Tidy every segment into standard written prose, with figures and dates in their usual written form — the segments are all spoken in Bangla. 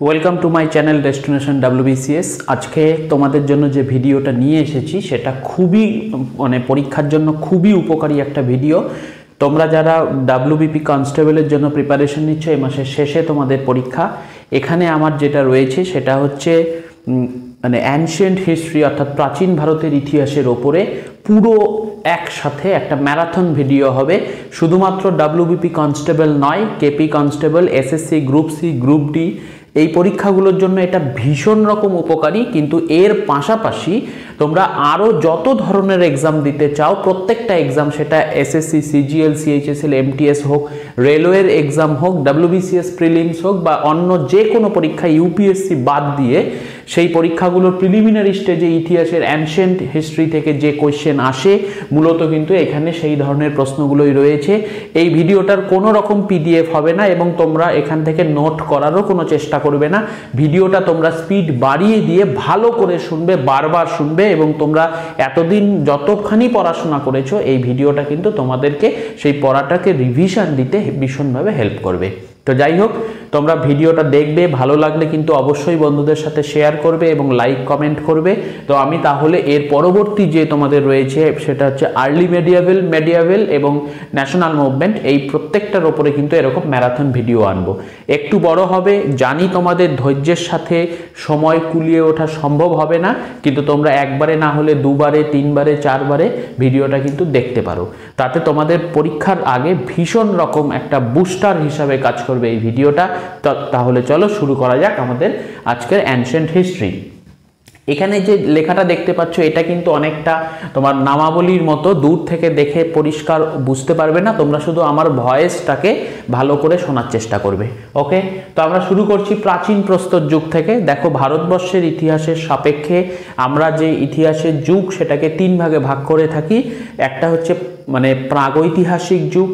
Welcome to my channel destination WBCS। আজকে তোমাদের জন্য যে ভিডিওটা নিয়ে এসেছি সেটা খুবই পরীক্ষার জন্য খুবই উপকারী একটা ভিডিও। তোমরা যারা WBP কনস্টেবলের জন্য প্রিপারেশন নিচ্ছ, এই মাসের শেষে তোমাদের পরীক্ষা। এখানে আমার যেটা রয়েছে সেটা হচ্ছে অ্যানশিয়েন্ট হিস্ট্রি অর্থাৎ প্রাচীন ভারতের ইতিহাসের ওপরে পুরো একসাথে একটা ম্যারাথন ভিডিও হবে। শুধুমাত্র WBP কনস্টেবল নয়, KP constable, SSC group C, group D এই পরীক্ষাগুলোর জন্য এটা ভীষণ রকম উপকারী। কিন্তু এর পাশাপাশি তোমরা আরও যত ধরনের এক্সাম দিতে চাও, প্রত্যেকটা এক্সাম, সেটা SSC, CGL, CHSL, MTS হোক, রেলওয়ের এক্সাম হোক, WBCS প্রিলিমস হোক বা অন্য যে কোনো পরীক্ষা, UPSC বাদ দিয়ে সেই পরীক্ষাগুলোর প্রিলিমিনারি স্টেজে ইতিহাসের অ্যানশিয়েন্ট হিস্ট্রি থেকে যে কোয়েশ্চেন আসে মূলত কিন্তু এখানে সেই ধরনের প্রশ্নগুলোই রয়েছে। এই ভিডিওটার কোনো রকম PDF হবে না এবং তোমরা এখান থেকে নোট করারও কোনো চেষ্টা করবে না। ভিডিওটা তোমরা স্পিড বাড়িয়ে দিয়ে ভালো করে শুনবে, বারবার শুনবে এবং তোমরা এতদিন যতখানি পড়াশোনা করেছো এই ভিডিওটা কিন্তু তোমাদেরকে সেই পড়াটাকে রিভিশন দিতে ভীষণভাবে হেল্প করবে। তো যাই হোক, তোমরা ভিডিওটা দেখবে, ভালো লাগলে কিন্তু অবশ্যই বন্ধুদের সাথে শেয়ার করবে এবং লাইক কমেন্ট করবে। তো আমি তাহলে এর পরবর্তী যে তোমাদের রয়েছে সেটা হচ্ছে আর্লি মেডিয়াভেল এবং ন্যাশনাল মুভমেন্ট, এই প্রত্যেকটার ওপরে কিন্তু এরকম ম্যারাথন ভিডিও আনবো। একটু বড় হবে জানি, তোমাদের ধৈর্যের সাথে সময় কুলিয়ে ওঠা সম্ভব হবে না, কিন্তু তোমরা একবারে না হলে দুবারে, তিনবারে, চারবারে ভিডিওটা কিন্তু দেখতে পারো। তাতে তোমাদের পরীক্ষার আগে ভীষণ রকম একটা বুস্টার হিসাবে কাজ করবে এই ভিডিওটা। তাহলে চলো শুরু করা যাক আমাদের আজকের অ্যানশিয়েন্ট হিস্ট্রি। এখানে যে লেখাটা দেখতে পাচ্ছ এটা কিন্তু অনেকটা তোমার নামাবলীর মতো, দূর থেকে দেখে পরিষ্কার বুঝতে পারবে না, তোমরা শুধু আমার ভয়েসটাকে ভালো করে শোনার চেষ্টা করবে। ওকে, তো আমরা শুরু করছি প্রাচীন প্রস্তর যুগ থেকে। দেখো, ভারতবর্ষের ইতিহাসের সাপেক্ষে আমরা যে ইতিহাসের যুগ সেটাকে তিন ভাগে ভাগ করে থাকি। একটা হচ্ছে প্রাগৈতিহাসিক যুগ,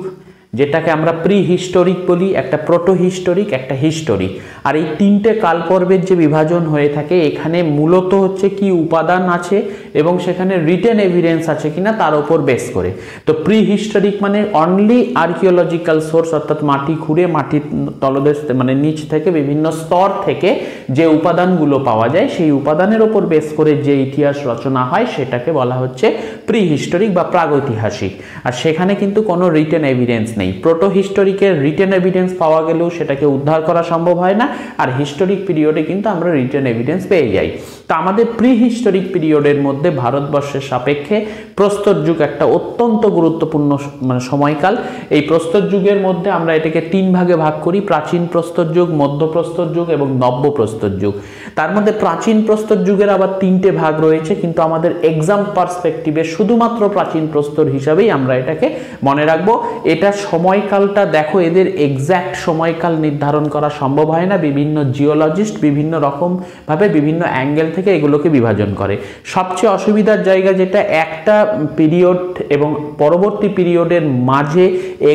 যেটাকে আমরা প্রি হিস্টোরিক বলি, একটা প্রোটো হিস্টোরিক, একটা হিস্টোরিক। আর এই তিনটে কালপর্বের যে বিভাজন হয়ে থাকে এখানে মূলত হচ্ছে কি উপাদান আছে এবং সেখানে রিটেন এভিডেন্স আছে কিনা তার উপর বেস করে। তো pre historic only archaeological source, অর্থাৎ মাটি খুঁড়ে, মাটির তলদেশ নিচ থেকে বিভিন্ন স্তর থেকে যে উপাদানগুলো পাওয়া যায় সেই উপাদানের ওপর বেস করে যে ইতিহাস রচনা হয় সেটাকে বলা হচ্ছে প্রি হিস্টোরিক বা প্রাগৈতিহাসিক। আর সেখানে কিন্তু কোনো রিটেন এভিডেন্স নেই। প্রোটো হিস্টোরিকের রিটেন এভিডেন্স পাওয়া গেলেও সেটাকে উদ্ধার করা সম্ভব হয় না, আর হিস্টোরিক পিরিয়ডে কিন্তু আমরা রিটেন এভিডেন্স পেয়ে যাই। তা আমাদের প্রি হিস্টোরিক পিরিয়ডের মধ্যে ভারতবর্ষের সাপেক্ষে প্রস্তর যুগ একটা অত্যন্ত গুরুত্বপূর্ণ সময়কাল। এই প্রস্তর যুগের মধ্যে আমরা এটাকে তিন ভাগে ভাগ করি: প্রাচীন প্রস্তর যুগ, মধ্য প্রস্তর যুগ এবং নব্য প্রস্তর যুগ। তার মধ্যে প্রাচীন প্রস্তর যুগের আবার তিনটে ভাগ রয়েছে, কিন্তু আমাদের এক্সাম পার্সপেক্টিভে শুধুমাত্র প্রাচীন প্রস্তর হিসাবেই আমরা এটাকে মনে রাখবো। এটা সময়কালটা দেখো, এদের এক্স্যাক্ট সময়কাল নির্ধারণ করা সম্ভব হয় না। বিভিন্ন জিওলজিস্ট বিভিন্ন রকম ভাবে বিভিন্ন অ্যাঙ্গেল থেকে এগুলোকে বিভাজন করে। সবচেয়ে অসুবিধার জায়গা যেটা, একটা পিরিয়ড এবং পরবর্তী পিরিয়ডের মাঝে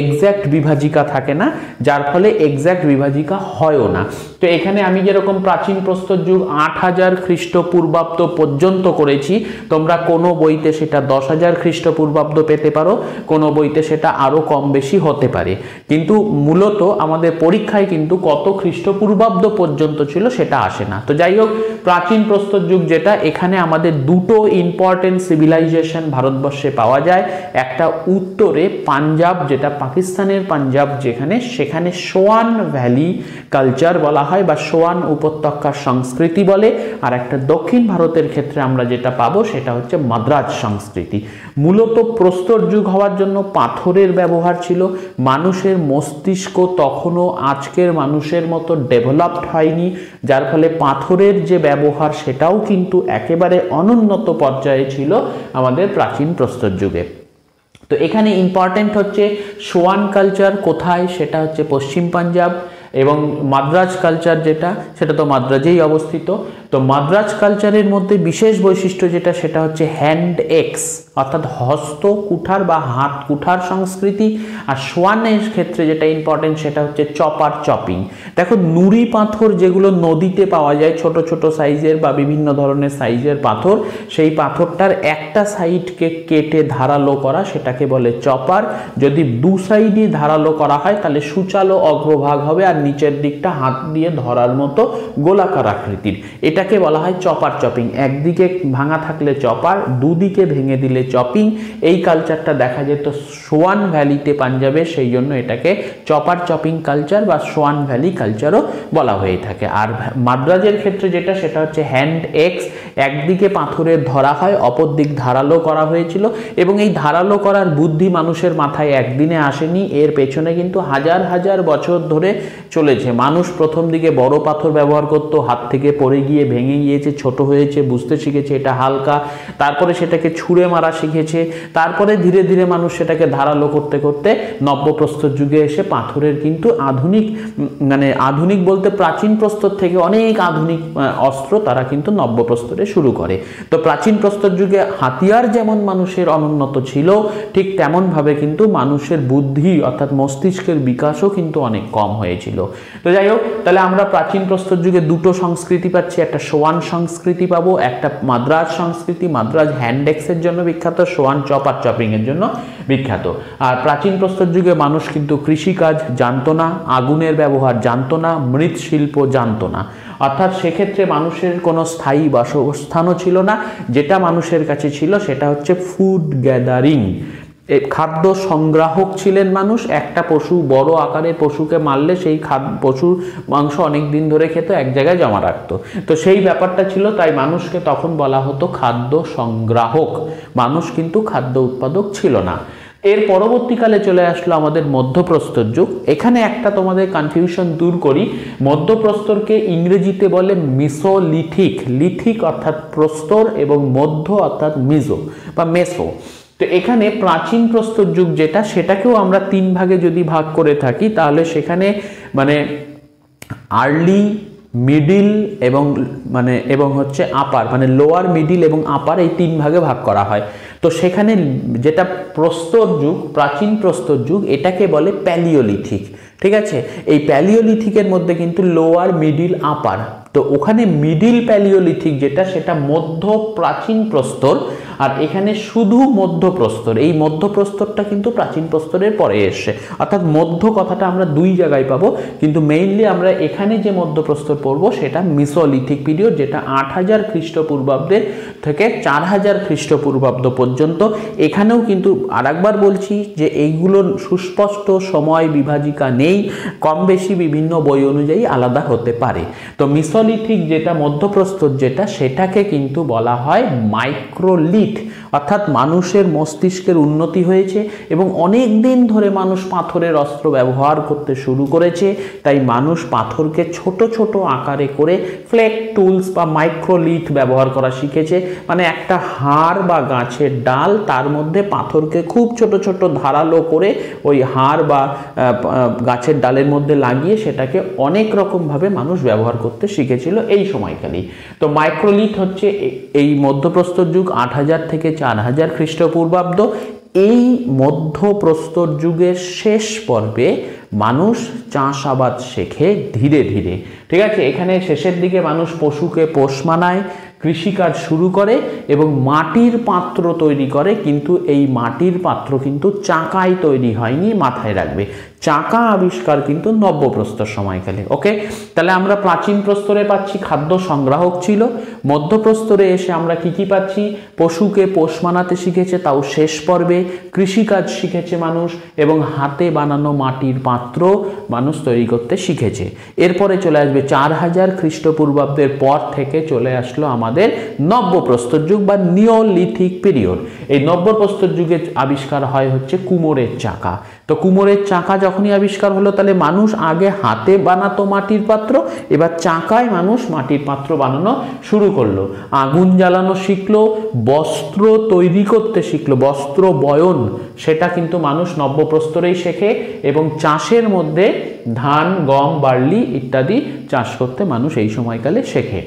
এক্স্যাক্ট বিভাজিকা থাকে না, যার ফলে এক্স্যাক্ট বিভাজিকা হয়ও না। তো এখানে আমি যেরকম প্রাচীন প্রস্তর যুগ 8000 খ্রিস্টপূর্বাব্দ পর্যন্ত করেছি, তোমরা কোনো বইতে সেটা 10,000 খ্রিস্টপূর্বাব্দ পেতে পারো, কোনো বইতে সেটা আরো কম বেশি হতে পারে। কিন্তু মূলত আমাদের পরীক্ষায় কিন্তু কত খ্রিস্টপূর্বাব্দ পর্যন্ত ছিল সেটা আসে না। তো যাই হোক, প্রাচীন প্রস্তর যুগ যেটা, এখানে আমাদের দুটো ইম্পর্টেন্ট সিভিলাইজেশন ভারতবর্ষে পাওয়া যায়। একটা উত্তরে পাঞ্জাব, যেটা পাকিস্তানের পাঞ্জাব, সেখানে সোয়ান ভ্যালি কালচার বলা হয় বা সোয়ান উপত্যকার সংস্কৃতি বলে। আর একটা দক্ষিণ ভারতের ক্ষেত্রে আমরা যেটা পাবো সেটা হচ্ছে মাদ্রাজ সংস্কৃতি। মূলত প্রস্তর যুগ হওয়ার জন্য পাথরের ব্যবহার ছিল। মানুষের মস্তিষ্ক তখনও আজকের মানুষের মতো ডেভেলপড হয়নি, যার ফলে পাথরের যে ব্যবহার সেটাও কিন্তু একেবারে অনুন্নত পর্যায়ে ছিল আমাদের প্রাচীন প্রস্তর যুগে। তো এখানে ইম্পর্টেন্ট হচ্ছে সোয়ান কালচার কোথায়, সেটা হচ্ছে পশ্চিম পাঞ্জাব, এবং মাদ্রাজ কালচার যেটা, সেটা তো মাদ্রাজেই অবস্থিত। তো মাদ্রাজ কালচারের মধ্যে বিশেষ বৈশিষ্ট্য যেটা, সেটা হচ্ছে হ্যান্ড এক্স অর্থাৎ হস্ত কুঠার বা হাত কুঠার সংস্কৃতি। আর সোয়ানের ক্ষেত্রে যেটা ইম্পর্টেন্ট সেটা হচ্ছে চপার চপিং। দেখো, নুড়ি পাথর যেগুলো নদীতে পাওয়া যায়, ছোট ছোট সাইজের বা বিভিন্ন ধরনের সাইজের পাথর, সেই পাথরটার একটা সাইডকে কেটে ধারালো করা সেটাকে বলে চপার। যদি দু সাইডই ধারালো করা হয় তাহলে সুচালো অগ্রভাগ হবে আর নিচের দিকটা হাত দিয়ে ধরার মতো গোলাকার আকৃতির। এটাকে বলা হয় চপার চপিং। একদিকে ভাঙা থাকলে চপার, দুদিকে ভেঙে দিলে চপিং। এই কালচারটা দেখা যেত সোয়ান ভ্যালিতে পাঞ্জাবে, সেই জন্য এটাকে চপার চপিং কালচার বা সোয়ান ভ্যালি কালচারও বলা হয়ে থাকে। আর মাদ্রাজের ক্ষেত্রে যেটা, সেটা হচ্ছে হ্যান্ড এক্স। একদিকে পাথরের ধরা হয়, অপর দিক ধারালো করা হয়েছিল, এবং এই ধারালো করার বুদ্ধি মানুষের মাথায় একদিনে আসেনি, এর পেছনে কিন্তু হাজার হাজার বছর ধরে চলেছে। মানুষ প্রথম দিকে বড় পাথর ব্যবহার করতো, হাত থেকে পড়ে গিয়ে ভেঙে গিয়েছে, ছোট হয়েছে, বুঝতে শিখেছে এটা হালকা, তারপরে সেটাকে ছুঁড়ে মারা শিখেছে, তারপরে ধীরে ধীরে মানুষ সেটাকে ধারালো করতে করতে নব্যপ্রস্তর যুগে এসে পাথরের কিন্তু আধুনিক, মানে আধুনিক বলতে প্রাচীন প্রস্তর থেকে অনেক আধুনিক অস্ত্র তারা কিন্তু নব্যপ্রস্তরে শুরু করে। তো প্রাচীন প্রস্তর যুগে হাতিয়ার যেমন মানুষের অনুন্নত ছিল, ঠিক তেমনভাবে কিন্তু মানুষের বুদ্ধি অর্থাৎ মস্তিষ্কের বিকাশও কিন্তু অনেক কম হয়েছিল। তো যাই হোক, তাহলে আমরা প্রাচীন প্রস্তর যুগে দুটো সংস্কৃতি পাচ্ছি, একটা সোয়ান সংস্কৃতি পাবো, একটা মাদ্রাজ সংস্কৃতি। মাদ্রাজ হ্যান্ডেক্সের জন্য বিখ্যাত, সোয়ান চপার চপিং এর জন্য বিখ্যাত। আর প্রাচীন প্রস্তর যুগে মানুষ কিন্তু কৃষিকাজ জানতো না, আগুনের ব্যবহার জানতো না, মৃৎশিল্প জানতো না। অর্থাৎ সেক্ষেত্রে মানুষের কোনো স্থায়ী বাসস্থানও ছিল না। যেটা মানুষের কাছে ছিল সেটা হচ্ছে ফুড গ্যাদারিং, খাদ্য সংগ্রাহক ছিলেন মানুষ। একটা পশু, বড় আকারের পশুকে মারলে সেই পশুর মাংস অনেক দিন ধরে খেত, এক জায়গায় জমা রাখতো। তো সেই ব্যাপারটা ছিল, তাই মানুষকে তখন বলা হতো খাদ্য সংগ্রাহক। মানুষ কিন্তু খাদ্য উৎপাদক ছিল না। এর পরবর্তীকালে চলে আসলো আমাদের মধ্যপ্রস্তর যুগ। এখানে একটা তোমাদের কনফিউশন দূর করি, মধ্যপ্রস্তরকে ইংরেজিতে বলে মিসোলিথিক। লিথিক অর্থাৎ প্রস্তর এবং মধ্য অর্থাৎ মিজো বা মেসো। তো এখানে প্রাচীন প্রস্তর যুগ যেটা, সেটাকেও আমরা তিন ভাগে যদি ভাগ করে থাকি, তাহলে সেখানে মানে আর্লি, মিডিল এবং হচ্ছে আপার, মানে লোয়ার, মিডিল এবং আপার, এই তিন ভাগে ভাগ করা হয়। তো সেখানে যেটা প্রস্তর যুগ, প্রাচীন প্রস্তর যুগ, এটাকে বলে প্যালিওলিথিক। ঠিক আছে, এই প্যালিওলিথিকের মধ্যে কিন্তু লোয়ার, মিডিল, আপার। তো ওখানে মিডিল প্যালিওলিথিক যেটা, সেটা মধ্য প্রাচীন প্রস্তর, আর এখানে শুধু মধ্যপ্রস্তর। এই মধ্যপ্রস্তরটা কিন্তু প্রাচীন প্রস্তরের পরে এসছে, অর্থাৎ মধ্য কথাটা আমরা দুই জায়গায় পাবো, কিন্তু মেইনলি আমরা এখানে যে মধ্যপ্রস্তর পড়বো সেটা মিসোলিথিক পিরিয়ড, যেটা 8000 খ্রিস্টপূর্বাব্দের থেকে 4000 খ্রিস্টপূর্বাব্দ পর্যন্ত। এখানেও কিন্তু আরেকবার বলছি যে এইগুলোর সুস্পষ্ট সময় বিভাজিকা নেই, কম বেশি বিভিন্ন বই অনুযায়ী আলাদা হতে পারে। তো মিসোলিথিক যেটা মধ্যপ্রস্তর যেটা, সেটাকে কিন্তু বলা হয় মাইক্রোলিথ, অর্থাৎ মানুষের মস্তিষ্কের উন্নতি হয়েছে এবং অনেক দিন ধরে মানুষ পাথরের অস্ত্র ব্যবহার করতে শুরু করেছে। তাই মানুষ পাথরকে ছোট ছোট আকারে করে ফ্লেক টুলস বা মাইক্রোলিথ ব্যবহার করা শিখেছে। মানে একটা হাড় বা গাছের ডাল, তার মধ্যে পাথরকে খুব ছোট ছোট ধারালো করে ওই হাড় বা গাছের ডালের মধ্যে লাগিয়ে সেটাকে অনেক রকমভাবে মানুষ ব্যবহার করতে শিখেছিল এই সময়কালেই। তো মাইক্রোলিথ হচ্ছে এই মধ্যপ্রস্তর যুগ 8000 থেকে 4000 খ্রিস্টপূর্বাব্দ। এই মধ্যপ্রস্তর যুগের শেষ পর্বে মানুষ চাষাবাদ শেখে ধীরে ধীরে। ঠিক আছে, এখানে শেষের দিকে মানুষ পশুকে পোষ মানায়, কৃষিকাজ শুরু করে এবং মাটির পাত্র তৈরি করে। কিন্তু এই মাটির পাত্র কিন্তু চাকায় তৈরি হয়নি, মাথায় রাখবে। চাকা আবিষ্কার কিন্তু নব্যপ্রস্তর সময়কালে। ওকে, তাহলে আমরা প্রাচীন প্রস্তরে পাচ্ছি খাদ্য সংগ্রাহক ছিল। মধ্যপ্রস্তরে এসে আমরা কি পাচ্ছি? পশুকে পোষ মানাতে শিখেছে, তাও শেষ পর্বে। কৃষিকাজ শিখেছে মানুষ এবং হাতে বানানো মাটির পাত্র মানুষ তৈরি করতে শিখেছে। এরপরে চলে আসবে 4000 খ্রিস্টপূর্বাব্দের পর থেকে চলে আসলো আমাদের নব্যপ্রস্তর যুগ বা নিওলিথিক পিরিয়ড। এই নব্যপ্রস্তর যুগে আবিষ্কার হয় হচ্ছে কুমোরের চাকা। তো কুমোরের চাকা যখনই আবিষ্কার হলো, তাহলে মানুষ আগে হাতে বানাতো মাটির পাত্র, এবার চাকায় মানুষ মাটির পাত্র বানানো শুরু করলো। আগুন জ্বালানো শিখলো, বস্ত্র তৈরি করতে শিখলো, বস্ত্র বয়ন, সেটা কিন্তু মানুষ নব্যপ্রস্তরেই শেখে। এবং চাষের মধ্যে ধান, গম, বার্লি ইত্যাদি চাষ করতে মানুষ এই সময়কালে শেখে।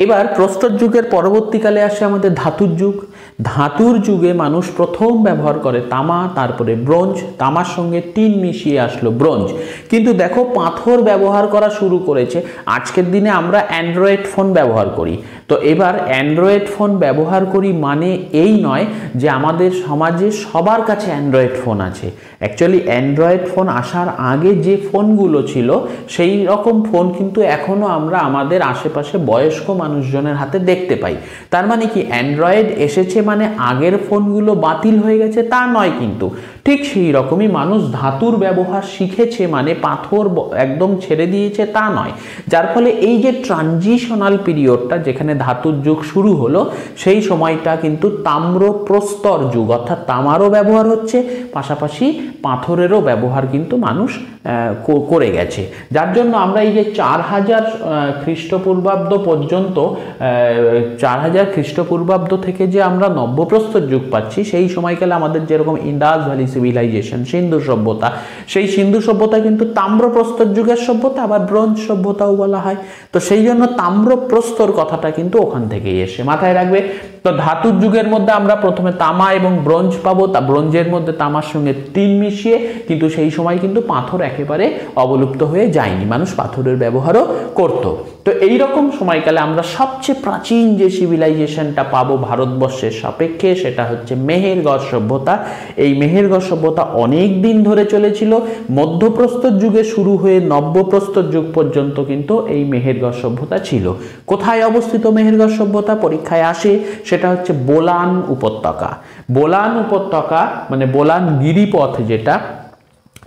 এবার প্রস্তর যুগের পরবর্তীকালে আসে আমাদের ধাতুর যুগ। ধাতুর যুগে মানুষ প্রথম ব্যবহার করে তামা, তারপরে ব্রোঞ্জ, তামার সঙ্গে টিন মিশিয়ে আসলো ব্রোঞ্জ। কিন্তু দেখো পাথর ব্যবহার করা শুরু করেছে। আজকের দিনে আমরা অ্যান্ড্রয়েড ফোন ব্যবহার করি। তো এবার অ্যান্ড্রয়েড ফোন ব্যবহার করি মানে এই নয় যে আমাদের সমাজে সবার কাছে অ্যান্ড্রয়েড ফোন আছে। অ্যাকচুয়ালি অ্যান্ড্রয়েড ফোন আসার আগে যে ফোনগুলো ছিল সেই রকম ফোন কিন্তু এখনও আমরা আমাদের আশেপাশে বয়স্ক মানুষজনের হাতে দেখতে পাই। তার মানে কি অ্যান্ড্রয়েড এসেছে মানে আগের ফোনগুলো বাতিল হয়ে গেছে তা নয়, কিন্তু ঠিক সেই রকমই মানুষ ধাতুর ব্যবহার শিখেছে মানে পাথর একদম ছেড়ে দিয়েছে তা নয়। যার ফলে এই যে ট্রানজিশনাল পিরিয়ডটা যেখানে ধাতুর যুগ শুরু হলো সেই সময়টা কিন্তু তাম্র প্রস্তর যুগ, অর্থাৎ তামারও ব্যবহার হচ্ছে, পাশাপাশি পাথরেরও ব্যবহার কিন্তু মানুষ করে গেছে। যার জন্য আমরা এই যে 4000 খ্রিস্টপূর্বাব্দ পর্যন্ত 4000 খ্রিস্টপূর্বাব্দ থেকে যে আমরা নব্যপ্রস্তর যুগ পাচ্ছি, সেই সময়কালে আমাদের যেরকম ইন্ডাস ভ্যালি সিভিলাইজেশন, সিন্ধু সভ্যতা, সেই সিন্ধু সভ্যতা কিন্তু তাম্রপ্রস্তর যুগের সভ্যতা, আবার ব্রোঞ্জ সভ্যতাও বলা হয়। তো সেই জন্য তাম্রপ্রস্তর কথাটা কিন্তু ওখান থেকেই এসে, মাথায় রাখবে। তো ধাতুর যুগের মধ্যে আমরা প্রথমে তামা এবং ব্রোঞ্জ পাবো, তা ব্রোঞ্জের মধ্যে তামার সঙ্গে টিন মিশিয়ে, কিন্তু সেই সময় কিন্তু পাথর একেবারে অবলুপ্ত হয়ে যায়নি, মানুষ পাথরের ব্যবহারও করত। তো এই রকম সময়কালে আমরা সবচেয়ে প্রাচীন যে সিভিলাইজেশনটা পাবো ভারতবর্ষের সাপেক্ষে সেটা হচ্ছে মেহেরগড় সভ্যতা। এই মেহেরগড় সভ্যতা অনেক দিন ধরে চলেছিল, মধ্যপ্রস্তর যুগে শুরু হয়ে নব্যপ্রস্তর যুগ পর্যন্ত কিন্তু এই মেহেরগড় সভ্যতা ছিল। কোথায় অবস্থিত মেহেরগড় সভ্যতা? পরীক্ষায় আসে, সেটা হচ্ছে বোলান উপত্যকা। বোলান উপত্যকা মানে বোলান গিরিপথ, যেটা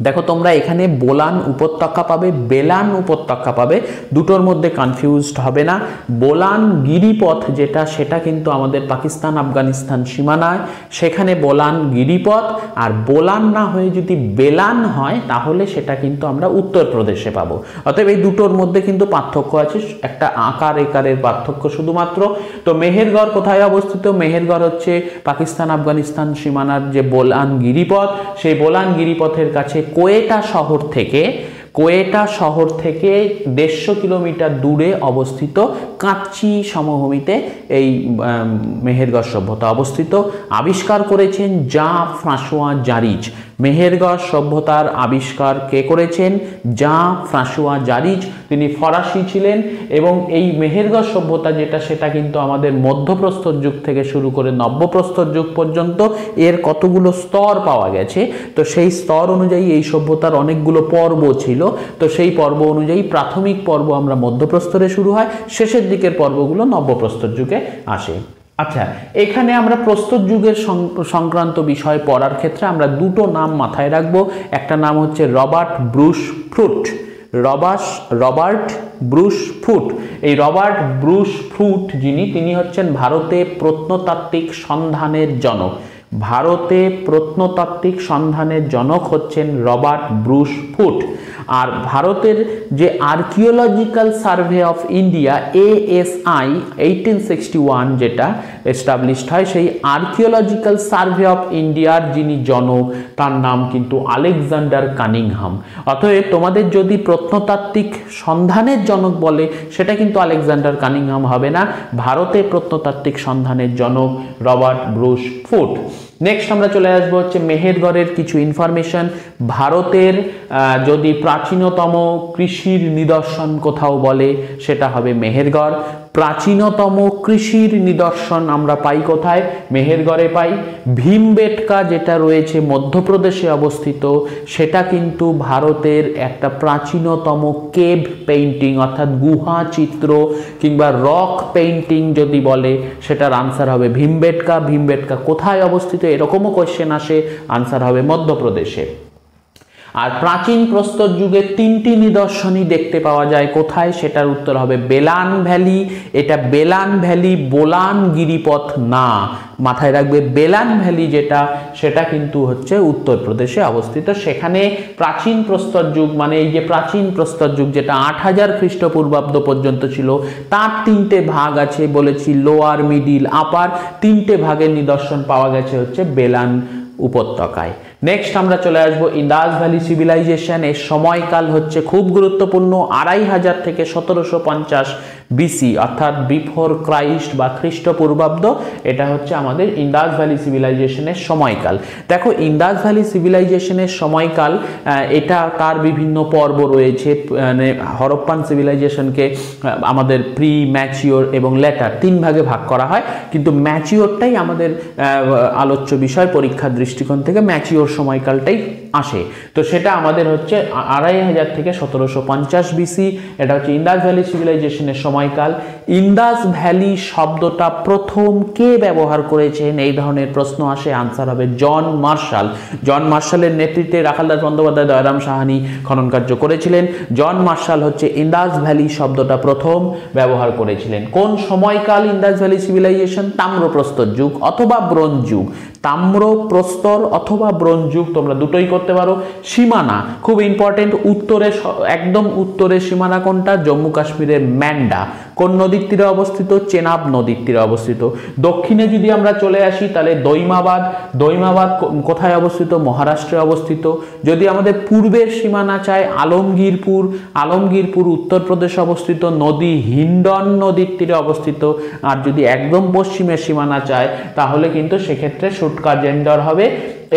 দেখো তোমরা এখানে বোলান উপত্যকা পাবে, বেলান উপত্যকা পাবে, দুটোর মধ্যে কনফিউজড হবে না। বোলান গিরিপথ যেটা, সেটা কিন্তু আমাদের পাকিস্তান আফগানিস্তান সীমানায়, সেখানে বোলান গিরিপথ। আর বোলান না হয়ে যদি বেলান হয় তাহলে সেটা কিন্তু আমরা উত্তরপ্রদেশে পাবো। অতএব এই দুটোর মধ্যে কিন্তু পার্থক্য আছে, একটা আকার একারের পার্থক্য শুধুমাত্র। তো মেহেরগড় কোথায় অবস্থিত? মেহেরগড় হচ্ছে পাকিস্তান আফগানিস্তান সীমানার যে বোলান গিরিপথ, সেই বোলান গিরিপথের কাছে কোয়েটা শহর থেকে 150 কিলোমিটার দূরে অবস্থিত কাচ্চি সমভূমিতে এই মেহেরগড় সভ্যতা অবস্থিত। আবিষ্কার করেছেন জা ফ্রাঁসোয়া জারিজ। মেহেরগড় সভ্যতার আবিষ্কার কে করেছেন? জা ফ্রাঁসোয়া জারিজ। তিনি ফরাসি ছিলেন এবং এই মেহেরগড় সভ্যতা যেটা, সেটা কিন্তু আমাদের মধ্যপ্রস্তর যুগ থেকে শুরু করে নব্যপ্রস্তর যুগ পর্যন্ত এর কতগুলো স্তর পাওয়া গেছে। তো সেই স্তর অনুযায়ী এই সভ্যতার অনেকগুলো পর্ব ছিল। তো সেই পর্ব অনুযায়ী প্রাথমিক পর্ব আমরা মধ্যপ্রস্তরে শুরু হয়, শেষের দিকের পর্বগুলো নব্যপ্রস্তর যুগে আসে। আচ্ছা, এখানে আমরা প্রস্তর যুগের সংক্রান্ত বিষয় পড়ার ক্ষেত্রে আমরা দুটো নাম মাথায় রাখবো। একটা নাম হচ্ছে Robert Bruce foot. Robert Bruce foot. এই রবার্ট ব্রুস ফুট তিনি হচ্ছেন ভারতে প্রত্নতাত্ত্বিক সন্ধানের জনক। ভারতে প্রত্নতাত্ত্বিক সন্ধানের জনক হচ্ছেন রবার্ট ব্রুস ফুট। আর ভারতের যে archaeological survey of India ASI 1861 যেটা এস্টাবলিশড হয়, সেই আর্কিওলজিক্যাল সার্ভে অফ ইন্ডিয়ার যিনি জনক তার নাম কিন্তু আলেকজান্ডার কানিংহাম। অতএব তোমাদের যদি প্রত্নতাত্ত্বিক সন্ধানের জনক বলে সেটা কিন্তু আলেকজান্ডার কানিংহাম হবে না, ভারতে প্রত্নতাত্ত্বিক সন্ধানের জনক রবার্ট ব্রুস ফুট। নেক্সট আমরা চলে আসবো হচ্ছে মেহেরগড়ের কিছু ইনফরমেশন। ভারতের যদি প্রাচীনতম কৃষির নিদর্শন কোথাও বলে সেটা হবে মেহেরগড়। প্রাচীনতম কৃষির নিদর্শন আমরা পাই কোথায়? মেহেরগড়ে পাই। ভীমবেটকা যেটা রয়েছে মধ্যপ্রদেশে অবস্থিত, সেটা কিন্তু ভারতের একটা প্রাচীনতম কেভ পেইন্টিং, অর্থাৎ গুহা চিত্র কিংবা রক পেইন্টিং যদি বলে সেটার আনসার হবে ভীমবেটকা। ভীমবেটকা কোথায় অবস্থিত এরকমও কোয়েশ্চেন আসে, আনসার হবে মধ্যপ্রদেশে। আর প্রাচীন প্রস্তর যুগে 3টি নিদর্শনই দেখতে পাওয়া যায় কোথায়, সেটার উত্তর হবে বেলান ভ্যালি। এটা বেলান ভ্যালি, বোলান গিরিপথ না, মাথায় রাখবে। বেলান ভ্যালি যেটা, সেটা কিন্তু হচ্ছে উত্তরপ্রদেশে অবস্থিত। সেখানে প্রাচীন প্রস্তর যুগ মানে এই যে প্রাচীন প্রস্তর যুগ যেটা 8000 খ্রিস্টপূর্বাব্দ পর্যন্ত ছিল, তার 3টে ভাগ আছে বলেছি, লোয়ার, মিডিল, আপার। 3টে ভাগের নিদর্শন পাওয়া গেছে হচ্ছে বেলান উপত্যকায়। নেক্সট আমরা চলে আসবো ইন্দাস ভ্যালি সিভিলাইজেশন। এর সময়কাল হচ্ছে খুব গুরুত্বপূর্ণ, 2500 থেকে 1750 বিসি, অর্থাৎ বিফোর ক্রাইস্ট বা খ্রিস্টপূর্বাব্দ। এটা হচ্ছে আমাদের ইন্দাস ভ্যালি সিভিলাইজেশনের সময়কাল। দেখো ইন্দাস ভ্যালি সিভিলাইজেশনের সময়কাল, এটা তার বিভিন্ন পর্ব রয়েছে। মানে হরপ্পান সিভিলাইজেশনকে আমাদের প্রি, ম্যাচিওর এবং লেটার 3 ভাগে ভাগ করা হয়, কিন্তু ম্যাচিওরটাই আমাদের আলোচ্য বিষয়। পরীক্ষার দৃষ্টিকোণ থেকে ম্যাচিওর সময়কালটাই আসে। তো সেটা আমাদের হচ্ছে 2500 থেকে 1750 বিসি। এটা হচ্ছে ইন্দাস ভ্যালি সিভিলাইজেশনের সময়কাল। ইন্দাস ভ্যালি শব্দটা প্রথম কে ব্যবহার করেছেন, এই ধরনের প্রশ্ন আসে। আনসার হবে জন মার্শাল। জন মার্শালের নেতৃত্বে রাখালদাস বন্দ্যোপাধ্যায়, দয়ারাম সাহানি খনন কার্য করেছিলেন। জন মার্শাল হচ্ছে ইন্দাস ভ্যালি শব্দটা প্রথম ব্যবহার করেছিলেন। কোন সময়কাল ইন্দাস ভ্যালি সিভিলাইজেশন? তাম্রপ্রস্তর যুগ অথবা ব্রোঞ্জ যুগ। তাম্রপ্রস্তর অথবা ব্রোঞ্জ যুগ, তোমরা দুটোই করতে পারো। সীমানা খুব ইম্পর্টেন্ট, উত্তরে একদম উত্তরের সীমানা কোনটা? জম্মু কাশ্মীরের ম্যান্ডা। কোন নদীর তীরে অবস্থিত? চেনাব নদীর তীরে অবস্থিত। দক্ষিণে যদি আমরা চলে আসি তাহলে দৈমাবাদ। দৈমাবাদ কোথায় অবস্থিত? মহারাষ্ট্রে অবস্থিত। যদি আমাদের পূর্বের সীমানা চাই, আলমগীরপুর। আলমগীরপুর উত্তরপ্রদেশে অবস্থিত, নদী হিন্ডন নদীর তীরে অবস্থিত। আর যদি একদম পশ্চিমের সীমানা চায় তাহলে কিন্তু সেক্ষেত্রে সুটকা জেন্ডর হবে।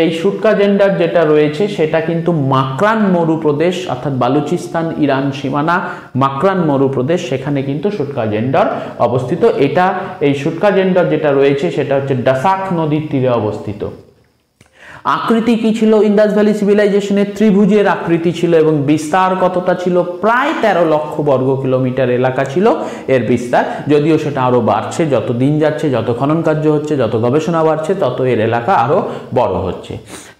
এই সুটকা জেন্ডার যেটা রয়েছে সেটা কিন্তু মাকরান মরুপ্রদেশ, অর্থাৎ বালুচিস্তান ইরান সীমানা, মাকরান মরুপ্রদেশ, সেখানে কিন্তু সুটকা জেন্ডর অবস্থিত। এটা এই সুটকা জেন্ডর যেটা রয়েছে সেটা হচ্ছে ডাসাক নদীর তীরে অবস্থিত। আকৃতি কি ছিল ইন্দাস ভ্যালি সিভিলাইজেশনের? ত্রিভুজের আকৃতি ছিল এবং বিস্তার কতটা ছিল? প্রায় 13 লক্ষ বর্গ কিলোমিটার এলাকা ছিল এর বিস্তার। যদিও সেটা আরো বাড়ছে, যত দিন যাচ্ছে, যত খনন কার্য হচ্ছে, যত গবেষণা বাড়ছে, তত এর এলাকা আরো বড় হচ্ছে।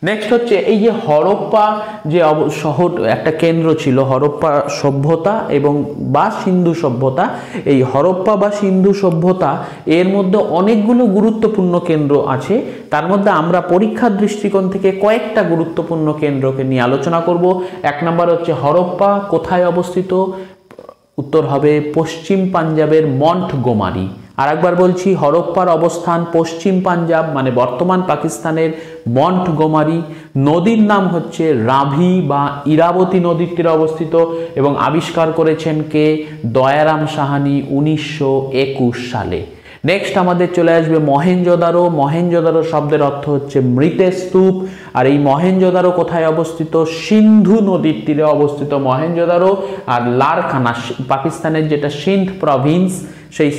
নেক্সট হচ্ছে এই যে হরপ্পা যে শহর একটা কেন্দ্র ছিল, হরপ্পা সভ্যতা এবং বা সিন্ধু সভ্যতা। এই হরপ্পা বা সিন্ধু সভ্যতা এর মধ্যে অনেকগুলো গুরুত্বপূর্ণ কেন্দ্র আছে। তার মধ্যে আমরা পরীক্ষার দৃষ্টিকোণ থেকে কয়েকটা গুরুত্বপূর্ণ কেন্দ্রকে নিয়ে আলোচনা করব। 1 নম্বর হচ্ছে হরপ্পা কোথায় অবস্থিত? উত্তর হবে পশ্চিম পাঞ্জাবের মন্টগোমারি। আর একবার বলছি, হরপ্পার অবস্থান পশ্চিম পাঞ্জাব মানে বর্তমান পাকিস্তানের মন্টগোমারি। নদীর নাম হচ্ছে রাভি বা ইরাবতী নদীর তীরে অবস্থিত এবং আবিষ্কার করেছেন কে? দয়ারাম সাহানি 1921 সালে। নেক্সট আমাদের চলে আসবে মহেঞ্জোদারো। মহেঞ্জোদারো শব্দের অর্থ হচ্ছে মৃতের স্তূপ। আর এই মহেঞ্জোদারো কোথায় অবস্থিত? সিন্ধু নদীর তীরে অবস্থিত মহেঞ্জোদারো। আর লারকানা পাকিস্তানের যেটা সিন্ধ প্রভিন্স, সেই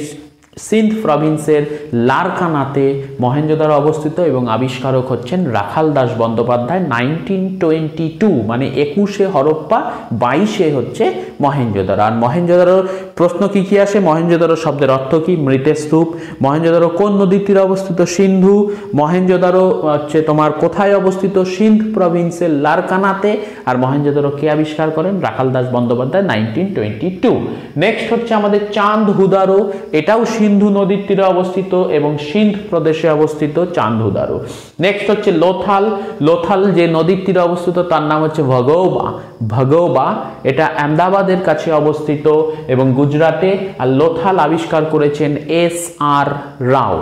সিন্ধ প্রভিন্সের লারকানাতে মহেঞ্জোদারো অবস্থিত এবং আবিষ্কারক হচ্ছেন রাখালদাস বন্দ্যোপাধ্যায় 1922, মানে 21-এ হরপ্পা, 22-এ হচ্ছে মহেঞ্জোদারো। আর মহেঞ্জোদারোর প্রশ্ন কি কি আসে? মহেঞ্জোদারো শব্দের অর্থ কি? মৃতের স্তূপ। মহেঞ্জোদারো কোন নদীর তীরে অবস্থিত? সিন্ধু। মহেঞ্জোদারো হচ্ছে তোমার কোথায় অবস্থিত? সিন্ধ প্রভিন্সের লারকানাতে। আর মহেঞ্জোদারো কে আবিষ্কার করেন? রাখালদাস বন্দ্যোপাধ্যায় 1922। নেক্সট হচ্ছে আমাদের চাঁদ হুদারো। এটাও সিন্ধু নদীর তীরে অবস্থিত এবং সিন্ধ প্রদেশে অবস্থিত চাঁদ হুদারো। নেক্সট হচ্ছে লোথাল। লোথাল যে নদীর তীরে অবস্থিত তার নাম হচ্ছে ভগোবা। ভগোবা এটা আহমেদাবাদের কাছে অবস্থিত এবং গুজরাটে। আর লোথাল আবিষ্কার করেছেন SR রাও।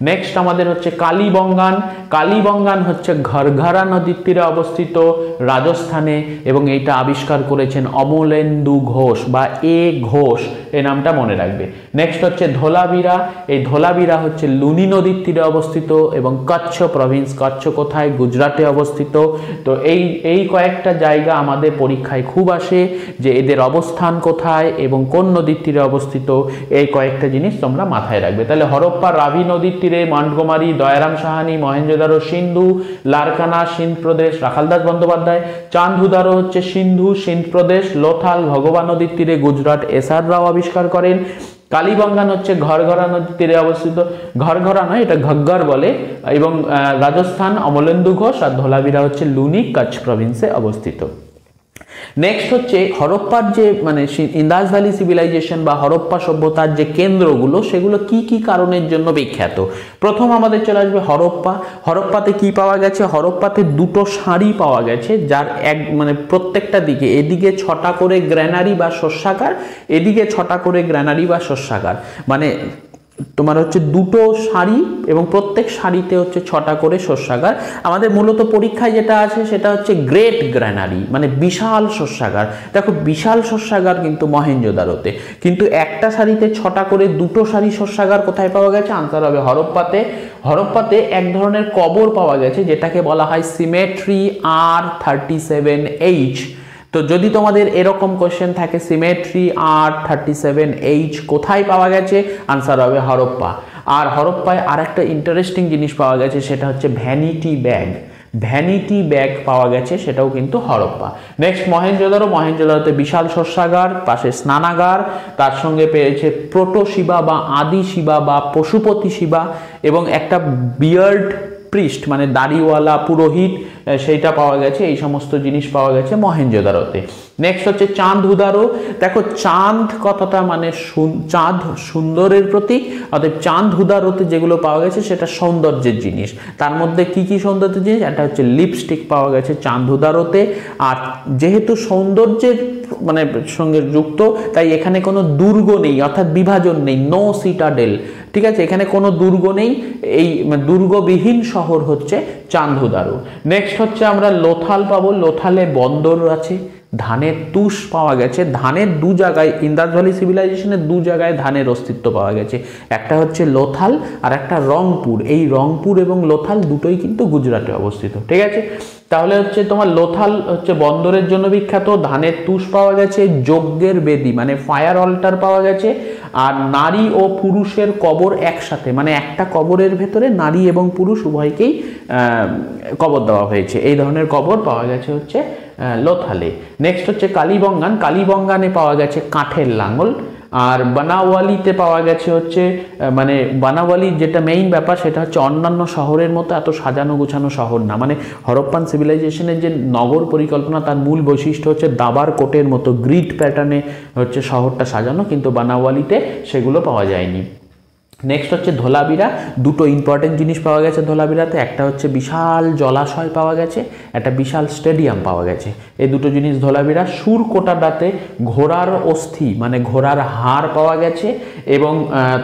নেক্সট আমাদের হচ্ছে কালীবঙ্গান। কালীবঙ্গান হচ্ছে ঘরঘরা নদীর তীরে অবস্থিত রাজস্থানে এবং এইটা আবিষ্কার করেছেন অমলেন্দু ঘোষ বা এ ঘোষ, এই নামটা মনে রাখবে। নেক্সট হচ্ছে ধোলাবিরা। এই ধোলাবিরা হচ্ছে লুনি নদীর তীরে অবস্থিত এবং কচ্ছ প্রভিন্স। কচ্ছ কোথায়? গুজরাটে অবস্থিত। তো এই কয়েকটা জায়গা আমাদের পরীক্ষায় খুব আসে, যে এদের অবস্থান কোথায় এবং কোন নদীর তীরে অবস্থিত। এই কয়েকটা জিনিস তোমরা মাথায় রাখবে। তাহলে হরপ্পা রাভি নদীর তীরে, মন্টগোমারি দয়ারাম সাহানি, মহেঞ্জোদারো সিন্ধু, লারকানা সিন্ধ প্রদেশ রাখালদাস বন্দ্যোপাধ্যায়, চাঁদ হুদারো হচ্ছে সিন্ধু সিন্ধ প্রদেশ, লোথাল ভগবা নদীর তীরে গুজরাট SR রাও আবিষ্কার করেন। কালীবঙ্গান হচ্ছে ঘরঘরা নদীর তীরে অবস্থিত, ঘরঘরা নয় এটা ঘগ্গর বলে, এবং রাজস্থান অমলেন্দু ঘোষ। আর ধোলাবিরা হচ্ছে লুনি কচ্ছ প্রভিন্সে অবস্থিত। নেক্সট হচ্ছে হরপ্পার যে মানে ইন্দাস ভ্যালি সিভিলাইজেশন বা হরপ্পা সভ্যতার যে কেন্দ্রগুলো, সেগুলো কি কি কারণের জন্য বিখ্যাত। প্রথম আমাদের চলে আসবে হরপ্পা। হরপ্পাতে কি পাওয়া গেছে? হরপ্পাতে 2টো সারি পাওয়া গেছে, যার মানে প্রত্যেকটা দিকে, এদিকে 6টা করে গ্র্যানারি বা শস্যাগার, এদিকে 6টা করে গ্র্যানারি বা শস্যাগার। মানে তোমার হচ্ছে দুটো সারি এবং প্রত্যেক সারিতে হচ্ছে 6টা করে শস্যাগার। আমাদের মূলত পরীক্ষায় যেটা আছে সেটা হচ্ছে গ্রেট গ্র্যানারি, মানে বিশাল শস্যাগার। দেখো বিশাল শস্যাগার কিন্তু মহেঞ্জোদারোতে, কিন্তু একটা সারিতে 6টা করে দুটো সারি শস্যাগার কোথায় পাওয়া গেছে? আনসার হবে হরপ্পাতে। হরপ্পাতে এক ধরনের কবর পাওয়া গেছে যেটাকে বলা হয় সিমেট্রি R37H। তো যদি তোমাদের এরকম কোশ্চেন থাকে সিমেট্রি R37H কোথায় পাওয়া গেছে, আনসার হবে হরপ্পা। আর হরপ্পায় আরেকটা ইন্টারেস্টিং জিনিস পাওয়া গেছে, সেটা হচ্ছে ভ্যানিটি ব্যাগ। ভ্যানিটি ব্যাগ পাওয়া গেছে, সেটাও কিন্তু হরপ্পা। নেক্সট মহেঞ্জোদারো। মহেঞ্জোদারোতে বিশাল শস্যাগার, পাশে স্নানাগার, তার সঙ্গে পেয়েছে প্রোটো শিবা বা আদি শিবা বা পশুপতি শিবা, এবং একটা বিয়ার্ড প্রিস্ট মানে দাড়িওয়ালা পুরোহিত, সেইটা পাওয়া গেছে। এই সমস্ত জিনিস পাওয়া গেছে মহেঞ্জোদারোতে। নেক্সট হচ্ছে চাঁদহুদারো। দেখো চাঁদ কথাটা মানে চাঁদ সুন্দরের প্রতীক, অর্থাৎ চাঁদহুদারোতে যেগুলো পাওয়া গেছে সেটা সৌন্দর্যের জিনিস। তার মধ্যে কি কি সৌন্দর্যের জিনিস? একটা হচ্ছে লিপস্টিক পাওয়া গেছে চাঁদহুদারোতে। আর যেহেতু সৌন্দর্যের মানে সঙ্গে যুক্ত, তাই এখানে কোনো দুর্গ নেই, অর্থাৎ বিভাজন নেই, নো সিটাডেল। ঠিক আছে, এখানে কোনো দুর্গ নেই, এই দুর্গবিহীন শহর হচ্ছে চাঁদহুদারো। নেক্সট হচ্ছে আমরা লোথাল পাবো। লোথালে বন্দর আছে, ধানের তুষ পাওয়া গেছে। ধানের দু জায়গায়, ইন্দাস ভ্যালি সিভিলাইজেশনের দু জায়গায় ধানের অস্তিত্ব পাওয়া গেছে, একটা হচ্ছে লোথাল আর একটা রংপুর। এই রংপুর এবং লোথাল দুটোই কিন্তু গুজরাটে অবস্থিত। ঠিক আছে, তাহলে হচ্ছে তোমার লোথাল হচ্ছে বন্দরের জন্য বিখ্যাত, ধানের তুষ পাওয়া গেছে, যজ্ঞের বেদি মানে ফায়ার অল্টার পাওয়া গেছে, আর নারী ও পুরুষের কবর একসাথে, মানে একটা কবরের ভেতরে নারী এবং পুরুষ উভয়কেই কবর দেওয়া হয়েছে, এই ধরনের কবর পাওয়া গেছে হচ্ছে লোথালে। নেক্সট হচ্ছে কালীবঙ্গান। কালীবঙ্গানে পাওয়া গেছে কাঠের লাঙল। আর বানাওয়ালিতে পাওয়া গেছে হচ্ছে মানে বানাওয়ালির যেটা মেইন ব্যাপার সেটা হচ্ছে অন্যান্য শহরের মতো এত সাজানো গোছানো শহর না, মানে হরপ্পান সিভিলাইজেশনের যে নগর পরিকল্পনা তার মূল বৈশিষ্ট্য হচ্ছে দাবার কোটের মতো গ্রিড প্যাটার্নে হচ্ছে শহরটা সাজানো, কিন্তু বানাওয়ালিতে সেগুলো পাওয়া যায়নি। নেক্সট হচ্ছে ধোলাবিরা। দুটো ইম্পর্টেন্ট জিনিস পাওয়া গেছে ধোলাবিরাতে, একটা হচ্ছে বিশাল জলাশয় পাওয়া গেছে, একটা বিশাল স্টেডিয়াম পাওয়া গেছে, এই দুটো জিনিস ধোলাবিরা। সুরকোটাডাতে ঘোড়ার অস্থি মানে ঘোড়ার হাড় পাওয়া গেছে, এবং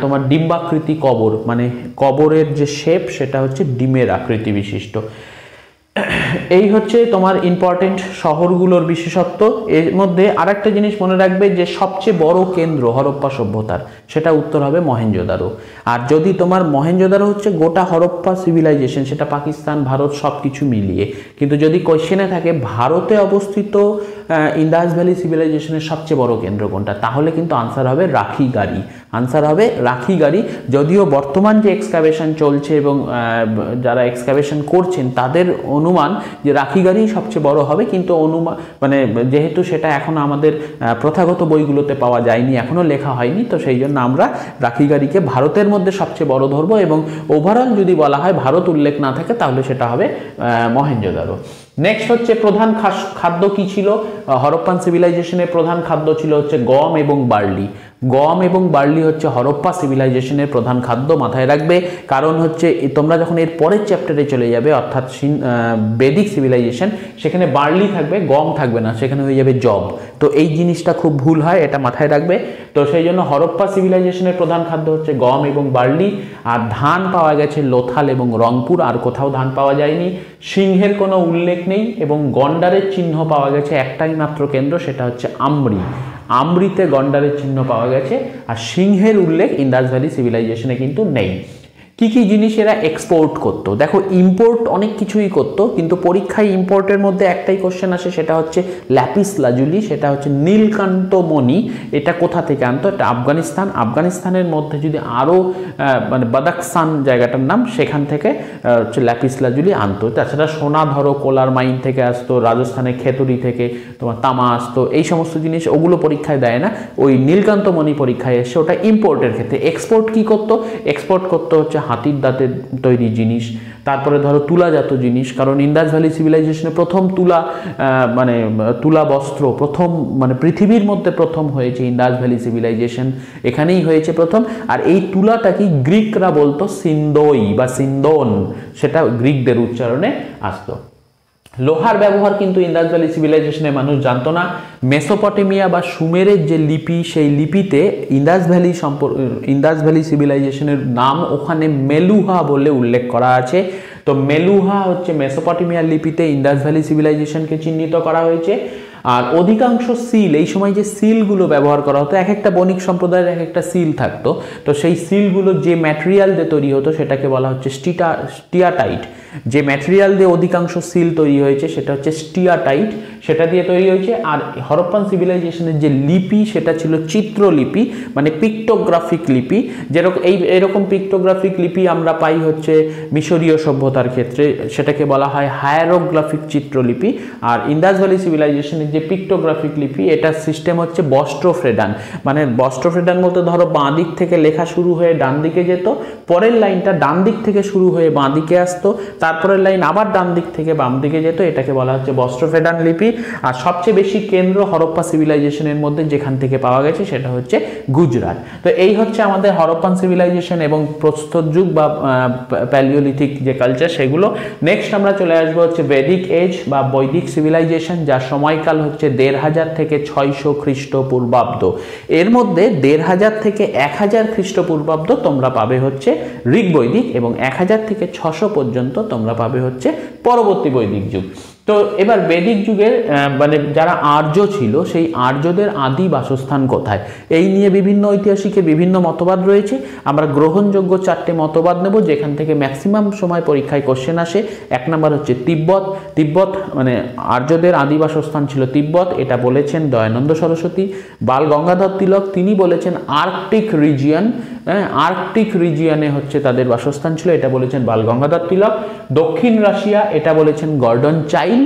তোমার ডিম্বাকৃতি কবর মানে কবরের যে শেপ সেটা হচ্ছে ডিমের আকৃতি বিশিষ্ট। এই হচ্ছে তোমার ইম্পর্টেন্ট শহরগুলোর বিশেষত্ব। এর মধ্যে আরেকটা জিনিস মনে রাখবে যে সবচেয়ে বড় কেন্দ্র হরপ্পা সভ্যতার, সেটা উত্তর হবে মহেঞ্জোদারো। আর যদি তোমার মহেঞ্জোদারো হচ্ছে গোটা হরপ্পা সিভিলাইজেশন, সেটা পাকিস্তান ভারত সব কিছু মিলিয়ে, কিন্তু যদি কোয়েশ্চেনে থাকে ভারতে অবস্থিত ইন্দাস ভ্যালি সিভিলাইজেশনের সবচেয়ে বড় কেন্দ্র কোনটা, তাহলে কিন্তু আনসার হবে রাখিগাড়ি। আনসার হবে রাখিগাড়ি। যদিও বর্তমান যে এক্সকাভেশন চলছে এবং যারা এক্সকাভেশন করছেন তাদের অনুমান যে রাখিগাড়ি সবচেয়ে বড় হবে, কিন্তু অনুমান মানে যেহেতু সেটা এখন আমাদের প্রথাগত বইগুলোতে পাওয়া যায়নি, এখনও লেখা হয়নি, তো সেই জন্য আমরা রাখিগাড়িকে ভারতের মধ্যে সবচেয়ে বড় ধরবো, এবং ওভারঅল যদি বলা হয় ভারত উল্লেখ না থাকে তাহলে সেটা হবে মহেঞ্জোদারো। নেক্সট হচ্ছে প্রধান খাদ্য কি ছিল? হরপ্পান সিভিলাইজেশনের প্রধান খাদ্য ছিল হচ্ছে গম এবং বার্লি। গম এবং বার্লি হচ্ছে হরপ্পা সিভিলাইজেশনের প্রধান খাদ্য, মাথায় রাখবে। কারণ হচ্ছে তোমরা যখন এর পরের চ্যাপ্টারে চলে যাবে, অর্থাৎ বেদিক সিভিলাইজেশন, সেখানে বার্লি থাকবে, গম থাকবে না, সেখানে হয়ে যাবে জব। তো এই জিনিসটা খুব ভুল হয়, এটা মাথায় রাখবে। তো সেই জন্য হরপ্পা সিভিলাইজেশনের প্রধান খাদ্য হচ্ছে গম এবং বার্লি। আর ধান পাওয়া গেছে লোথাল এবং রংপুর, আর কোথাও ধান পাওয়া যায়নি। সিংহের কোনো উল্লেখ নেই, এবং গন্ডারের চিহ্ন পাওয়া গেছে একটাই মাত্র কেন্দ্র, সেটা হচ্ছে আমরি। আমরিতে গন্ডারের চিহ্ন পাওয়া গেছে, আর সিংহের উল্লেখ ইন্দাস ভ্যালি সিভিলাইজেশনে কিন্তু নেই। কি কি জিনিস এরা এক্সপোর্ট করতো? দেখো ইম্পোর্ট অনেক কিছুই করতো, কিন্তু পরীক্ষায় ইম্পোর্টের মধ্যে একটাই কোশ্চেন আসে, সেটা হচ্ছে ল্যাপিস লাজুলি, সেটা হচ্ছে নীলকান্ত মণি। এটা কোথা থেকে আনতো? এটা আফগানিস্তান। আফগানিস্তানের মধ্যে যদি আরও মানে বাদাকস্তান জায়গাটার নাম, সেখান থেকে হচ্ছে ল্যাপিস লাজুলি আনতো। তাছাড়া সোনা ধরো কোলার মাইন থেকে আসতো, রাজস্থানের খেতড়ি থেকে তোমার তামা আসতো, এই সমস্ত জিনিস ওগুলো পরীক্ষায় দেয় না, ওই নীলকান্ত মণি পরীক্ষায় এসে ওটা ইম্পোর্টের ক্ষেত্রে। এক্সপোর্ট কি করতো? এক্সপোর্ট করতো হচ্ছে হাতির দাঁতের তৈরি জিনিস, তারপরে ধরো তুলাজাত জিনিস, কারণ ইন্দাস ভ্যালি সিভিলাইজেশনে প্রথম মানে তুলা বস্ত্র প্রথম মানে পৃথিবীর মধ্যে প্রথম হয়েছে ইন্দাস ভ্যালি সিভিলাইজেশন, এখানেই হয়েছে প্রথম। আর এই তুলাটা কি গ্রিকরা বলতো সিন্দোই বা সিন্দোন, সেটা গ্রিকদের উচ্চারণে আসতো। লোহার ব্যবহার কিন্তু ইন্দাস ভ্যালি সিভিলাইজেশনে মানুষ জানতো না। মেসোপটেমিয়া বা সুমেরের যে লিপি, সেই লিপিতে ইন্দাস ভ্যালি সিভিলাইজেশনের নাম ওখানে মেলুহা বলে উল্লেখ করা আছে। তো মেলুহা হচ্ছে মেসোপটেমিয়ার লিপিতে ইন্দাস ভ্যালি সিভিলাইজেশনকে চিহ্নিত করা হয়েছে। আর অধিকাংশ সিল, এই সময় যে সিলগুলো ব্যবহার করা হতো, এক একটা বণিক সম্প্রদায়ের এক একটা সিল থাকতো, তো সেই সিলগুলো যে ম্যাটেরিয়াল দিয়ে তৈরি হতো সেটাকে বলা হচ্ছে স্টিয়াটাইট। যে ম্যাটেরিয়াল দিয়ে অধিকাংশ সিল তৈরি হয়েছে সেটা হচ্ছে স্টিয়াটাইট, সেটা দিয়ে তৈরি হয়েছে। আর হরপ্পান সিভিলাইজেশনের যে লিপি সেটা ছিল চিত্রলিপি, মানে পিক্টোগ্রাফিক লিপি। যেরকম এরকম পিক্টোগ্রাফিক লিপি আমরা পাই হচ্ছে মিশরীয় সভ্যতার ক্ষেত্রে, সেটাকে বলা হয় হায়ারোগ্রাফিক চিত্রলিপি। আর ইন্দাস ভ্যালি সিভিলাইজেশনের যে পিক্টোগ্রাফিক লিপি, এটার সিস্টেম হচ্ছে বস্ট্রোফ্রেডান। মানে বস্ট্রোফ্রেডান বলতে ধরো বাঁ দিক থেকে লেখা শুরু হয়ে ডান দিকে যেত, পরের লাইনটা ডান দিক থেকে শুরু হয়ে বাঁ দিকে আসতো, তারপরের লাইন আবার ডান দিক থেকে বাম দিকে যেত, এটাকে বলা হচ্ছে বস্ট্রোফ্রেডান লিপি। আর সবচেয়ে বেশি কেন্দ্র হরপ্পা সিভিলাইজেশনের মধ্যে যেখান থেকে পাওয়া গেছে সেটা হচ্ছে গুজরাট। তো এই হচ্ছে আমাদের হরপ্পান সিভিলাইজেশন এবং প্রস্তর যুগ বা প্যালিওলিথিক যে কালচার সেগুলো। নেক্সট আমরা চলে আসবো হচ্ছে বেদিক এজ বা বৈদিক সিভিলাইজেশন, যার সময়কাল হচ্ছে 1500 থেকে 600 খ্রিস্টপূর্বাব্দ। এর মধ্যে 1500 থেকে 1000 খ্রিস্টপূর্বাব্দ তোমরা পাবে হচ্ছে ঋগ বৈদিক, এবং 1000 থেকে 600 পর্যন্ত তোমরা পাবে হচ্ছে পরবর্তী বৈদিক যুগ। তো এবার বেদিক যুগের মানে যারা আর্য ছিল, সেই আর্যদের আদি বাসস্থান কোথায়, এই নিয়ে বিভিন্ন ঐতিহাসিকের বিভিন্ন মতবাদ রয়েছে। আমরা গ্রহণযোগ্য 4টে মতবাদ নেব, যেখান থেকে ম্যাক্সিমাম সময় পরীক্ষায় কোশ্চেন আসে। 1 নম্বর হচ্ছে তিব্বত, মানে আর্যদের আদি বাসস্থান ছিল তিব্বত, এটা বলেছেন দয়ানন্দ সরস্বতী। বাল গঙ্গাধর তিলক তিনি বলেছেন আর্কটিক রিজিয়ন, আর্কটিক রিজিয়নে হচ্ছে তাদের বাসস্থান ছিল, এটা বলেছেন বাল গঙ্গাধর তিলক। দক্ষিণ রাশিয়া, এটা বলেছেন গর্ডন চাইল্ড।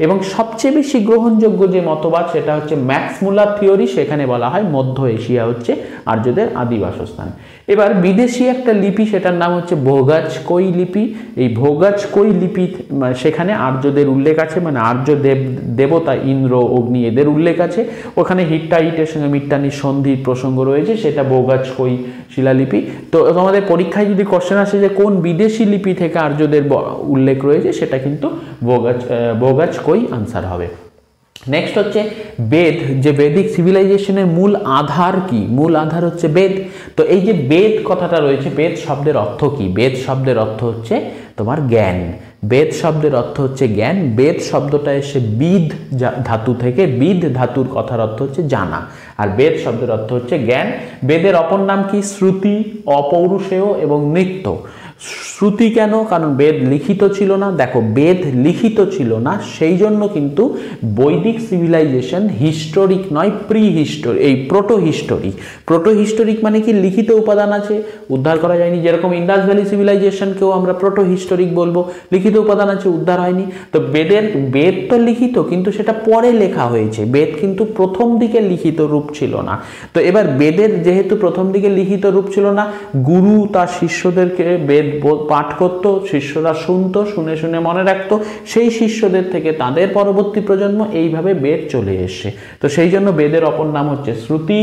এবং সবচেয়ে বেশি গ্রহণযোগ্য যে মতবাদ সেটা হচ্ছে ম্যাক্স মুলার থিওরি, সেখানে বলা হয় মধ্য এশিয়া হচ্ছে আর্যদের আদি বাসস্থান। এবার বিদেশি একটা লিপি, সেটার নাম হচ্ছে ভোগাজকই লিপি। এই ভোগাজকই লিপি সেখানে আর্যদের উল্লেখ আছে, মানে আর্য দেবতা ইন্দ্র, অগ্নি এদের উল্লেখ আছে। ওখানে হিট্টাইটের সঙ্গে মিট্টানির সন্ধির প্রসঙ্গ রয়েছে, সেটা ভোগাজকই শিলালিপি। তো তোমাদের পরীক্ষায় যদি কোশ্চেন আসে যে কোন বিদেশি লিপি থেকে আর্যদের উল্লেখ রয়েছে, সেটা কিন্তু ভোগাজকই আনসার হবে। নেক্সট হচ্ছে বেদ। যে বেদিক সিভিলাইজেশনের মূল আধার কি? মূল আধার হচ্ছে বেদ। তো এই যে বেদ কথাটা রয়েছে, বেদ শব্দের অর্থ কি? বেদ শব্দের অর্থ হচ্ছে তোমার জ্ঞান। বেদ শব্দের অর্থ হচ্ছে জ্ঞান। বেদ শব্দটা এসে বিদ ধাতু থেকে, বিদ ধাতুর কথার অর্থ হচ্ছে জানা, আর বেদ শব্দের অর্থ হচ্ছে জ্ঞান। বেদের অপর নাম কি? শ্রুতি, অপৌরুষেয় এবং নৃত্য। শ্রুতি কেন? কারণ বেদ লিখিত ছিল না। দেখো, বেদ লিখিত ছিল না, সেই জন্য কিন্তু বৈদিক সিভিলাইজেশন হিস্টোরিক নয়, প্রোটো হিস্টোরিক মানে কি? লিখিত উপাদান আছে, উদ্ধার করা যায়নি। যেরকম ইন্দাস ভ্যালি সিভিলাইজেশনকেও আমরা প্রোটো হিস্টোরিক বলবো, লিখিত উপাদান আছে, উদ্ধার হয়নি। তো বেদ তো লিখিত, কিন্তু সেটা পরে লেখা হয়েছে। বেদ কিন্তু প্রথম দিকে লিখিত রূপ ছিল না। তো এবার বেদের যেহেতু প্রথম দিকে লিখিত রূপ ছিল না, গুরু তার শিষ্যদেরকে বেদ পাঠ করত, শিষ্যরা শুনতো, শুনে শুনে মনে রাখতো, সেই শিষ্যদের থেকে তাদের পরবর্তী প্রজন্ম, এইভাবে বেদ চলে এসছে। তো সেই জন্য বেদের অপর নাম হচ্ছে শ্রুতি।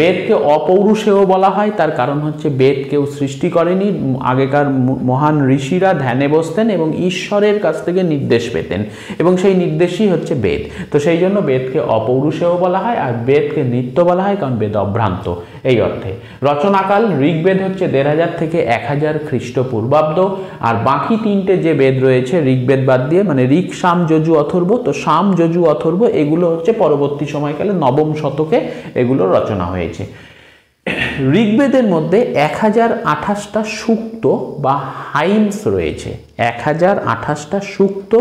বেদকে অপৌরুষেয় বলা হয়, তার কারণ হচ্ছে বেদ কেউ সৃষ্টি করেনি। আগেকার মহান ঋষিরা ধ্যানে বসতেন এবং ঈশ্বরের কাছ থেকে নির্দেশ পেতেন, এবং সেই নির্দেশই হচ্ছে বেদ। তো সেই জন্য বেদকে অপৌরুষেয় বলা হয়, আর বেদকে নিত্য বলা হয়, কারণ বেদ অভ্রান্ত এই অর্থে। রচনাকাল ঋগ্বেদ হচ্ছে 1500 থেকে 1000 খ্রিস্টপূর্বাব্দ। আর বাকি 3টে যে বেদ রয়েছে ঋগ্বেদ বাদ দিয়ে, মানে ঋক, সাম, যজু, অথর্ব, তো সাম, যজু, অথর্ব এগুলো হচ্ছে পরবর্তী সময়কালে 9ম শতকে এগুলো রচনা হয়েছে। ঋগ্বেদের মধ্যে 1028টা সূক্ত বা হাইমস রয়েছে। 1028টা সূক্ত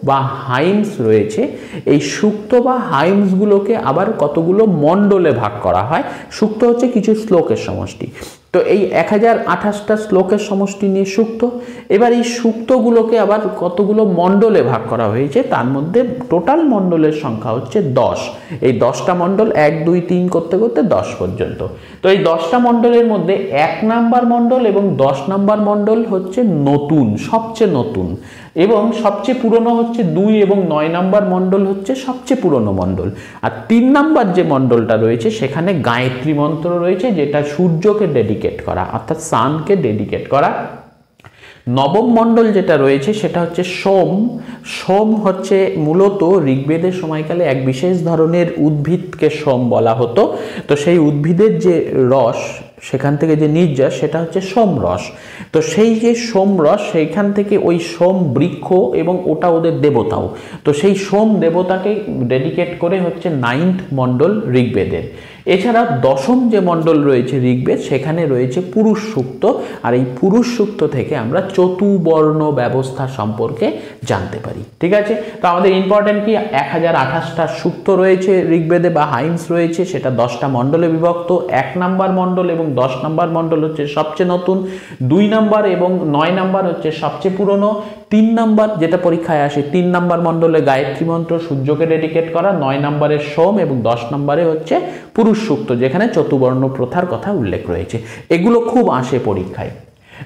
বা হাইমস রয়েছে। এই সূক্ত বা হাইমসগুলোকে আবার কতগুলো মণ্ডলে ভাগ করা হয়। সূক্ত হচ্ছে কিছু শ্লোকের সমষ্টি। তো এই 1028টা শ্লোকের সমষ্টি নিয়ে সূক্ত। এবার এই সূক্তগুলোকে আবার কতগুলো মণ্ডলে ভাগ করা হয়েছে, তার মধ্যে টোটাল মণ্ডলের সংখ্যা হচ্ছে 10। এই 10টা মণ্ডল 1, 2, 3 করতে করতে 10 পর্যন্ত। তো এই 10টা মণ্ডলের মধ্যে 1 নাম্বার মণ্ডল এবং 10 নাম্বার মণ্ডল হচ্ছে নতুন, সবচেয়ে নতুন, এবং সবচেয়ে পুরনো হচ্ছে 2 এবং 9 নাম্বার মণ্ডল হচ্ছে সবচেয়ে পুরনো মণ্ডল। আর 3 নাম্বার যে মণ্ডলটা রয়েছে সেখানে গায়ত্রী মন্ত্র রয়েছে, যেটা সূর্যকে ডেডিকেট করা, অর্থাৎ সানকে ডেডিকেট করা। নবম মণ্ডল যেটা রয়েছে সেটা হচ্ছে সোম। সোম হচ্ছে মূলত ঋগ্বেদের সময়কালে এক বিশেষ ধরনের উদ্ভিদকে সোম বলা হতো। তো সেই উদ্ভিদের যে রস, সেখান থেকে যে নির্যাস, সেটা হচ্ছে সোমরস। তো সেই যে সোমরস, সেইখান থেকে ওই সোম বৃক্ষ এবং ওটা ওদের দেবতাও, তো সেই সোম দেবতাকে ডেডিকেট করে হচ্ছে 9th মণ্ডল ঋগ্বেদের। এছাড়া দশম যে মণ্ডল রয়েছে ঋগ্বেদ, সেখানে রয়েছে পুরুষ সূক্ত। আর এই পুরুষ সূক্ত থেকে আমরা চতুবর্ণ ব্যবস্থা সম্পর্কে জানতে পারি। ঠিক আছে, তো আমাদের ইম্পর্টেন্ট কি, 1028টা সূক্ত রয়েছে ঋগ্বেদে বা হাইমস রয়েছে, সেটা 10টা মণ্ডলে বিভক্ত। 1 নম্বর মণ্ডল এবং 10 নম্বর মণ্ডল হচ্ছে সবচেয়ে নতুন, 2 নম্বর এবং 9 নম্বর হচ্ছে সবচেয়ে পুরনো। 3 নম্বর যেটা পরীক্ষায় আসে, 3 নম্বর মণ্ডলে গায়ত্রী মন্ত্র সূর্যকে ডেডিকেট করা, 9 নম্বরে সোম এবং 10 নম্বরে হচ্ছে পুরুষ সূক্ত, যেখানে চতুবর্ণ প্রথার কথা উল্লেখ রয়েছে। এগুলো খুব আসে পরীক্ষায়।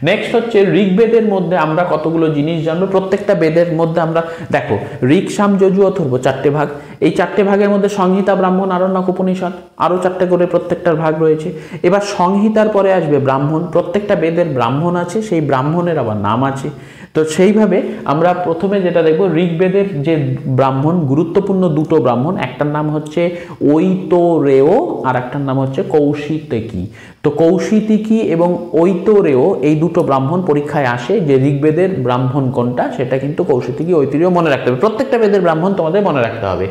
নেক্সট হচ্ছে ঋগ্বেদের মধ্যে আমরা কতগুলো জিনিস জানবো। প্রত্যেকটা বেদের মধ্যে আমরা দেখো, ঋক, সাম, যজু, অথর্ব 4টে ভাগ। এই 4টে ভাগের মধ্যে সংহিতা, ব্রাহ্মণ, আরণ্যক, উপনিষদ, আরও 4টে করে প্রত্যেকটার ভাগ রয়েছে। এবার সংহিতার পরে আসবে ব্রাহ্মণ। প্রত্যেকটা বেদের ব্রাহ্মণ আছে, সেই ব্রাহ্মণের আবার নাম আছে। তো সেইভাবে আমরা প্রথমে যেটা দেখব, ঋগ্বেদের যে ব্রাহ্মণ, গুরুত্বপূর্ণ দুটো ব্রাহ্মণ, একটার নাম হচ্ছে ঐতরেয় আর একটার নাম হচ্ছে কৌশিতকি। তো কৌশিতিকি এবং ঐতরেয় এই দুটো ব্রাহ্মণ পরীক্ষায় আসে, যে ঋগ্বেদের ব্রাহ্মণ কোনটা সেটা কিন্তু কৌশিতিকি, ঐতরেয় মনে রাখতে হবে। প্রত্যেকটা বেদের ব্রাহ্মণ তোমাদের মনে রাখতে হবে।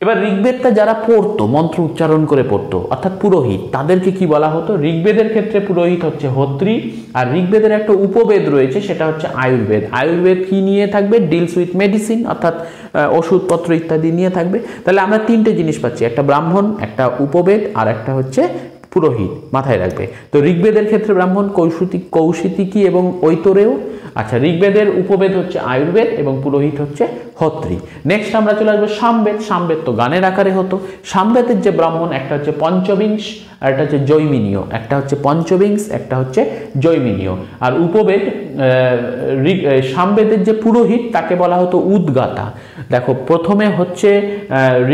এবার ঋগ্বেদটা যারা পড়তো, মন্ত্র উচ্চারণ করে পড়তো, অর্থাৎ পুরোহিত, তাদেরকে কি বলা হতো? ঋগ্বেদের ক্ষেত্রে পুরোহিত হচ্ছে হোত্রী। আর ঋগ্বেদের একটা উপবেদ রয়েছে, সেটা হচ্ছে আয়ুর্বেদ। আয়ুর্বেদ কি নিয়ে থাকবে? ডিলস উইথ মেডিসিন, অর্থাৎ ওষুধপত্র ইত্যাদি নিয়ে থাকবে। তাহলে আমরা 3টে জিনিস পাচ্ছি, একটা ব্রাহ্মণ, একটা উপবেদ আর একটা হচ্ছে পুরোহিত, মাথায় রাখবে। তো ঋগ্বেদের ক্ষেত্রে ব্রাহ্মণ, কৌশিতিকি এবং ঐতরেয়। আচ্ছা, ঋগ্বেদের উপবেদ হচ্ছে আয়ুর্বেদ এবং পুরোহিত হচ্ছে হোত্রী। নেক্সট আমরা চলে আসবো সামবেদ। সামবেদ তো গানের আকারে হতো। সামবেদের যে ব্রাহ্মণ, একটা হচ্ছে পঞ্চবিংশ আর একটা হচ্ছে জৈমিনীয়। একটা হচ্ছে পঞ্চবিংশ, একটা হচ্ছে জৈমিনীয়। আর উপবেদ, সামবেদের যে পুরোহিত, তাকে বলা হতো উদ্গাতা। দেখো, প্রথমে হচ্ছে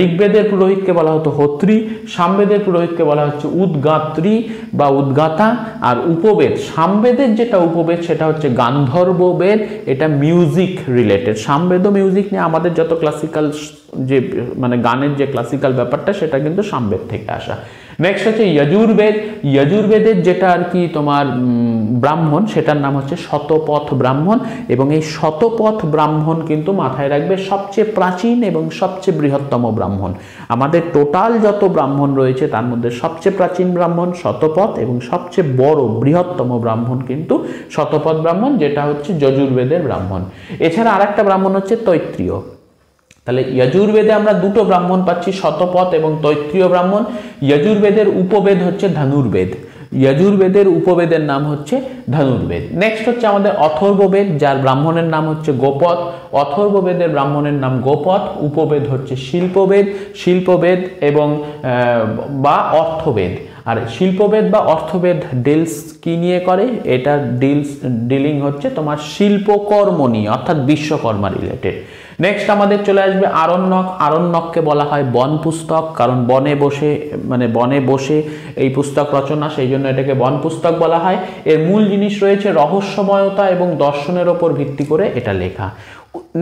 ঋগ্বেদের পুরোহিতকে বলা হতো হোত্রী, সামবেদের পুরোহিতকে বলা হচ্ছে উদ্গাত্রী বা উদ্গাতা। আর উপবেদ, সামবেদের যেটা উপবেদ সেটা হচ্ছে গান্ধর্ব বেদ, এটা মিউজিক রিলেটেড। সামবেদও মিউজিক নিয়ে, আমাদের যত ক্লাসিক্যাল যে মানে গানের যে ক্লাসিক্যাল ব্যাপারটা, সেটা কিন্তু সামবেদ থেকে আসা। নেক্সট হচ্ছে যজুর্বেদ। যজুর্বেদের যেটা আর কি তোমার ব্রাহ্মণ, সেটার নাম হচ্ছে শতপথ ব্রাহ্মণ। এবং এই শতপথ ব্রাহ্মণ কিন্তু মাথায় রাখবে সবচেয়ে প্রাচীন এবং সবচেয়ে বৃহত্তম ব্রাহ্মণ। আমাদের টোটাল যত ব্রাহ্মণ রয়েছে তার মধ্যে সবচেয়ে প্রাচীন ব্রাহ্মণ শতপথ এবং সবচেয়ে বড় বৃহত্তম ব্রাহ্মণ কিন্তু শতপথ ব্রাহ্মণ, যেটা হচ্ছে যজুর্বেদের ব্রাহ্মণ। এছাড়া আরেকটা ব্রাহ্মণ হচ্ছে তৈত্রীয়। তাহলে যজুর্বেদে আমরা দুটো ব্রাহ্মণ পাচ্ছি, শতপথ এবং তৈত্রীয় ব্রাহ্মণ। যজুর্বেদের উপবেদ হচ্ছে ধনুর্বেদ। যজুর্বেদের উপবেদের নাম হচ্ছে ধনুর্বেদ। নেক্সট হচ্ছে আমাদের অথর্ববেদ, যার ব্রাহ্মণের নাম হচ্ছে গোপদ। অথর্ববেদের ব্রাহ্মণের নাম গোপদ। উপবেদ হচ্ছে শিল্পবেদ, শিল্পবেদ এবং বা অর্থবেদ। আর শিল্পবেদ বা অর্থবেদ ডিলস কি নিয়ে করে? এটা ডিলিং হচ্ছে তোমার শিল্পকর্ম নিয়ে, অর্থাৎ বিশ্বকর্মা রিলেটেড। নেক্সট আমাদের চলে আসবে আরণ্যক। আরণ্যককে বলা হয় বন পুস্তক, কারণ বনে বসে এই পুস্তক রচনা, সেই জন্য এটাকে বন পুস্তক বলা হয়। এর মূল জিনিস রয়েছে রহস্যময়তা এবং দর্শনের ওপর ভিত্তি করে এটা লেখা।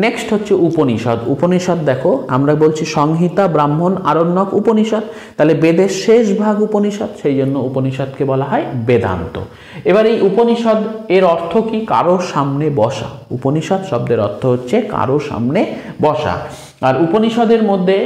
নেক্সট হচ্ছে উপনিষদ। উপনিষদ দেখো, আমরা বলছি সংহিতা, ব্রাহ্মণ, আরণ্যক, উপনিষদ। তাহলে বেদের শেষ ভাগ উপনিষদ, সেই জন্য উপনিষদকে বলা হয় বেদান্ত। এবার এই উপনিষদ এর অর্থ কি? কারো সামনে বসা। উপনিষদ শব্দের অর্থ হচ্ছে কারো সামনে বসা। আর উপনিষদের মধ্যে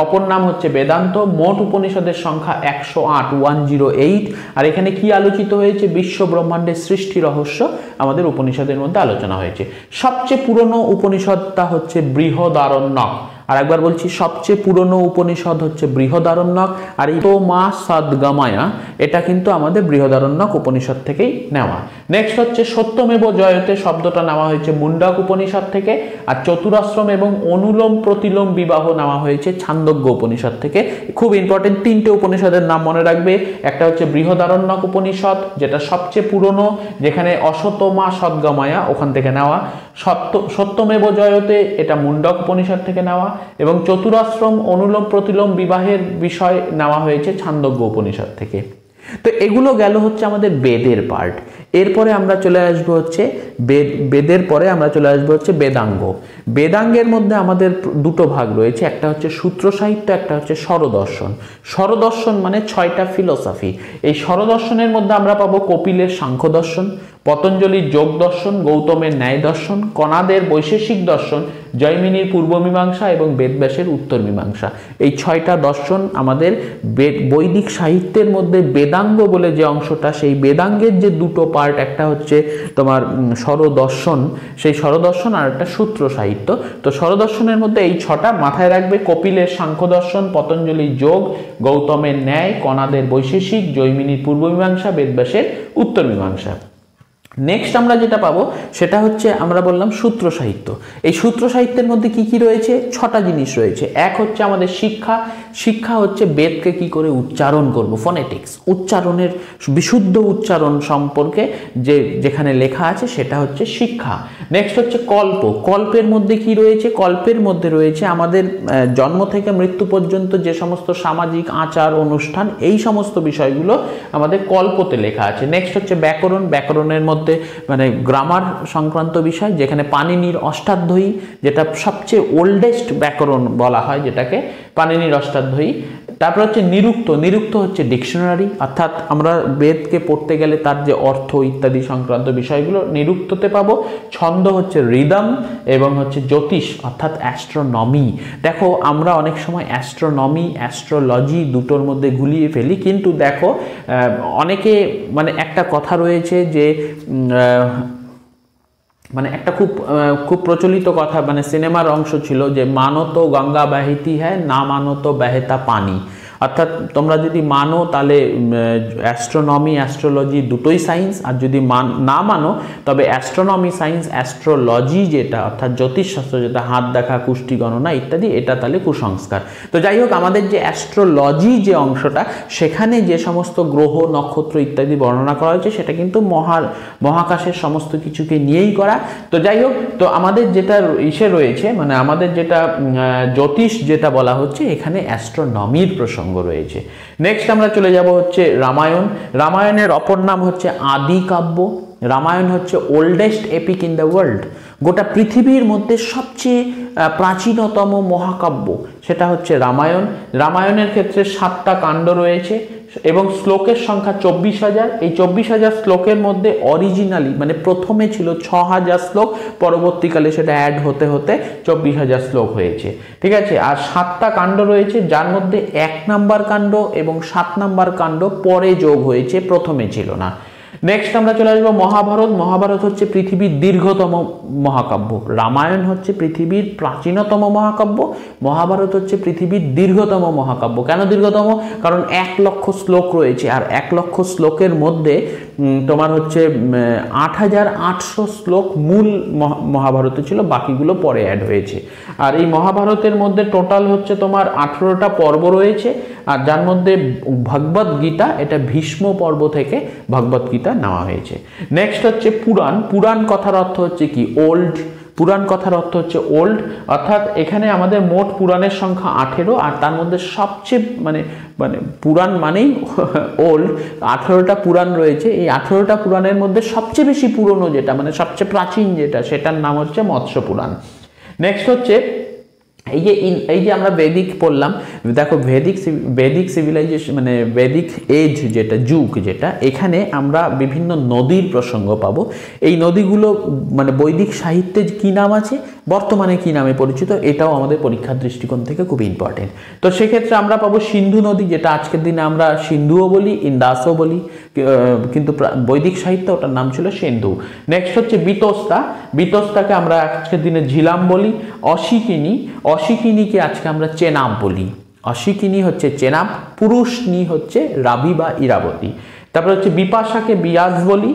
অপর নাম হচ্ছে বেদান্ত। মোট উপনিষদের সংখ্যা 108, 108। আর এখানে কি আলোচিত হয়েছে? বিশ্ব ব্রহ্মাণ্ডের সৃষ্টি রহস্য আমাদের উপনিষদের মধ্যে আলোচনা হয়েছে। সবচেয়ে পুরনো উপনিষদটা হচ্ছে বৃহদারণ্যক। আর একবার বলছি, সবচেয়ে পুরনো উপনিষদ হচ্ছে বৃহদারণ্যক। আর এই মা সদ্গমায়া, এটা কিন্তু আমাদের বৃহদারণ্যক উপনিষদ থেকেই নেওয়া। নেক্সট হচ্ছে সত্যমেব জয়তে, শব্দটা নেওয়া হয়েছে মুন্ডক উপনিষদ থেকে। আর চতুরাশ্রম এবং অনুলোম প্রতিলোম বিবাহ নেওয়া হয়েছে ছান্দোগ্য উপনিষদ থেকে। খুব ইম্পর্টেন্ট, 3টে উপনিষদের নাম মনে রাখবে। একটা হচ্ছে বৃহদারণ্যক উপনিষদ, যেটা সবচেয়ে পুরনো, যেখানে অসতমা সদ্গমায়া ওখান থেকে নেওয়া। সত্যমেব জয়তে, এটা মুন্ডক উপনিষদ থেকে নেওয়া। এবং চতুরাশ্রম অনুলোম প্রতিলোম বিবাহের বিষয় নেওয়া হয়েছে ছান্দোগ্য উপনিষদ থেকে। তো এগুলো গেল হচ্ছে আমাদের বেদের পার্ট। এরপরে আমরা চলে আসবো হচ্ছে বেদের পরে আমরা চলে আসবো হচ্ছে বেদাঙ্গ। বেদাঙ্গের মধ্যে আমাদের দুটো ভাগ রয়েছে, একটা হচ্ছে সূত্র সাহিত্য, একটা হচ্ছে স্বরদর্শন। স্বরদর্শন মানে 6টা ফিলোসফি। এই স্বরদর্শনের মধ্যে আমরা পাবো কপিলের সাংখ্য দর্শন, পতঞ্জলির যোগ দর্শন, গৌতমের ন্যায় দর্শন, কণাদের বৈশেষিক দর্শন, জৈমিনীর পূর্ব মীমাংসা এবং বেদব্যাসের উত্তর মীমাংসা। এই 6টা দর্শন আমাদের বৈদিক সাহিত্যের মধ্যে বেদাঙ্গ বলে যে অংশটা, সেই বেদাঙ্গের যে দুটো পার্ট, একটা হচ্ছে তোমার স্বরদর্শন, সেই স্বরদর্শন, আর একটা সূত্র সাহিত্য। তো স্বরদর্শনের মধ্যে এই 6টা মাথায় রাখবে: কপিলের সাংখ্য দর্শন, পতঞ্জলির যোগ, গৌতমের ন্যায়, কণাদের বৈশেষিক, জৈমিনীর পূর্ব মীমাংসা, বেদব্যাসের উত্তর মীমাংসা। নেক্সট আমরা যেটা পাবো সেটা হচ্ছে আমরা বললাম সূত্র সাহিত্য। এই সূত্র সাহিত্যের মধ্যে কি কি রয়েছে? 6টা জিনিস রয়েছে। এক হচ্ছে আমাদের শিক্ষা। শিক্ষা হচ্ছে বেদকে কি করে উচ্চারণ করব, ফোনেটিক্স, উচ্চারণের বিশুদ্ধ উচ্চারণ সম্পর্কে যেখানে লেখা আছে সেটা হচ্ছে শিক্ষা। নেক্সট হচ্ছে কল্প। কল্পের মধ্যে কি রয়েছে? কল্পের মধ্যে রয়েছে আমাদের জন্ম থেকে মৃত্যু পর্যন্ত যে সমস্ত সামাজিক আচার অনুষ্ঠান, এই সমস্ত বিষয়গুলো আমাদের কল্পতে লেখা আছে। নেক্সট হচ্ছে ব্যাকরণ। ব্যাকরণের মধ্যে মানে গ্রামার সংক্রান্ত বিষয়, যেখানে পাণিনির অষ্টাধ্যায়ী, যেটা সবচেয়ে ওল্ডেস্ট ব্যাকরণ বলা হয়, যেটাকে পাণিনির অষ্টাধ্যায়ী। তারপর হচ্ছে নিরুক্ত। নিরুক্ত হচ্ছে ডিকশনারি, অর্থাৎ আমরা বেদকে পড়তে গেলে তার যে অর্থ ইত্যাদি সংক্রান্ত বিষয়গুলো নিরুক্ততে পাবো। ছন্দ হচ্ছে রিদম, এবং হচ্ছে জ্যোতিষ অর্থাৎ অ্যাস্ট্রোনমি। দেখো আমরা অনেক সময় অ্যাস্ট্রোনমি অ্যাস্ট্রোলজি দুটোর মধ্যে গুলিয়ে ফেলি, কিন্তু দেখো অনেকে মানে একটা কথা রয়েছে যে মানে একটা খুব প্রচলিত কথা, মানে সিনেমার অংশ ছিল যে মানো তো গঙ্গা বাহিতি হ্যায়, না মানো তো বেহেতা পানি। অর্থাৎ তোমরা যদি মানো তাহলে অ্যাস্ট্রোনমি অ্যাস্ট্রোলজি দুটোই সায়েন্স, আর যদি না মানো তবে অ্যাস্ট্রোনমি সায়েন্স, অ্যাস্ট্রোলজি যেটা অর্থাৎ জ্যোতিষশাস্ত্র, যেটা হাত দেখা, কুষ্টি গণনা ইত্যাদি, এটা তাহলে কুসংস্কার। তো যাই হোক, আমাদের যে অ্যাস্ট্রোলজি যে অংশটা, সেখানে যে সমস্ত গ্রহ নক্ষত্র ইত্যাদি বর্ণনা করা হয়েছে সেটা কিন্তু মহাকাশের সমস্ত কিছুকে নিয়েই করা। তো যাই হোক, তো আমাদের যেটা ইসে রয়েছে, মানে আমাদের যেটা জ্যোতিষ যেটা বলা হচ্ছে, এখানে অ্যাস্ট্রোনমির প্রসঙ্গ রয়েছে। নেক্সট আমরা চলে যাব হচ্ছে রামায়ণ। রামায়ণের অপর নাম হচ্ছে আদি কাব্য। রামায়ণ হচ্ছে oldest epic in the world. গোটা পৃথিবীর মধ্যে সবচেয়ে প্রাচীনতম মহাকাব্য সেটা হচ্ছে রামায়ণ। রামায়ণের ক্ষেত্রে 7টা কাণ্ড রয়েছে এবং শ্লোকের সংখ্যা 24,000। এই 24,000 শ্লোকের মধ্যে অরিজিনালি মানে প্রথমে ছিল 6,000 শ্লোক, পরবর্তীকালে সেটা অ্যাড হতে হতে 24,000 শ্লোক হয়েছে। ঠিক আছে, আর 7টা কাণ্ড রয়েছে, যার মধ্যে 1 নাম্বার কাণ্ড এবং 7 নাম্বার কাণ্ড পরে যোগ হয়েছে, প্রথমে ছিল না। নেক্সট আমরা চলে আসবো মহাভারত। মহাভারত হচ্ছে পৃথিবীর দীর্ঘতম মহাকাব্য। রামায়ণ হচ্ছে পৃথিবীর প্রাচীনতম মহাকাব্য, মহাভারত হচ্ছে পৃথিবীর দীর্ঘতম মহাকাব্য। কেন দীর্ঘতম? কারণ 1 লক্ষ শ্লোক রয়েছে, আর 1 লক্ষ শ্লোকের মধ্যে তোমার হচ্ছে 8,800 শ্লোক মূল মহাভারতে ছিল, বাকিগুলো পরে অ্যাড হয়েছে। আর এই মহাভারতের মধ্যে টোটাল হচ্ছে তোমার 18টা পর্ব রয়েছে, আর যার মধ্যে ভগবদ গীতা, এটা ভীষ্ম পর্ব থেকে ভগবদ গীতা নেওয়া হয়েছে। নেক্সট হচ্ছে পুরাণ। পুরাণ কথার অর্থ হচ্ছে কি? ওল্ড। পুরাণ কথার অর্থ হচ্ছে ওল্ড, অর্থাৎ এখানে আমাদের মোট পুরাণের সংখ্যা 18, আর তার মধ্যে সবচেয়ে মানে পুরাণ মানেই ওল্ড। 18টা পুরাণ রয়েছে। এই 18টা পুরাণের মধ্যে সবচেয়ে বেশি পুরনো যেটা, মানে সবচেয়ে প্রাচীন যেটা, সেটার নাম হচ্ছে মৎস্য পুরাণ। নেক্সট হচ্ছে এই যে আমরা বেদিক পড়লাম, দেখো বেদিক সিভিলাইজেশন মানে বেদিক এজ যেটা, যুগ যেটা, এখানে আমরা বিভিন্ন নদীর প্রসঙ্গ পাবো। এই নদীগুলো মানে বৈদিক সাহিত্যে কি নাম আছে, বর্তমানে কি নামে পরিচিত, এটাও আমাদের পরীক্ষার দৃষ্টিকোণ থেকে খুব ইম্পর্টেন্ট। তো সেক্ষেত্রে আমরা পাবো সিন্ধু নদী, যেটা আজকের দিনে আমরা সিন্ধুও বলি, ইন্দাসও বলি, কিন্তু বৈদিক সাহিত্যে ওটার নাম ছিল সিন্ধু। নেক্সট হচ্ছে বিতস্তা। বিতস্তাকে আমরা আজকের দিনে ঝিলাম বলি। অশিকিনীকে আজকে আমরা চেনাব বলি। অশিকিনী হচ্ছে চেনাব, পুরুষনী হচ্ছে রাবি বা ইরাবতী। তারপর হচ্ছে বিপাশাকে বিয়াস বলি,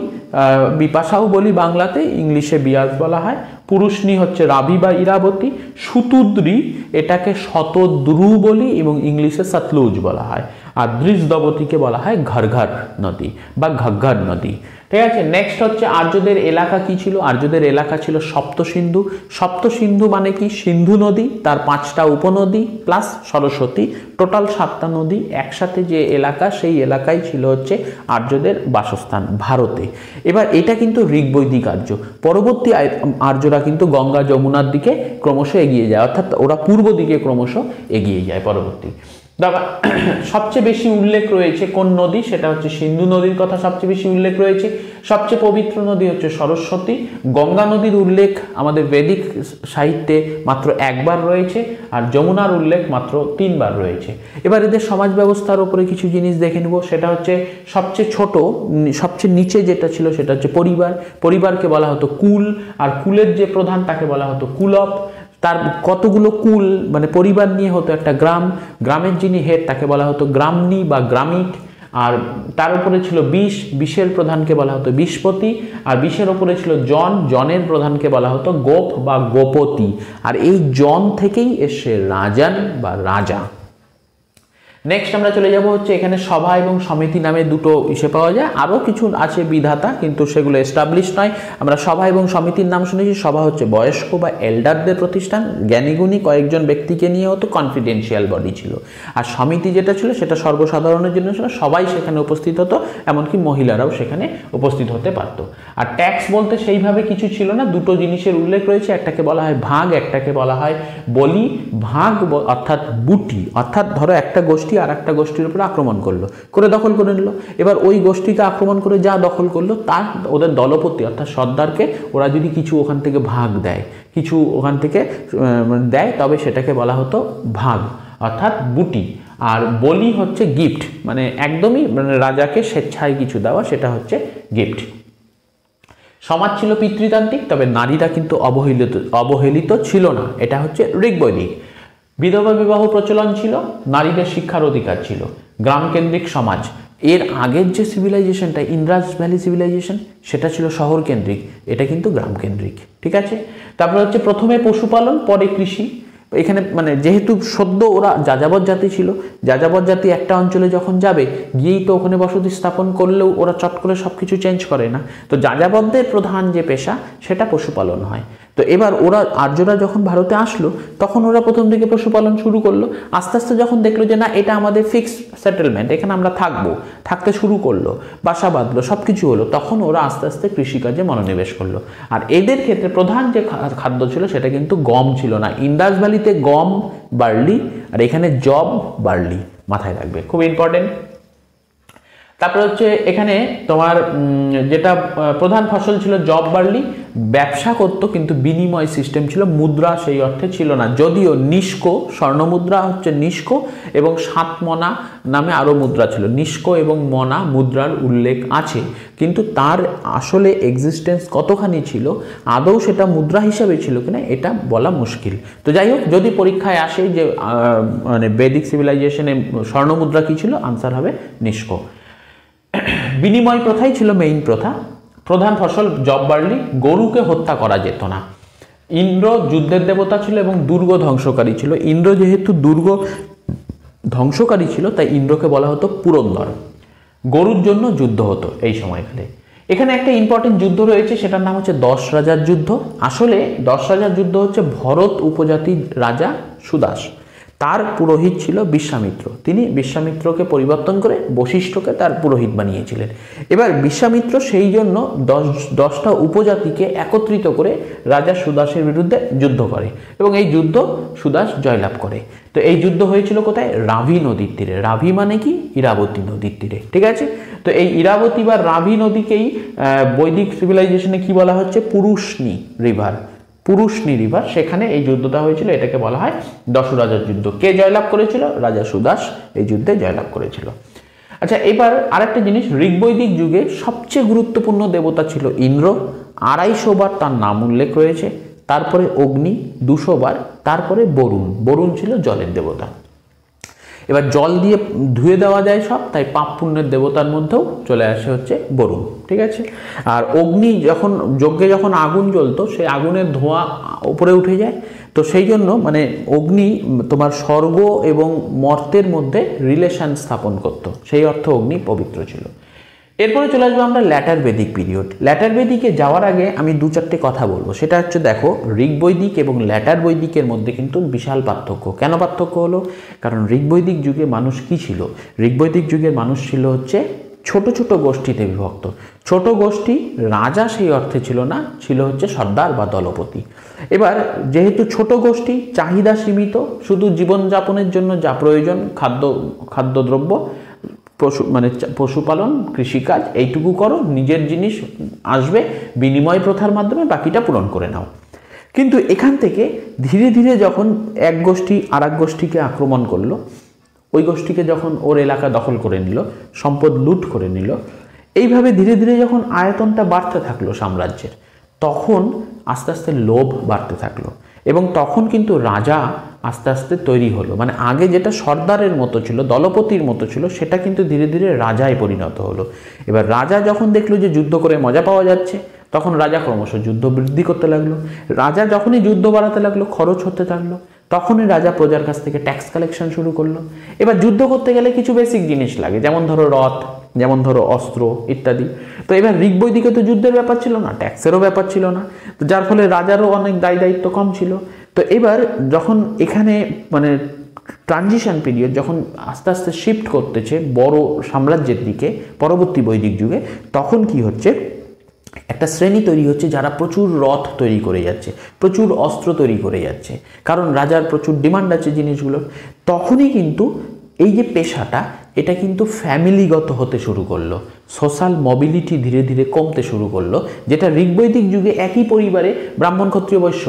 বিপাশাও বলি বাংলাতে, ইংলিশে বিয়াস বলা হয়। পুরুষনী হচ্ছে রাবি বা ইরাবতী। শতদ্রী, এটাকে শতদ্রু বলি এবং ইংলিশে সতলুজ বলা হয়। আর দৃশদবতীকে বলা হয় ঘরঘর নদী বা ঘগ্ঘর নদী। ঠিক আছে, নেক্সট হচ্ছে আর্যদের এলাকা কি ছিল? আর্যদের এলাকা ছিল সপ্তসিন্ধু। সপ্তসিন্ধু মানে কি? সিন্ধু নদী, তার 5টা উপনদী প্লাস সরস্বতী, টোটাল 7টা নদী একসাথে যে এলাকা, সেই এলাকায় ছিল হচ্ছে আর্যদের বাসস্থান ভারতে। এবার এটা কিন্তু ঋগ্বৈদিক আর্য। পরবর্তী আর্যরা কিন্তু গঙ্গা যমুনার দিকে ক্রমশ এগিয়ে যায়, অর্থাৎ ওরা পূর্ব দিকে ক্রমশ এগিয়ে যায় পরবর্তী। সবচেয়ে বেশি উল্লেখ রয়েছে কোন নদী? সেটা হচ্ছে সিন্ধু নদীর কথা সবচেয়ে বেশি উল্লেখ রয়েছে। সবচেয়ে পবিত্র নদী হচ্ছে সরস্বতী। গঙ্গা নদীর উল্লেখ আমাদের বেদিক সাহিত্যে মাত্র 1বার রয়েছে, আর যমুনার উল্লেখ মাত্র 3বার রয়েছে। এবার এদের সমাজ ব্যবস্থার উপরে কিছু জিনিস দেখে নেব। সেটা হচ্ছে সবচেয়ে ছোট, সবচেয়ে নিচে যেটা ছিল সেটা হচ্ছে পরিবার। পরিবারকে বলা হতো কুল, আর কুলের যে প্রধান তাকে বলা হতো কুলপ। তার কতগুলো কুল মানে পরিবার নিয়ে হতো একটা গ্রাম, গ্রামের যিনি হেড তাকে বলা হতো গ্রামনি বা গ্রামিক। আর তার উপরে ছিল বিষ, বিষের প্রধানকে বলা হতো বিষপতি। আর বিষের উপরে ছিল জন, জনের প্রধানকে বলা হতো গোপ বা গোপতি। আর এই জন থেকেই এসে রাজান বা রাজা। নেক্সট আমরা চলে যাব হচ্ছে এখানে সভা এবং সমিতি নামে দুটো ইসে পাওয়া যায়, আরও কিছু আছে বিধাতা, কিন্তু সেগুলো এস্টাবলিশ নয়। আমরা সভা এবং সমিতির নাম শুনেছি। সভা হচ্ছে বয়স্ক বা এল্ডারদের প্রতিষ্ঠান, জ্ঞানীগুণী কয়েকজন ব্যক্তিকে নিয়ে হতো, কনফিডেন্সিয়াল বডি ছিল। আর সমিতি যেটা ছিল সেটা সর্বসাধারণের জন্য ছিল, সবাই সেখানে উপস্থিত হতো, এমনকি মহিলারাও সেখানে উপস্থিত হতে পারত। আর ট্যাক্স বলতে সেইভাবে কিছু ছিল না, দুটো জিনিসের উল্লেখ রয়েছে, একটাকে বলা হয় ভাগ, একটাকে বলা হয় বলি। ভাগ অর্থাৎ বুটি, অর্থাৎ ধরো একটা গোষ্ঠী আর একটা গোষ্ঠীর উপরে আক্রমণ করলো, করে দখল করে নিল। এবার ওই গোষ্ঠীকে আক্রমণ করে যা দখল করলো তার ওদের দলপতি অর্থাৎ সর্দারকে ওরা যদি কিছু ওখান থেকে ভাগ দেয়, কিছু ওখান থেকে দেয়, তবে সেটাকে বলা হতো ভাগ অর্থাৎ বুটি। আর বলি হচ্ছে গিফট, মানে একদমই মানে রাজাকে স্বেচ্ছায় কিছু দেওয়া, সেটা হচ্ছে গিফট। সমাজ ছিল পিতৃতান্ত্রিক, তবে নারীরা কিন্তু অবহেলিত ছিল না, এটা হচ্ছে ঋগ্বৈদিক। বিধবা বিবাহ প্রচলন ছিল, নারীদের শিক্ষার অধিকার ছিল। গ্রামকেন্দ্রিক সমাজ। এর আগের যে সিভিলাইজেশনটা ইন্দ্রাস ভ্যালি সিভিলাইজেশন, সেটা ছিল শহর কেন্দ্রিক, এটা কিন্তু গ্রামকেন্দ্রিক। ঠিক আছে, তারপরে হচ্ছে প্রথমে পশুপালন পরে কৃষি। এখানে মানে যেহেতু সদ্য ওরা যাযাবর জাতি ছিল, যাযাবর জাতি একটা অঞ্চলে যখন যাবে গিয়েই তো ওখানে বসতি স্থাপন করলেও ওরা চট করে সব কিছু চেঞ্জ করে না। তো যাযাবরদের প্রধান যে পেশা সেটা পশুপালন হয়। তো এবার ওরা আর্যরা যখন ভারতে আসলো তখন ওরা প্রথম দিকে পশুপালন শুরু করলো, আস্তে আস্তে যখন দেখলো যে না এটা আমাদের ফিক্স সেটেলমেন্ট, এখানে আমরা থাকতে শুরু করলো, বাসা বাঁধলো, সব কিছু হলো, তখন ওরা আস্তে আস্তে কৃষিকাজে মনোনিবেশ করলো। আর এদের ক্ষেত্রে প্রধান যে খাদ্য ছিল সেটা কিন্তু গম ছিল না। ইন্দাস ভ্যালিতে গম বার্লি, আর এখানে জব বার্লি, মাথায় রাখবে, খুব ইম্পর্টেন্ট। তারপরে হচ্ছে এখানে তোমার যেটা প্রধান ফসল ছিল জব বার্লি। ব্যবসা করতো কিন্তু বিনিময় সিস্টেম ছিল, মুদ্রা সেই অর্থে ছিল না, যদিও নিষ্কো, স্বর্ণমুদ্রা হচ্ছে নিষ্কো, এবং 7 মনা নামে আরও মুদ্রা ছিল। নিষ্কো এবং মনা মুদ্রার উল্লেখ আছে, কিন্তু তার আসলে এক্সিস্টেন্স কতখানি ছিল, আদৌ সেটা মুদ্রা হিসাবে ছিল কিনা এটা বলা মুশকিল। তো যাই হোক, যদি পরীক্ষায় আসে যে মানে বেদিক সিভিলাইজেশনে স্বর্ণমুদ্রা কী ছিল, আনসার হবে নিষ্কো। বিনিময় প্রথাই ছিল মেইন প্রথা। প্রধান ফসল জব বার্লি। গরুকে হত্যা করা যেত না। ইন্দ্র যুদ্ধের দেবতা ছিল এবং দুর্গ ধ্বংসকারী ছিল। ইন্দ্র যেহেতু দুর্গ ধ্বংসকারী ছিল তাই ইন্দ্রকে বলা হতো পুরন্দর। গরুর জন্য যুদ্ধ হতো এই সময়কালে। এখানে একটা ইম্পর্টেন্ট যুদ্ধ রয়েছে, সেটার নাম হচ্ছে 10 রাজার যুদ্ধ। আসলে 10 রাজার যুদ্ধ হচ্ছে ভরত উপজাতির রাজা সুদাস, তার পুরোহিত ছিল বিশ্বামিত্র। তিনি বিশ্বামিত্রকে পরিবর্তন করে বশিষ্ঠকে তার পুরোহিত বানিয়েছিলেন। এবার বিশ্বামিত্র সেই জন্য 10টা উপজাতিকে একত্রিত করে রাজা সুদাসের বিরুদ্ধে যুদ্ধ করে, এবং এই যুদ্ধ সুদাস জয়লাভ করে। তো এই যুদ্ধ হয়েছিল কোথায়? রাভি নদীর তীরে। রাভি মানে কি? ইরাবতী নদীর তীরে। ঠিক আছে, তো এই ইরাবতী বা রাভি নদীকেই বৈদিক সিভিলাইজেশনে কি বলা হচ্ছে? পুরুষনি রিভার। পুরুষনি রিভার, সেখানে এই যুদ্ধটা হয়েছিল, এটাকে বলা হয় 10 রাজার যুদ্ধ। কে জয়লাভ করেছিল? রাজা সুদাস এই যুদ্ধে জয়লাভ করেছিল। আচ্ছা, এবার আরেকটা জিনিস, ঋগ্বৈদিক যুগে সবচেয়ে গুরুত্বপূর্ণ দেবতা ছিল ইন্দ্র। 250 বার তার নাম উল্লেখ রয়েছে। তারপরে অগ্নি 200 বার, তারপরে বরুণ। বরুণ ছিল জলের দেবতা। এবার জল দিয়ে ধুয়ে দেওয়া যায় সব, তাই পাপ পুণ্যের দেবতার মধ্যেও চলে আসে হচ্ছে বরুণ। ঠিক আছে, আর অগ্নি যখন যজ্ঞে যখন আগুন জ্বলতো সেই আগুনের ধোঁয়া উপরে উঠে যায়, তো সেই জন্য মানে অগ্নি তোমার স্বর্গ এবং মর্তের মধ্যে রিলেশন স্থাপন করত, সেই অর্থে অগ্নি পবিত্র ছিল। এরপরে চলে আসবো আমরা ল্যাটার বেদিক পিরিয়ড। ল্যাটার বেদিকে যাওয়ার আগে আমি দু চারটে কথা বলবো। সেটা হচ্ছে, দেখো ঋগ্বৈদিক এবং ল্যাটার বৈদিকের মধ্যে কিন্তু বিশাল পার্থক্য। কেন পার্থক্য হলো? কারণ ঋগ্বৈদিক যুগে মানুষ কি ছিল? ঋগ্বৈদিক যুগের মানুষ ছিল হচ্ছে ছোট ছোট গোষ্ঠীতে বিভক্ত। ছোট গোষ্ঠী, রাজা সেই অর্থে ছিল না, ছিল হচ্ছে সর্দার বা দলপতি। এবার যেহেতু ছোট গোষ্ঠী, চাহিদা সীমিত, শুধু জীবনযাপনের জন্য যা প্রয়োজন খাদ্যদ্রব্য, পশুপালন, কৃষিকাজ, এইটুকু করো, নিজের জিনিস আসবে, বিনিময় প্রথার মাধ্যমে বাকিটা পূরণ করে নাও। কিন্তু এখান থেকে ধীরে ধীরে যখন এক গোষ্ঠী আর এক গোষ্ঠীকে আক্রমণ করলো, ওই গোষ্ঠীকে যখন ওর এলাকা দখল করে নিল, সম্পদ লুট করে নিল, এইভাবে ধীরে ধীরে যখন আয়তনটা বাড়তে থাকলো সাম্রাজ্যের, তখন আস্তে আস্তে লোভ বাড়তে থাকলো। এবং তখন কিন্তু রাজা আস্তে আস্তে তৈরি হলো। মানে আগে যেটা সর্দারের মতো ছিল, দলপতির মতো ছিল, সেটা কিন্তু ধীরে ধীরে রাজায় পরিণত হলো। এবার রাজা যখন দেখলো যে যুদ্ধ করে মজা পাওয়া যাচ্ছে, তখন রাজা ক্রমশ যুদ্ধ বৃদ্ধি করতে লাগলো। রাজা যখনই যুদ্ধ বাড়াতে লাগলো, খরচ হতে থাকলো, তখনই রাজা প্রজার কাছ থেকে ট্যাক্স কালেকশন শুরু করলো। এবার যুদ্ধ করতে গেলে কিছু বেসিক জিনিস লাগে, যেমন ধরো রথ, যেমন ধরো অস্ত্র ইত্যাদি। তো এবার ঋগ্বৈদিকে তো যুদ্ধের ব্যাপার ছিল না, ট্যাক্সেরও ব্যাপার ছিল না, তো যার ফলে রাজারও অনেক দায় দায়িত্ব কম ছিল। তো এবার যখন এখানে মানে ট্রানজিশন পিরিয়ড যখন আস্তে আস্তে শিফট করতেছে বড় সাম্রাজ্যের দিকে পরবর্তী বৈদিক যুগে, তখন কি হচ্ছে, একটা শ্রেণী তৈরি হচ্ছে যারা প্রচুর রথ তৈরি করে যাচ্ছে, প্রচুর অস্ত্র তৈরি করে যাচ্ছে, কারণ রাজার প্রচুর ডিমান্ড আছে জিনিসগুলোর। তখনই কিন্তু এই যে পেশাটা, এটা কিন্তু ফ্যামিলিগত হতে শুরু করলো, সোশ্যাল মোবিলিটি ধীরে ধীরে কমতে শুরু করলো। যেটা ঋগ্বৈদিক যুগে একই পরিবারে ব্রাহ্মণ, ক্ষত্রিয়, বৈশ্য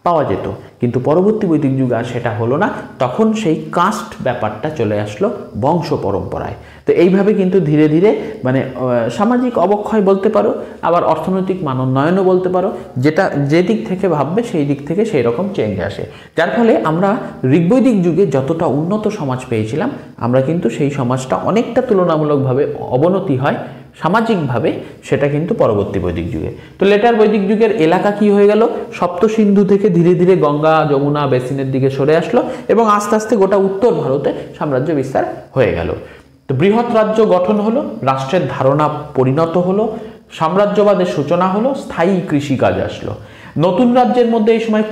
পাওয়া যেত, কিন্তু পরবর্তী বৈদিক যুগে আর সেটা হলো না। তখন সেই কাস্ট ব্যাপারটা চলে আসলো বংশ পরম্পরায়। তো এইভাবে কিন্তু ধীরে ধীরে মানে সামাজিক অবক্ষয় বলতে পারো, আবার অর্থনৈতিক মানোন্নয়নও বলতে পারো, যেটা যে দিক থেকে ভাববে সেই দিক থেকে সেই রকম চেঞ্জ আসে। যার ফলে আমরা ঋগ্বৈদিক যুগে যতটা উন্নত সমাজ পেয়েছিলাম, আমরা কিন্তু সেই সমাজটা অনেকটা তুলনামূলকভাবে অবনতি হয় সামাজিকভাবে, সেটা কিন্তু পরবর্তী বৈদিক যুগে। তো লেটার বৈদিক যুগের এলাকা কি হয়ে গেল, সপ্ত সিন্ধু থেকে ধীরে ধীরে গঙ্গা, যমুনা বেসিনের দিকে সরে আসলো এবং আস্তে আস্তে গোটা উত্তর ভারতে সাম্রাজ্য বিস্তার হয়ে গেল। তো বৃহৎ রাজ্য গঠন হলো, রাষ্ট্রের ধারণা পরিণত হলো, সাম্রাজ্যবাদের সূচনা হলো, স্থায়ী কৃষিকাজ আসলো। নতুন রাজ্যের মধ্যে এই সময়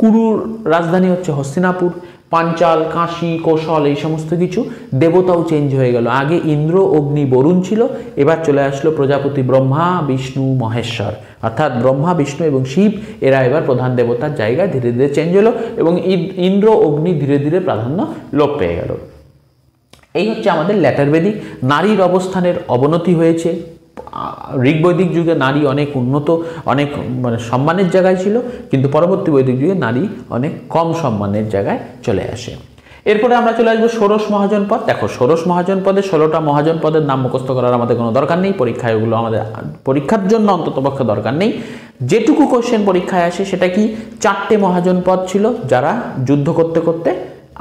কুরুর রাজধানী হচ্ছে হস্তিনাপুর, পাঞ্চাল, কাশী, কৌশল, এই সমস্ত কিছু। দেবতাও চেঞ্জ হয়ে গেল, আগে ইন্দ্র, অগ্নি, বরুণ ছিল, এবার চলে আসলো প্রজাপতি ব্রহ্মা, বিষ্ণু, মহেশ্বর, অর্থাৎ ব্রহ্মা, বিষ্ণু এবং শিব, এরা এবার প্রধান দেবতার জায়গায় ধীরে ধীরে চেঞ্জ হলো এবং ইন্দ্র, অগ্নি ধীরে ধীরে প্রাধান্য লোপ পেয়ে গেল। এই হচ্ছে আমাদের ল্যাটার বেদিক। নারীর অবস্থানের অবনতি হয়েছে। ঋগ্বৈদিক যুগে নারী অনেক উন্নত, অনেক মানে সম্মানের জায়গায় ছিল, কিন্তু পরবর্তী বৈদিক যুগে নারী অনেক কম সম্মানের জায়গায় চলে আসে। এরপরে আমরা চলে আসবো ষোড়শ মহাজনপদ। দেখো, ষোড়শ মহাজনপদে 16টা মহাজনপদের নাম মুখস্থ করার আমাদের কোনো দরকার নেই, পরীক্ষায় ওগুলো আমাদের পরীক্ষার জন্য অন্ততপক্ষে দরকার নেই। যেটুকু কোশ্চেন পরীক্ষায় আসে সেটা কি, 4টে মহাজনপদ ছিল যারা যুদ্ধ করতে করতে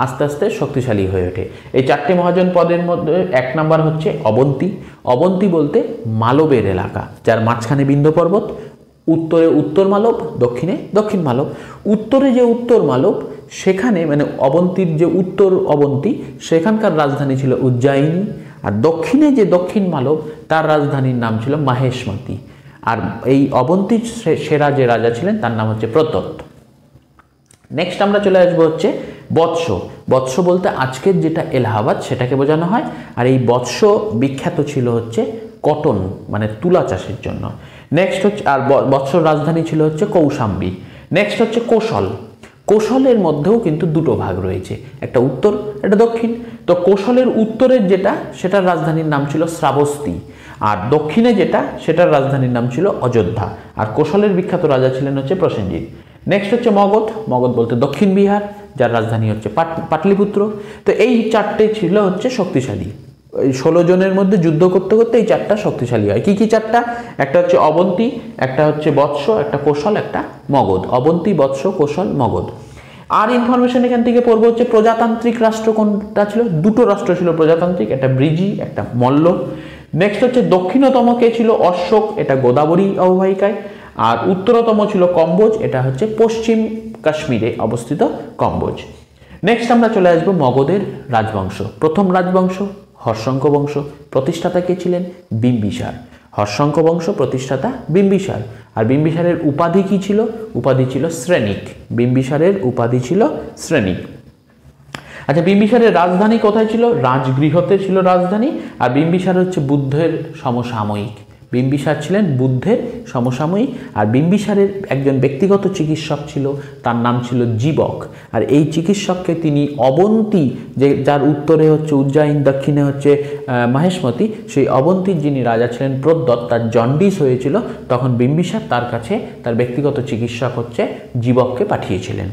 আস্তে আস্তে শক্তিশালী হয়ে ওঠে। এই 4টে মহাজনপদের মধ্যে 1 নাম্বার হচ্ছে অবন্তী। অবন্তী বলতে মালবের এলাকা, যার মাঝখানে বিন্ধ্য পর্বত, উত্তরে উত্তর মালব, দক্ষিণে দক্ষিণ মালব। উত্তরে যে উত্তর মালব, সেখানে মানে অবন্তীর যে উত্তর অবন্তী, সেখানকার রাজধানী ছিল উজ্জয়িনী। আর দক্ষিণে যে দক্ষিণ মালব, তার রাজধানীর নাম ছিল মাহেশমতি। আর এই অবন্তীর সেরা যে রাজা ছিলেন তার নাম হচ্ছে প্রতত। নেক্সট আমরা চলে আসবো হচ্ছে বৎস। বৎস বলতে আজকের যেটা এলাহাবাদ সেটাকে বোঝানো হয়। আর এই বৎস বিখ্যাত ছিল হচ্ছে কটন মানে তুলা চাষের জন্য। নেক্সট হচ্ছে, আর বৎসর রাজধানী ছিল হচ্ছে কৌশাম্বী। নেক্সট হচ্ছে কোশল। কোশলের মধ্যেও কিন্তু দুটো ভাগ রয়েছে, একটা উত্তর, একটা দক্ষিণ। তো কোশলের উত্তরের যেটা, সেটার রাজধানীর নাম ছিল শ্রাবস্তি, আর দক্ষিণে যেটা, সেটার রাজধানীর নাম ছিল অযোধ্যা। আর কোশলের বিখ্যাত রাজা ছিলেন হচ্ছে প্রসেনজিৎ। নেক্সট হচ্ছে মগধ। মগধ বলতে দক্ষিণ বিহার, যার রাজধানী হচ্ছে পাটলিপুত্র। তো এই 4টে ছিল হচ্ছে শক্তিশালী। এই 16 জনের মধ্যে যুদ্ধ করতে করতে এই 4টা শক্তিশালী হয়। কি কি 4টা? একটা হচ্ছে অবন্তী, একটা হচ্ছে বৎস, একটা কোশল, একটা মগধ। অবন্তী, বৎস, কোশল, মগধ। আর ইনফরমেশন এখান থেকে পড়বো হচ্ছে প্রজাতান্ত্রিক রাষ্ট্র কোনটা ছিল। 2টো রাষ্ট্র ছিল প্রজাতান্ত্রিক, একটা ব্রিজি, একটা মল্ল। নেক্সট হচ্ছে দক্ষিণতম কে ছিল, অশোক, এটা গোদাবরী অববাহিকায়। আর উত্তরতম ছিল কম্বোজ, এটা হচ্ছে পশ্চিম কাশ্মীরে অবস্থিত কম্বোজ। নেক্সট আমরা চলে আসবো মগধের রাজবংশ। প্রথম রাজবংশ হর্ষঙ্ক বংশ, প্রতিষ্ঠাতা কে ছিলেন? বিম্বিসার। হর্ষঙ্ক বংশ প্রতিষ্ঠাতা বিম্বিসার। আর বিম্বিসারের উপাধি কি ছিল? উপাধি ছিল শ্রেণিক। বিম্বিসারের উপাধি ছিল শ্রেণিক। আচ্ছা, বিম্বিসারের রাজধানী কোথায় ছিল? রাজগৃহতে ছিল রাজধানী। আর বিম্বিসার হচ্ছে বুদ্ধের সমসাময়িক। বিম্বিসার ছিলেন বুদ্ধের সমসাময়িক। আর বিম্বিসারের একজন ব্যক্তিগত চিকিৎসক ছিল, তার নাম ছিল জীবক। আর এই চিকিৎসককে তিনি অবন্তী, যে যার উত্তরে হচ্ছে উজ্জয়িন, দক্ষিণে হচ্ছে মহেশমতি, সেই অবন্তীর যিনি রাজা ছিলেন প্রদ্যোৎ, তার জন্ডিস হয়েছিল, তখন বিম্বিসার তার কাছে তার ব্যক্তিগত চিকিৎসক হচ্ছে জীবককে পাঠিয়েছিলেন।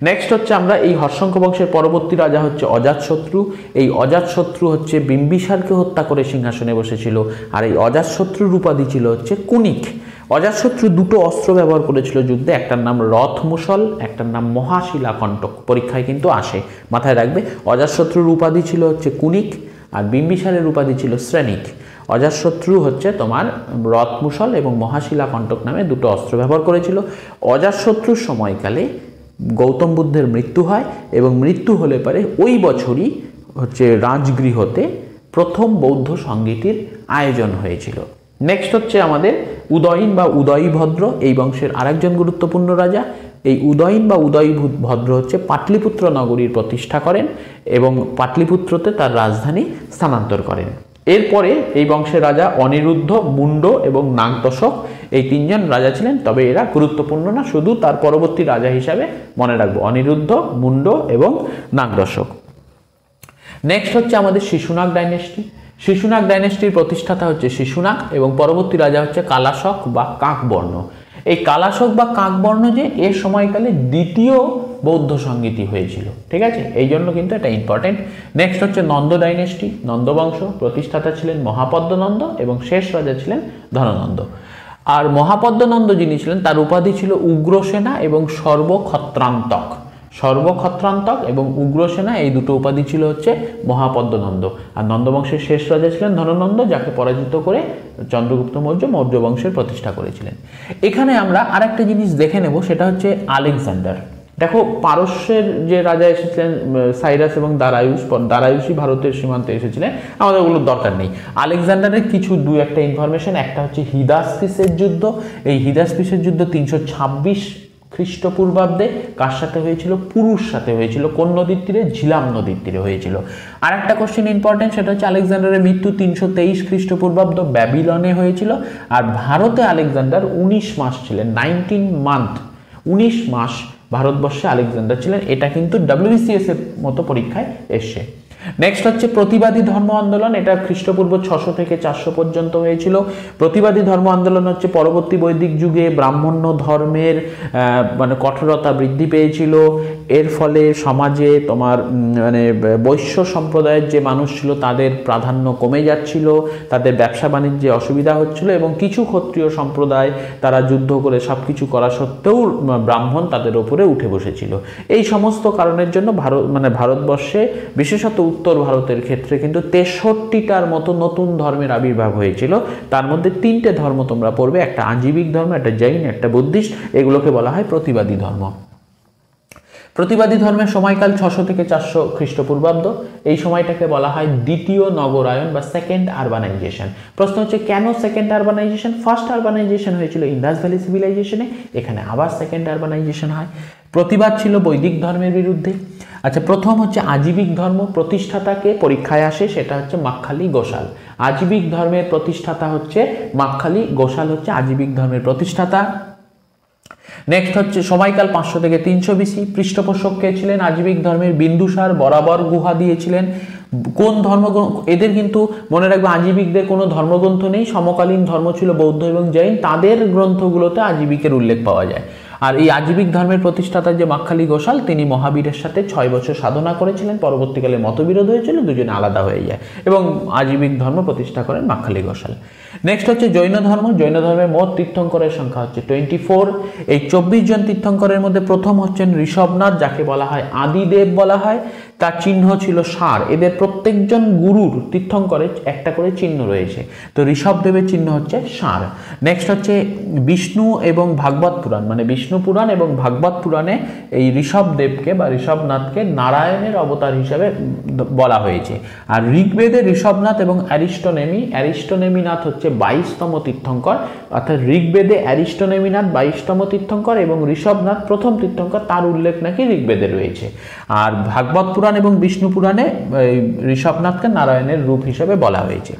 নেক্সট হচ্ছে আমরা এই হর্ষঙ্ক বংশের পরবর্তী রাজা হচ্ছে অজাতশত্রু। এই অজাতশত্রু হচ্ছে বিম্বিসারকে হত্যা করে সিংহাসনে বসেছিল। আর এই অজাতশত্রুর উপাধি ছিল হচ্ছে কুনিক। অজাতশত্রু দুটো অস্ত্র ব্যবহার করেছিল যুদ্ধে, একটার নাম রথ মুসল, একটার নাম মহাশিলাকণ্টক। পরীক্ষায় কিন্তু আসে, মাথায় রাখবে। অজাতশত্রুর উপাধি ছিল হচ্ছে কুনিক, আর বিম্বিসারের উপাধি ছিল শ্রেণিক। অজাতশত্রু হচ্ছে তোমার রথ মুসল এবং মহাশিলাকণ্টক নামে দুটো অস্ত্র ব্যবহার করেছিল। অজাতশত্রুর সময়কালে গৌতম বুদ্ধের মৃত্যু হয়, এবং মৃত্যু হলে পরে ওই বছরই হচ্ছে রাজগৃহতে প্রথম বৌদ্ধ সঙ্গীতির আয়োজন হয়েছিল। নেক্সট হচ্ছে আমাদের উদয়ন বা উদয়ভদ্র, এই বংশের আরেকজন গুরুত্বপূর্ণ রাজা। এই উদয়ন বা উদয়ভদ্র হচ্ছে পাটলিপুত্র নগরীর প্রতিষ্ঠা করেন এবং পাটলিপুত্রতে তার রাজধানী স্থানান্তর করেন। এরপরে এই বংশের রাজা অনিরুদ্ধ, মুন্ড এবং নাগদশক, এই তিনজন রাজা ছিলেন। তবে এরা গুরুত্বপূর্ণ না, শুধু তার পরবর্তী রাজা হিসাবে মনে রাখবো অনিরুদ্ধ, মুন্ড এবং নাগদশক। নেক্সট হচ্ছে আমাদের শিশুনাগ ডাইনেস্টি। শিশুনাগ ডাইনেস্টির প্রতিষ্ঠাতা হচ্ছে শিশুনাগ এবং পরবর্তী রাজা হচ্ছে কালাশক বা কাকবর্ণ। এই কালাশক বা কাকবর্ণ যে এর সময়কালে দ্বিতীয় বৌদ্ধ সঙ্গীতি হয়েছিল, ঠিক আছে, এই জন্য কিন্তু এটা ইম্পর্টেন্ট। নেক্সট হচ্ছে নন্দ ডাইনেস্টি, নন্দবংশ। প্রতিষ্ঠাতা ছিলেন মহাপদ্মনন্দ এবং শেষ রাজা ছিলেন ধননন্দ। আর মহাপদ্মনন্দ যিনি ছিলেন তার উপাধি ছিল উগ্রসেনা এবং সর্বক্ষত্রান্তক। সর্বক্ষত্রান্তক এবং উগ্রসেনা, এই দুটো উপাধি ছিল হচ্ছে মহাপদ্মনন্দ। আর নন্দবংশের শেষ রাজা ছিলেন ধননন্দ, যাকে পরাজিত করে চন্দ্রগুপ্ত মৌর্য মৌর্য বংশের প্রতিষ্ঠা করেছিলেন। এখানে আমরা আরেকটা জিনিস দেখে নেব, সেটা হচ্ছে আলেকজান্ডার। দেখো, পারস্যের যে রাজা এসেছিলেন সাইরাস এবং দারায়ুসই ভারতের সীমান্তে এসেছিলেন, আমাদের ওগুলোর দরকার নেই। আলেকজান্ডারের কিছু দু একটা ইনফরমেশন, একটা হচ্ছে হিদাসপিসের যুদ্ধ। এই হিদাসপিসের যুদ্ধ 326 খ্রিস্টপূর্বাব্দে কার সাথে হয়েছিল? পুরুষ সাথে হয়েছিল। কোন নদীর তীরে? ঝিলাম নদীর তীরে হয়েছিল। আর একটা কোশ্চেন ইম্পর্টেন্ট, সেটা হচ্ছে আলেকজান্ডারের মৃত্যু 323 খ্রিস্টপূর্বাব্দ ব্যাবিলনে হয়েছিল। আর ভারতে আলেকজান্ডার 19 মাস ছিলেন, 19 মান্থ, 19 মাস ভারতবর্ষে আলেকজান্ডার ছিলেন। এটা কিন্তু WBCS এর মতো পরীক্ষায় এসছে। নেক্সট হচ্ছে প্রতিবাদী ধর্ম আন্দোলন। এটা খ্রিস্টপূর্ব 600 থেকে 400 পর্যন্ত হয়েছিল। প্রতিবাদী ধর্ম আন্দোলন হচ্ছে পরবর্তী বৈদিক যুগে ব্রাহ্মণ্য ধর্মের মানে কঠোরতা বৃদ্ধি পেয়েছিল। এর ফলে সমাজে তোমার মানে বৈশ্য সম্প্রদায়ের যে মানুষ ছিল তাদের প্রাধান্য কমে যাচ্ছিল, তাদের ব্যবসা বাণিজ্যে অসুবিধা হচ্ছিল, এবং কিছু ক্ষত্রিয় সম্প্রদায় তারা যুদ্ধ করে সব কিছু করা সত্ত্বেও ব্রাহ্মণ তাদের ওপরে উঠে বসেছিল। এই সমস্ত কারণের জন্য ভারতবর্ষে বিশেষত উত্তর ভারতের ক্ষেত্রে কিন্তু 63টার মতো নতুন ধর্মের আবির্ভাব হয়েছিল। তার মধ্যে 3টে ধর্ম তোমরা পড়বে, একটা আজীবিক ধর্ম, একটা জৈন, একটা বুদ্ধিস্ট। এগুলোকে বলা হয় প্রতিবাদী ধর্ম। প্রতিবাদী ধর্মের সময়কাল 600 থেকে 400 খ্রিস্টপূর্বাব্দ। এই সময়টাকে বলা হয় দ্বিতীয় নগরায়ন বা সেকেন্ড আরবানাইজেশন। প্রশ্ন হচ্ছে কেন সেকেন্ড আরবানাইজেশন? ফার্স্ট আরবানাইজেশন হয়েছিল ইন্ডাস ভ্যালি সিভিলাইজেশনে, এখানে আবার সেকেন্ড আরবানাইজেশন হয়। প্রতিবাদ ছিল বৈদিক ধর্মের বিরুদ্ধে। আচ্ছা, প্রথম হচ্ছে আজীবিক ধর্ম। প্রতিষ্ঠাতাকে পরীক্ষায় আসে, সেটা হচ্ছে মাক্খালি গোসাল। আজীবিক ধর্মের প্রতিষ্ঠাতা হচ্ছে মাক্খালি গোসাল, হচ্ছে আজীবিক ধর্মের প্রতিষ্ঠাতা। নেক্সট হচ্ছে সময়কাল 500 থেকে 300 BC। পৃষ্ঠপোষক কে ছিলেন আজীবিক ধর্মের? বিন্দুসার বরাবর গুহা দিয়েছিলেন। কোন ধর্মগ্রন্থ? এদের কিন্তু মনে রাখবে আজীবিকদের কোনো ধর্মগ্রন্থ নেই, সমকালীন ধর্ম ছিল বৌদ্ধ এবং জৈন, তাদের গ্রন্থগুলোতে আজীবিকের উল্লেখ পাওয়া যায়। আর এই আজীবিক ধর্মের প্রতিষ্ঠাতা যে মাক্খালি ঘোষাল, তিনি মহাবীরের সাথে 6 বছর সাধনা করেছিলেন, পরবর্তীকালে মতবিরোধ হয়েছিল, দুজনে আলাদা হয়ে যায় এবং আজীবিক ধর্ম প্রতিষ্ঠা করেন মাক্খালি ঘোষাল। নেক্সট হচ্ছে জৈন ধর্ম। জৈন ধর্মের মোট তীর্থঙ্করের সংখ্যা হচ্ছে 24। এই 24 জন তীর্থঙ্করের মধ্যে প্রথম হচ্ছেন ঋষভনাথ, যাকে বলা হয় আদিদেব বলা হয়। তার চিহ্ন ছিল ষাঁড়। এদের প্রত্যেকজন গুরুর তীর্থঙ্করের একটা করে চিহ্ন রয়েছে, তো ঋষভদেবের চিহ্ন হচ্ছে ষাঁড়। নেক্সট হচ্ছে বিষ্ণু এবং ভাগবত পুরাণ, মানে বিষ্ণু পুরাণ এবং ভাগবত পুরাণে এই ঋষভদেবকে বা ঋষভনাথকে নারায়ণের অবতার হিসেবে বলা হয়েছে। আর ঋগ্বেদে ঋষভনাথ এবং অ্যারিস্টোনেমিনাথ হচ্ছে 22তম তীর্থঙ্কর, অর্থাৎ ঋগ্বেদে অ্যারিস্টোনেমিনাথ 22তম তীর্থঙ্কর এবং ঋষভনাথ প্রথম তীর্থঙ্কর, তার উল্লেখ নাকি ঋগ্বেদে রয়েছে। আর ভাগবত পুরাণ এবং বিষ্ণু পুরাণে ঋষভনাথকে নারায়ণের রূপ হিসেবে বলা হয়েছে।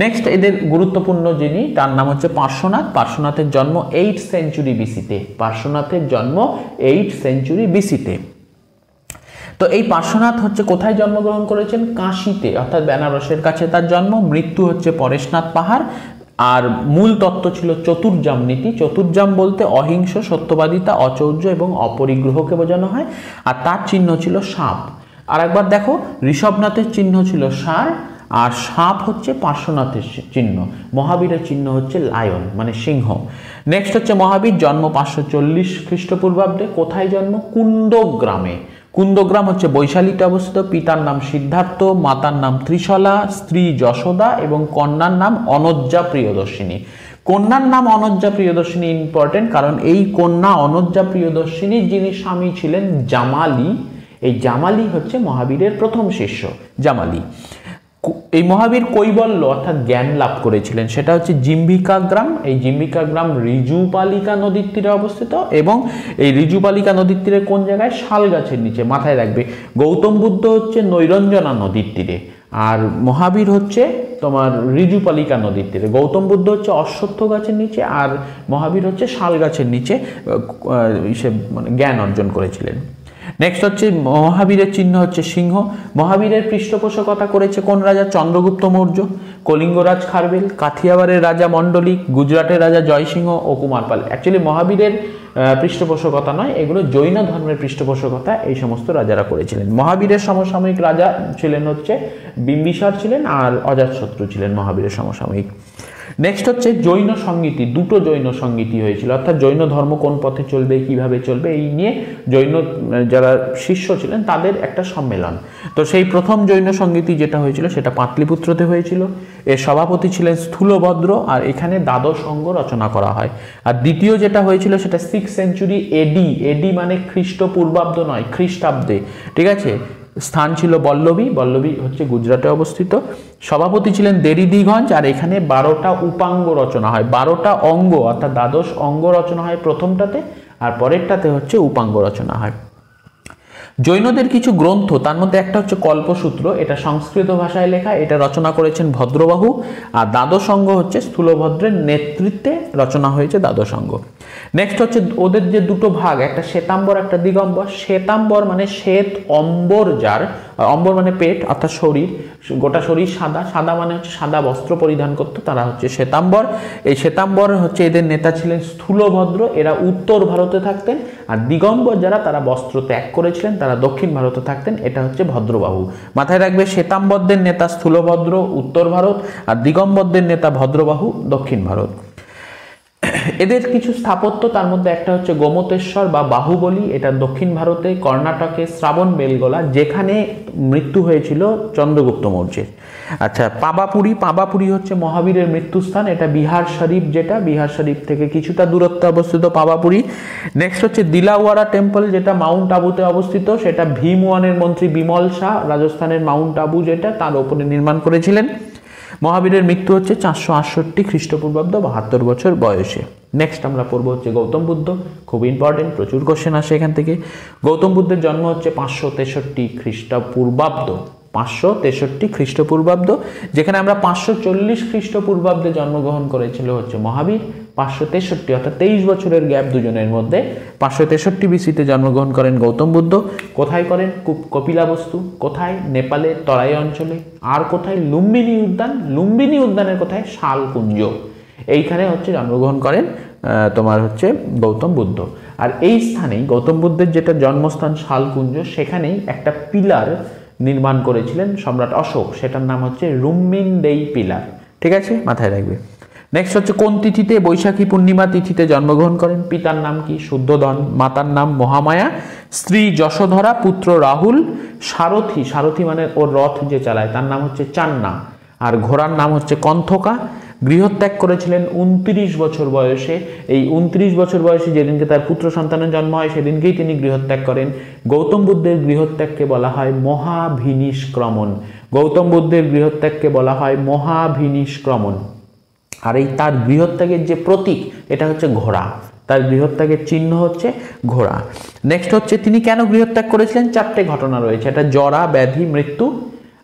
নেক্সট এদের গুরুত্বপূর্ণ যিনি, তার নাম হচ্ছে পার্শ্বনাথ। পার্শ্বনাথের জন্ম 8th সেঞ্চুরি বিসিতে। পার্শ্বনাথের জন্ম 8th সেঞ্চুরি বিসিতে। তো এই পার্শ্বনাথ হচ্ছে কোথায় জন্মগ্রহণ করেছেন? কাশীতে, অর্থাৎ বেনারসের কাছে তার জন্ম। মৃত্যু হচ্ছে পরেশনাথ পাহাড়। আর মূল তত্ত্ব ছিল চতুর্জাম নীতি। চতুর্জাম বলতে অহিংস, সত্যবাদিতা, অচৌর্য এবং অপরিগ্রহকে বোঝানো হয়। আর তার চিহ্ন ছিল সাপ। আর একবার দেখো, ঋষভনাথের চিহ্ন ছিল ষাঁড়, আর সাপ হচ্ছে পার্শ্বনাথের চিহ্ন। মহাবীরের চিহ্ন হচ্ছে লায়ন, মানে সিংহ। নেক্সট হচ্ছে মহাবীর, জন্ম 540 খ্রিস্টপূর্বাব্দে। কোথায় জন্ম? কুন্দগ্রামে। কুন্দগ্রাম হচ্ছে বৈশালীতে অবস্থিত। পিতার নাম সিদ্ধার্থ, মাতার নাম ত্রিশলা, স্ত্রী যশোদা এবং কন্যার নাম অনজ্জা প্রিয়দর্শিনী। কন্যার নাম অনজ্জা প্রিয়দর্শিনী ইম্পর্টেন্ট, কারণ এই কন্যা অনজ্জা প্রিয়দর্শিনীর যিনি স্বামী ছিলেন জামালি, এই জামালি হচ্ছে মহাবীরের প্রথম শিষ্য জামালি। এই মহাবীর কৈবল্য অর্থাৎ জ্ঞান লাভ করেছিলেন, সেটা হচ্ছে জিম্বিকা গ্রাম। এই জিম্বিকা গ্রাম ঋজুপালিকা নদীর তীরে অবস্থিত এবং এই ঋজুপালিকা নদীর তীরে কোন জায়গায়? শাল গাছের নিচে। মাথায় রাখবে, গৌতম বুদ্ধ হচ্ছে নৈরঞ্জনা নদীর তীরে, আর মহাবীর হচ্ছে তোমার ঋজুপালিকা নদীর তীরে। গৌতম বুদ্ধ হচ্ছে অশ্বত্থ গাছের নিচে, আর মহাবীর হচ্ছে শাল গাছের নিচে মানে জ্ঞান অর্জন করেছিলেন। নেক্সট হচ্ছে মহাবীরের চিহ্ন হচ্ছে সিংহ। মহাবীরের পৃষ্ঠপোষকতা করেছে কোন রাজা? চন্দ্রগুপ্ত মৌর্য, কলিঙ্গরাজ খারবেল, কাথিয়াবাড়ের রাজা মণ্ডলিক, গুজরাটের রাজা জয়সিংহ ও কুমারপাল। অ্যাকচুয়ালি মহাবীরের পৃষ্ঠপোষকতা নয়, এগুলো জৈন ধর্মের পৃষ্ঠপোষকতা এই সমস্ত রাজারা করেছিলেন। মহাবীরের সমসাময়িক রাজা ছিলেন হচ্ছে বিম্বিসার ছিলেন, আর অজাতশত্রু ছিলেন মহাবীরের সমসাময়িক। নেক্সট হচ্ছে জৈন সংগীতি। দুটো জৈন সংগীতি হয়েছিল, অর্থাৎ জৈন ধর্ম কোন পথে চলবে, কিভাবে চলবে, এই নিয়ে জৈন যারা শিষ্য ছিলেন তাদের একটা সম্মেলন। তো সেই প্রথম জৈন সংগীতি যেটা হয়েছিল সেটা পাটলিপুত্রতে হয়েছিল। এর সভাপতি ছিলেন স্থূলভদ্র, আর এখানে দ্বাদশ অঙ্গ রচনা করা হয়। আর দ্বিতীয় যেটা হয়েছিল সেটা 6th সেঞ্চুরি এডি। এডি মানে খ্রিস্টপূর্বাব্দ নয়, খ্রিস্টাব্দে, ঠিক আছে। স্থান ছিল বল্লভী। বল্লভী হচ্ছে গুজরাটে অবস্থিত। সভাপতি ছিলেন দেরিদিগঞ্জ, আর এখানে 12টা উপাঙ্গ রচনা হয়। 12টা অঙ্গ অর্থাৎ দ্বাদশ অঙ্গ রচনা হয় প্রথমটাতে, আর পরেরটাতে হচ্ছে উপাঙ্গ রচনা হয়। জৈনদের কিছু গ্রন্থ, তার মধ্যে একটা হচ্ছে কল্পসূত্র, এটা সংস্কৃত ভাষায় লেখা, এটা রচনা করেছেন ভদ্রবাহু। আর দ্বাদশ অঙ্গ হচ্ছে স্থূলভদ্রের নেতৃত্বে রচনা হয়েছে দ্বাদশ অঙ্গ। নেক্সট হচ্ছে ওদের যে দুটো ভাগ, একটা শ্বেতাম্বর একটা দিগম্বর। শ্বেতাম্বর মানে শ্বেত অম্বর, যার অম্বর মানে পেট অর্থাৎ শরীর, গোটা শরীর সাদা, সাদা মানে হচ্ছে সাদা বস্ত্র পরিধান করতো, তারা হচ্ছে শ্বেতাম্বর। এই শ্বেতাম্বর হচ্ছে এদের নেতা ছিলেন স্থূলভদ্র, এরা উত্তর ভারতে থাকতেন। আর দিগম্বর যারা, তারা বস্ত্র ত্যাগ করেছিলেন, তারা দক্ষিণ ভারতে থাকতেন, এটা হচ্ছে ভদ্রবাহু। মাথায় রাখবে, শ্বেতাম্বরদের নেতা স্থূলভদ্র উত্তর ভারত, আর দিগম্বরদের নেতা ভদ্রবাহু দক্ষিণ ভারত। এদের কিছু স্থাপত্য, তার মধ্যে একটা হচ্ছে গোমতেশ্বর বা বাহুবলী, এটা দক্ষিণ ভারতে, কর্ণাটকে শ্রাবণ বেলগোলা, যেখানে মৃত্যু হয়েছিল চন্দ্রগুপ্ত মৌর্যের। আচ্ছা, পাবাপুরী। পাবাপুরী হচ্ছে মহাবীরের মৃত্যুস্থান, এটা বিহার শরীফ, যেটা বিহার শরীফ থেকে কিছুটা দূরত্বে অবস্থিত পাবাপুরী। নেক্সট হচ্ছে দিলাওয়ারা টেম্পল, যেটা মাউন্ট আবুতে অবস্থিত, সেটা ভীমওয়ানের মন্ত্রী বিমল শাহ রাজস্থানের মাউন্ট আবু যেটা, তার উপরে নির্মাণ করেছিলেন। মহাবীরের মৃত্যু হচ্ছে 468 খ্রিস্টপূর্বাব্দ, 72 বছর বয়সে। নেক্সট আমরা পড়বো হচ্ছে গৌতম বুদ্ধ। খুব ইম্পর্টেন্ট, প্রচুর কোশ্চেন আসে এখান থেকে। গৌতম বুদ্ধের জন্ম হচ্ছে 563 খ্রিস্টপূর্বাব্দ, 563 খ্রিস্টপূর্বাব্দ, যেখানে আমরা 540 খ্রিস্টপূর্বাব্দে জন্মগ্রহণ করেছিল হচ্ছে মহাবীর। 563 অর্থাৎ 23 বছরের গ্যাপ দুজনের মধ্যে। 563 বিসিতে জন্মগ্রহণ করেন গৌতম বুদ্ধ। কোথায় করেন? কপিলাবস্তু। কোথায়? নেপালের তরাই অঞ্চলে। আর কোথায়? লুম্বিনী উদ্যান। লুম্বিনী উদ্যানের কোথায়? শালকুঞ্জ। এইখানে হচ্ছে জন্মগ্রহণ করেন তোমার হচ্ছে গৌতম বুদ্ধ। আর এই স্থানেই গৌতম বুদ্ধের যেটা জন্মস্থান শালকুঞ্জ, সেখানেই একটা পিলার নির্মাণ করেছিলেন সম্রাট অশোক, সেটার নাম হচ্ছে রুম্মিনদেই পিলার। ঠিক আছে, মাথায় রাখবে। নেক্সট হচ্ছে কোন তিথিতে বৈশাখী পূর্ণিমা তিথিতে জন্মগ্রহণ করেন? পিতার নাম কি? শুদ্ধোধন। মাতার নাম মহামায়া, স্ত্রী যশোধরা, পুত্র রাহুল, সারথী, সারথী মানে ওর রথ যে চালায় তার নাম হচ্ছে চান্না, আর ঘোড়ার নাম হচ্ছে কণ্ঠকা। গৃহত্যাগ করেছিলেন 29 বছর বয়সে। এই 29 বছর বয়সে যেদিনকে তার পুত্র সন্তানের জন্ম হয় সেদিনকেই তিনি গৃহত্যাগ করেন। গৌতম বুদ্ধের গৃহত্যাগকে বলা হয় মহাভিনিষ্ক্রমণ। গৌতম বুদ্ধের গৃহত্যাগকে বলা হয় মহাভিনিষ্ক্রমণ। আর এই তার গৃহত্যাগের যে প্রতীক, এটা হচ্ছে ঘোড়া, তার গৃহত্যাগের চিহ্ন হচ্ছে ঘোড়া। নেক্সট হচ্ছে তিনি কেন গৃহত্যাগ করেছিলেন? 4টে ঘটনা রয়েছে, এটা জরা, ব্যাধি, মৃত্যু,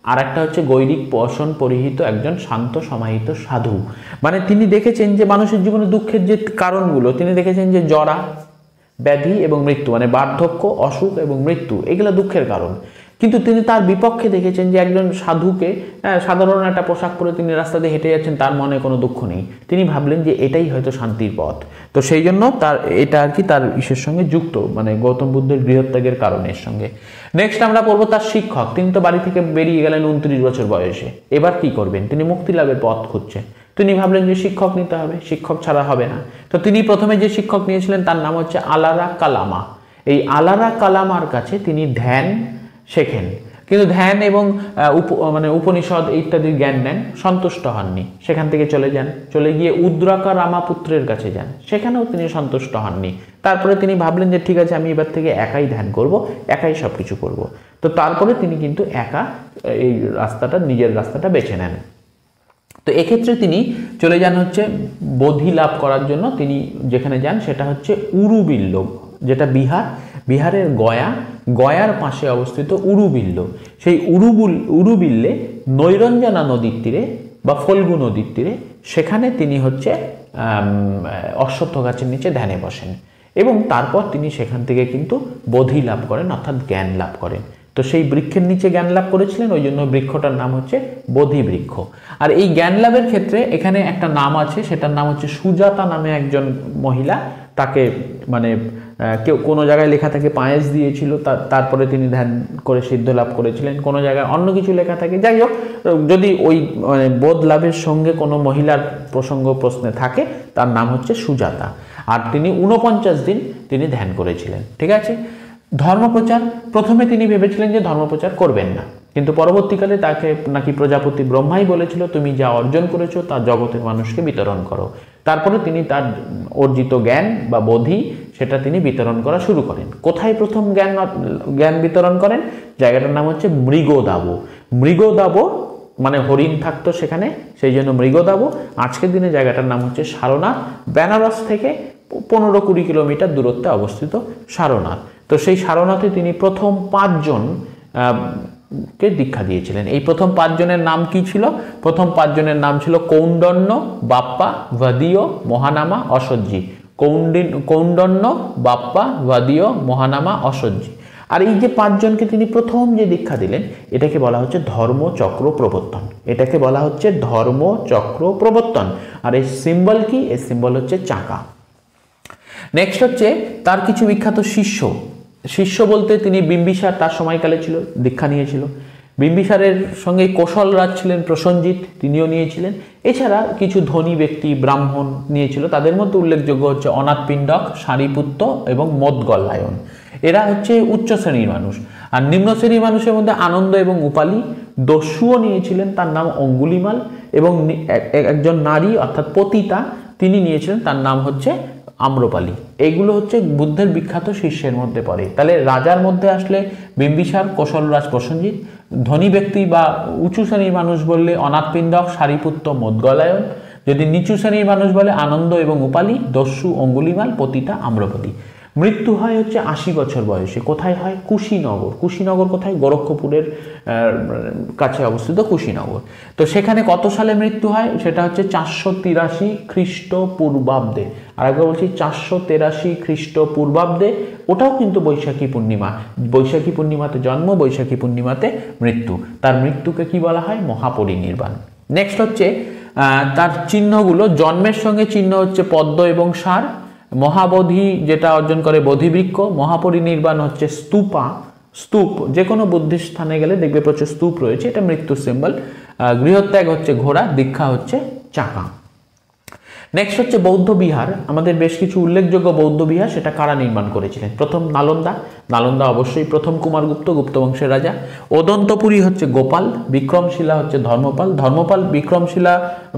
আর একটা হচ্ছে গৈরিক পোষণ পরিহিত একজন শান্ত সমাহিত সাধু। মানে তিনি দেখেছেন যে মানুষের জীবনে দুঃখের যে কারণগুলো, তিনি দেখেছেন যে জরা, ব্যাধি এবং মৃত্যু, মানে বার্ধক্য, অসুখ এবং মৃত্যু, এগুলো দুঃখের কারণ। কিন্তু তিনি তার বিপক্ষে দেখেছেন যে একজন সাধুকে সাধারণ একটা পোশাক পরে তিনি রাস্তা দিয়ে হেঁটে যাচ্ছেন, তার মনে কোনো দুঃখ নেই। তিনি ভাবলেন যে এটাই হয়তো শান্তির পথ। তো সেই জন্য তার এটা আর কি তার ইসের সঙ্গে যুক্ত, মানে গৌতম বুদ্ধের গৃহত্যাগের কারণের সঙ্গে। নেক্সট আমরা পড়বো তার শিক্ষক। তিনি তো বাড়ি থেকে বেরিয়ে গেলেন 29 বছর বয়সে, এবার কি করবেন? তিনি মুক্তি লাভের পথ খুঁজছেন। তিনি ভাবলেন যে শিক্ষক নিতে হবে, শিক্ষক ছাড়া হবে না। তো তিনি প্রথমে যে শিক্ষক নিয়েছিলেন তার নাম হচ্ছে আলারা কালামা। এই আলারা কালামার কাছে তিনি ধ্যান শেখেন, কিন্তু ধ্যান এবং উপনিষদ ইত্যাদির জ্ঞান নেন, সন্তুষ্ট হননি। সেখান থেকে চলে গিয়ে উদ্রাকা রামাপুত্রের কাছে যান, সেখানেও তিনি সন্তুষ্ট হননি। তারপরে তিনি ভাবলেন যে ঠিক আছে, আমি এবার থেকে একাই ধ্যান করব, একাই সব কিছু করবো। তো তারপরে তিনি কিন্তু একা এই নিজের রাস্তাটা বেছে নেন। তো এক্ষেত্রে তিনি চলে যান হচ্ছে বোধি লাভ করার জন্য। তিনি যেখানে যান সেটা হচ্ছে উরুবিল্ল, যেটা বিহারের গয়ার পাশে অবস্থিত উরুবিল্ল। সেই উরুবিল্লে নৈরঞ্জনা নদীর তীরে বা ফল্গু নদীর তীরে, সেখানে তিনি হচ্ছে অশ্বত্থ গাছের নিচে ধ্যানে বসেন এবং তারপর তিনি সেখান থেকে কিন্তু বোধি লাভ করেন, অর্থাৎ জ্ঞান লাভ করেন। তো সেই বৃক্ষের নিচে জ্ঞান লাভ করেছিলেন, ওই জন্য বৃক্ষটার নাম হচ্ছে বোধি বৃক্ষ। আর এই জ্ঞান লাভের ক্ষেত্রে এখানে একটা নাম আছে, সেটার নাম হচ্ছে সুজাতা নামে একজন মহিলা। তাকে মানে কেউ কোনো জায়গায় লেখা থাকে পায়েস দিয়েছিল, তারপরে তিনি ধ্যান করে সিদ্ধ লাভ করেছিলেন, কোনো জায়গায় অন্য কিছু লেখা থাকে। যাই হোক, যদি ওই মানে বোধ লাভের সঙ্গে কোনো মহিলার প্রশ্নে থাকে, তার নাম হচ্ছে সুজাতা। আর তিনি 49 দিন তিনি ধ্যান করেছিলেন। ঠিক আছে। ধর্মপ্রচার, প্রথমে তিনি ভেবেছিলেন যে ধর্মপ্রচার করবেন না, কিন্তু পরবর্তীকালে তাকে নাকি প্রজাপতি ব্রহ্মাই বলেছিল তুমি যা অর্জন করেছো তা জগতের মানুষকে বিতরণ করো। তারপরে তিনি তার অর্জিত জ্ঞান বা বোধি সেটা তিনি বিতরণ করা শুরু করেন। কোথায় প্রথম জ্ঞান বিতরণ করেন? জায়গাটার নাম হচ্ছে মৃগদাবো। মৃগদাবো মানে হরিণ থাকতো সেখানে, সেই জন্য মৃগদাবো। আজকের দিনে জায়গাটার নাম হচ্ছে সারনাথ। বেনারস থেকে 15-20 কিলোমিটার দূরত্বে অবস্থিত সারনাথ। তো সেই সারনাথে তিনি প্রথম 5 জনকে দীক্ষা দিয়েছিলেন। এই প্রথম 5 জনের নাম কি ছিল? প্রথম 5 জনের নাম ছিল কৌন্ডন্য, বাপ্পা, ভাদিও, মহানামা, অসহ্যি। কৌন্ডন্য, বাপ্পা, ভাদিও, মহানামা, অসহ্যি। আর এই যে 5 জনকে তিনি প্রথম যে দীক্ষা দিলেন, এটাকে বলা হচ্ছে ধর্মচক্র প্রবর্তন। এটাকে বলা হচ্ছে ধর্মচক্র প্রবর্তন। আর এই সিম্বল কি? এই সিম্বল হচ্ছে চাকা। নেক্সট হচ্ছে তার কিছু বিখ্যাত শিষ্য বলতে তিনি বিম্বিসার তার সময়কালে ছিল, দীক্ষা নিয়েছিল। বিম্বিসারের সঙ্গে কৌশল রাজ ছিলেন প্রসেনজিৎ, তিনিও নিয়েছিলেন। এছাড়া কিছু ধনী ব্যক্তি ব্রাহ্মণ নিয়েছিল, তাদের মধ্যে উল্লেখযোগ্য হচ্ছে অনাথ পিণ্ডক, সারিপুত্ত এবং মোদগল্লায়ন। এরা হচ্ছে উচ্চ শ্রেণীর মানুষ। আর নিম্ন শ্রেণীর মানুষের মধ্যে আনন্দ এবং উপালি। দস্যুও নিয়েছিলেন, তার নাম অঙ্গুলিমাল। এবং একজন নারী অর্থাৎ পতিতা, তিনি নিয়েছিলেন, তার নাম হচ্ছে আম্রপালি। এগুলো হচ্ছে বুদ্ধের বিখ্যাত শিষ্যের মধ্যে পড়ে। তাহলে রাজার মধ্যে আসলে বিম্বিসার, কৌশলরাজ, প্রসেনজিৎ। ধনী ব্যক্তি বা উঁচু শ্রেণীর মানুষ বললে অনাথ পিণ্ডক, সারিপুত্ত, মোদগলায়ন। যদি নিচু শ্রেণীর মানুষ বলে আনন্দ এবং উপালি, দস্যু, অঙ্গুলিমাল, পতিতা, আম্রপালি। মৃত্যু হয় হচ্ছে 80 বছর বয়সে। কোথায় হয়? কুশীনগর। কুশীনগর কোথায়? গোরক্ষপুরের কাছে অবস্থিত কুশীনগর। তো সেখানে কত সালে মৃত্যু হয়? সেটা হচ্ছে 483 খ্রিস্টপূর্বাব্দে। আর একবার বলছি 483 খ্রিস্টপূর্বাব্দে। ওটাও কিন্তু বৈশাখী পূর্ণিমা। বৈশাখী পূর্ণিমাতে জন্ম, বৈশাখী পূর্ণিমাতে মৃত্যু। তার মৃত্যুকে কি বলা হয়? মহাপরিনির্বাণ। নেক্সট হচ্ছে তার চিহ্নগুলো। জন্মের সঙ্গে চিহ্ন হচ্ছে পদ্ম এবং ষাঁড়। মহাবোধি যেটা অর্জন করে বোধিবৃক্ষ, মহাপরিনির্বাণ হচ্ছে স্তূপ, যে কোনো বুদ্ধিস্ট স্থানে গেলে দেখবে প্রচুর স্তূপ রয়েছে, এটা মৃত্যুর সিম্বল। গৃহত্যাগ হচ্ছে ঘোড়া, দীক্ষা হচ্ছে চাকা। নেক্সট হচ্ছে বৌদ্ধ বিহার। আমাদের বেশ কিছু উল্লেখযোগ্য বৌদ্ধ বিহার, সেটা কারা নির্মাণ করেছিলেন? প্রথম নালন্দা অবশ্যই প্রথম কুমারগুপ্ত, গুপ্ত বংশের রাজা। অদন্তপুরী হচ্ছে গোপাল, বিক্রমশিলা হচ্ছে ধর্মপাল বিক্রমশিলা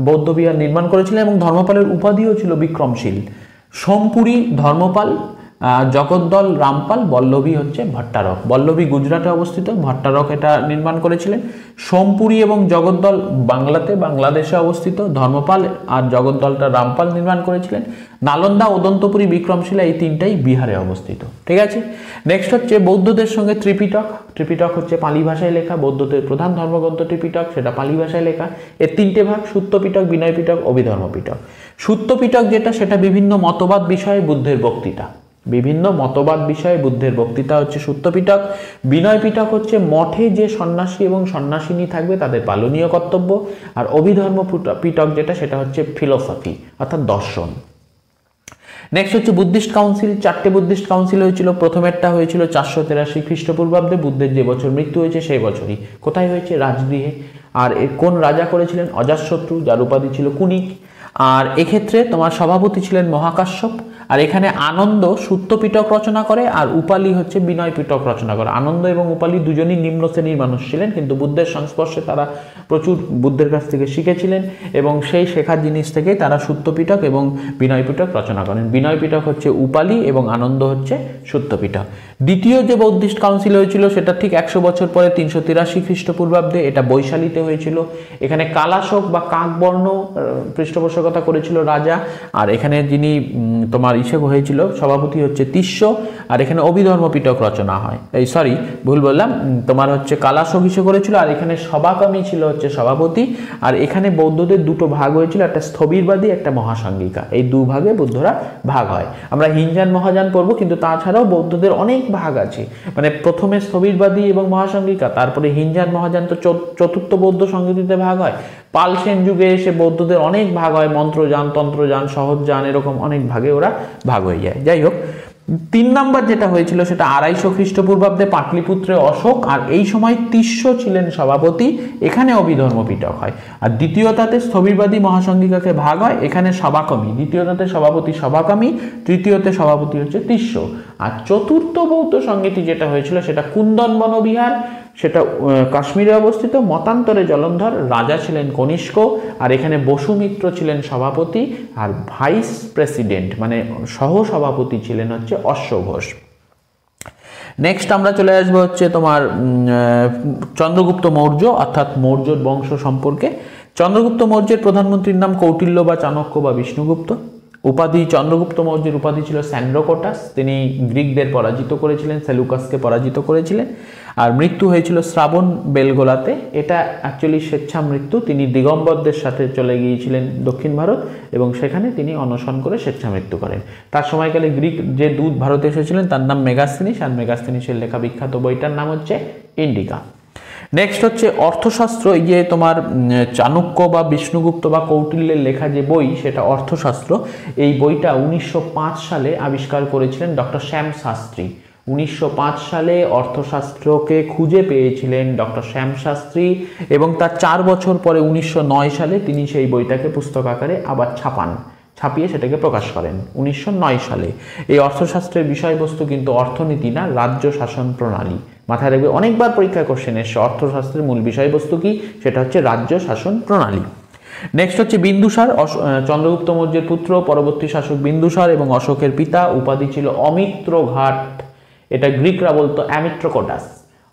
বৌদ্ধ বিহার নির্মাণ করেছিলেন এবং ধর্মপালের উপাধিও ছিল বিক্রমশীল। সোমপুরী ধর্মপাল, জগদ্দল রামপাল, বল্লভী হচ্ছে ভট্টারক। বল্লভী গুজরাটে অবস্থিত, ভট্টারক এটা নির্মাণ করেছিলেন। সোমপুরী এবং জগদ্দল বাংলাদেশে অবস্থিত, ধর্মপাল আর জগদ্দলটা রামপাল নির্মাণ করেছিলেন। নালন্দা, অদন্তপুরী, বিক্রমশিলা এই তিনটাই বিহারে অবস্থিত। ঠিক আছে, নেক্সট হচ্ছে বৌদ্ধদের সঙ্গে ত্রিপিটক হচ্ছে পালি ভাষায় লেখা, বৌদ্ধদের প্রধান ধর্মগ্রন্থ ত্রিপিটক, সেটা পালি ভাষায় লেখা। এর তিনটে ভাগ: সুত্ত পিটক, বিনয় পিটক, অভিধর্ম পিটক। সুত্ত পিটক যেটা, সেটা বিভিন্ন মতবাদ বিষয়ে বুদ্ধের বক্তৃতা হচ্ছে সুত্ত পিটক। বিনয় পিটক হচ্ছে মঠে যে সন্ন্যাসী এবং সন্ন্যাসিনী থাকবে তাদের পালনীয় কর্তব্য। আর অভিধর্ম পিটক যেটা, সেটা হচ্ছে ফিলোসফি অর্থাৎ দর্শন। নেক্সট হচ্ছে বুদ্ধিস্ট কাউন্সিল। 4টে বুদ্ধিস্ট কাউন্সিল হয়েছিল। প্রথমেরটা হয়েছিল 483 খ্রিস্টপূর্বাব্দে, বুদ্ধের যে বছর মৃত্যু হয়েছে সেই বছরই। কোথায় হয়েছে? রাজগৃহে। আর কোন রাজা করেছিলেন? অজাতশত্রু, যার উপাধি ছিল কুনিক। আর এক্ষেত্রে তোমার সভাপতি ছিলেন মহাকাশ্যপ। আর এখানে আনন্দ সুত্ত পিটক রচনা করে আর উপালি হচ্ছে বিনয় পিটক রচনা করে। আনন্দ এবং উপালি দুজনই নিম্ন শ্রেণীর মানুষ ছিলেন, কিন্তু বুদ্ধের সংস্পর্শে তারা প্রচুর বুদ্ধের কাছ থেকে শিখেছিলেন এবং সেই শেখার জিনিস থেকেই তারা সুত্ত পিটক এবং বিনয় পিটক রচনা করেন। বিনয় পিটক হচ্ছে উপালি এবং আনন্দ হচ্ছে সুত্ত পিটক। দ্বিতীয় যে বৌদ্ধিস্ট কাউন্সিল হয়েছিল সেটা ঠিক 100 বছর পরে 383 খ্রিস্টপূর্বাব্দে, এটা বৈশালীতে হয়েছিল। এখানে কালাশোক বা কাকবর্ণ পৃষ্ঠপোষকতা করেছিল রাজা। আর এখানে যিনি তোমার হয়েছিল সভাপতি হচ্ছে তিস্য। আর এখানে অভিধর্ম পিটক রচনা হয়, ভুল বললাম, তোমার হচ্ছে কালাশোক করেছিল। আর এখানে সভাকামী ছিল হচ্ছে সভাপতি। আর এখানে বৌদ্ধদের দুটো ভাগ হয়েছিল, একটা স্থবিরবাদী, একটা মহাসাঙ্গিকা। এই দু ভাগে বুদ্ধরা ভাগ হয়। আমরা হিনজান মহাযান পড়বো, কিন্তু তাছাড়াও বৌদ্ধদের অনেক ভাগ আছে। মানে প্রথমে স্থবিরবাদী এবং মহাসাঙ্গিকা, তারপরে হিনজান মহাযান, তো চতুর্থ বৌদ্ধ সংগীতিতে ভাগ হয়। পাল সেন যুগে এসে বৌদ্ধদের অনেক ভাগ হয়, মন্ত্রযান, তন্ত্রযান, সহজযান, এরকম অনেক ভাগে ওরা ভাগ হয়ে যায়। যাই হোক, 3 নম্বর যেটা হয়েছিল সেটা 250 খ্রিস্টপূর্বাব্দে, পাটলিপুত্রে অশোক। আর এই সময় তিস্য ছিলেন সভাপতি, এখানে অভিধর্ম পিটক হয়। আর দ্বিতীয়টাতে স্থবিরবাদী মহাসঙ্গিকাকে ভাগ হয়, এখানে সভাকর্মী। দ্বিতীয়টাতে সভাপতি সভাকামী, তৃতীয়তে সভাপতি হচ্ছে তিস্য। আর চতুর্থ বৌদ্ধ সংগীতি যেটা হয়েছিল সেটা কুন্দন বনবিহার, সেটা কাশ্মীরে অবস্থিত। মতান্তরে জলন্ধর, রাজা ছিলেন কনিষ্ক। আর এখানে বসুমিত্র ছিলেন সভাপতি, আর ভাইস প্রেসিডেন্ট মানে সহসভাপতি ছিলেন হচ্ছে অশ্বঘোষ। নেক্সট আমরা চলে আসবো হচ্ছে তোমার চন্দ্রগুপ্ত মৌর্য, অর্থাৎ মৌর্য বংশ সম্পর্কে। চন্দ্রগুপ্ত মৌর্যের প্রধানমন্ত্রীর নাম কৌটিল্য বা চাণক্য বা বিষ্ণুগুপ্ত। উপাধি, চন্দ্রগুপ্ত মৌর্যের উপাধি ছিল স্যান্ড্রোকোটাস। তিনি গ্রিকদের পরাজিত করেছিলেন, সেলুকাসকে পরাজিত করেছিলেন। আর মৃত্যু হয়েছিল শ্রাবণ বেলগোলাতে। এটা অ্যাকচুয়ালি স্বেচ্ছা মৃত্যু। তিনি দিগম্বরদের সাথে চলে গিয়েছিলেন দক্ষিণ ভারত এবং সেখানে তিনি অনশন করে স্বেচ্ছা মৃত্যু করেন। তার সময়কালে গ্রিক যে দূত ভারতে এসেছিলেন তার নাম মেগাস্থেনিস, আর মেগাস্থেনিসের লেখা বিখ্যাত বইটার নাম হচ্ছে ইন্ডিকা। নেক্সট হচ্ছে অর্থশাস্ত্র। এই যে তোমার চাণক্য বা বিষ্ণুগুপ্ত বা কৌটিল্যের লেখা যে বই, সেটা অর্থশাস্ত্র। এই বইটা 1905 সালে আবিষ্কার করেছিলেন ডক্টর শ্যাম শাস্ত্রী। 1905 সালে অর্থশাস্ত্রকে খুঁজে পেয়েছিলেন ডক্টর শ্যাম শাস্ত্রী এবং তার 4 বছর পরে 1909 সালে তিনি সেই বইটাকে পুস্তক আকারে আবার ছাপিয়ে সেটাকে প্রকাশ করেন 1909 সালে। এই অর্থশাস্ত্রের বিষয়বস্তু কিন্তু অর্থনীতি না, রাজ্য শাসন প্রণালী। মাথায় রাখবে, অনেকবার পরীক্ষা কোশ্চেন এসছে অর্থশাস্ত্রের মূল বিষয়বস্তু কি, সেটা হচ্ছে রাজ্য শাসন প্রণালী। নেক্সট হচ্ছে বিন্দুসার, চন্দ্রগুপ্ত মৌর্যের পুত্র, পরবর্তী শাসক বিন্দুসার এবং অশোকের পিতা। উপাধি ছিল অমিত্রঘাট, এটা গ্রিকরা বলতো অ্যামিট্রোকোটাস।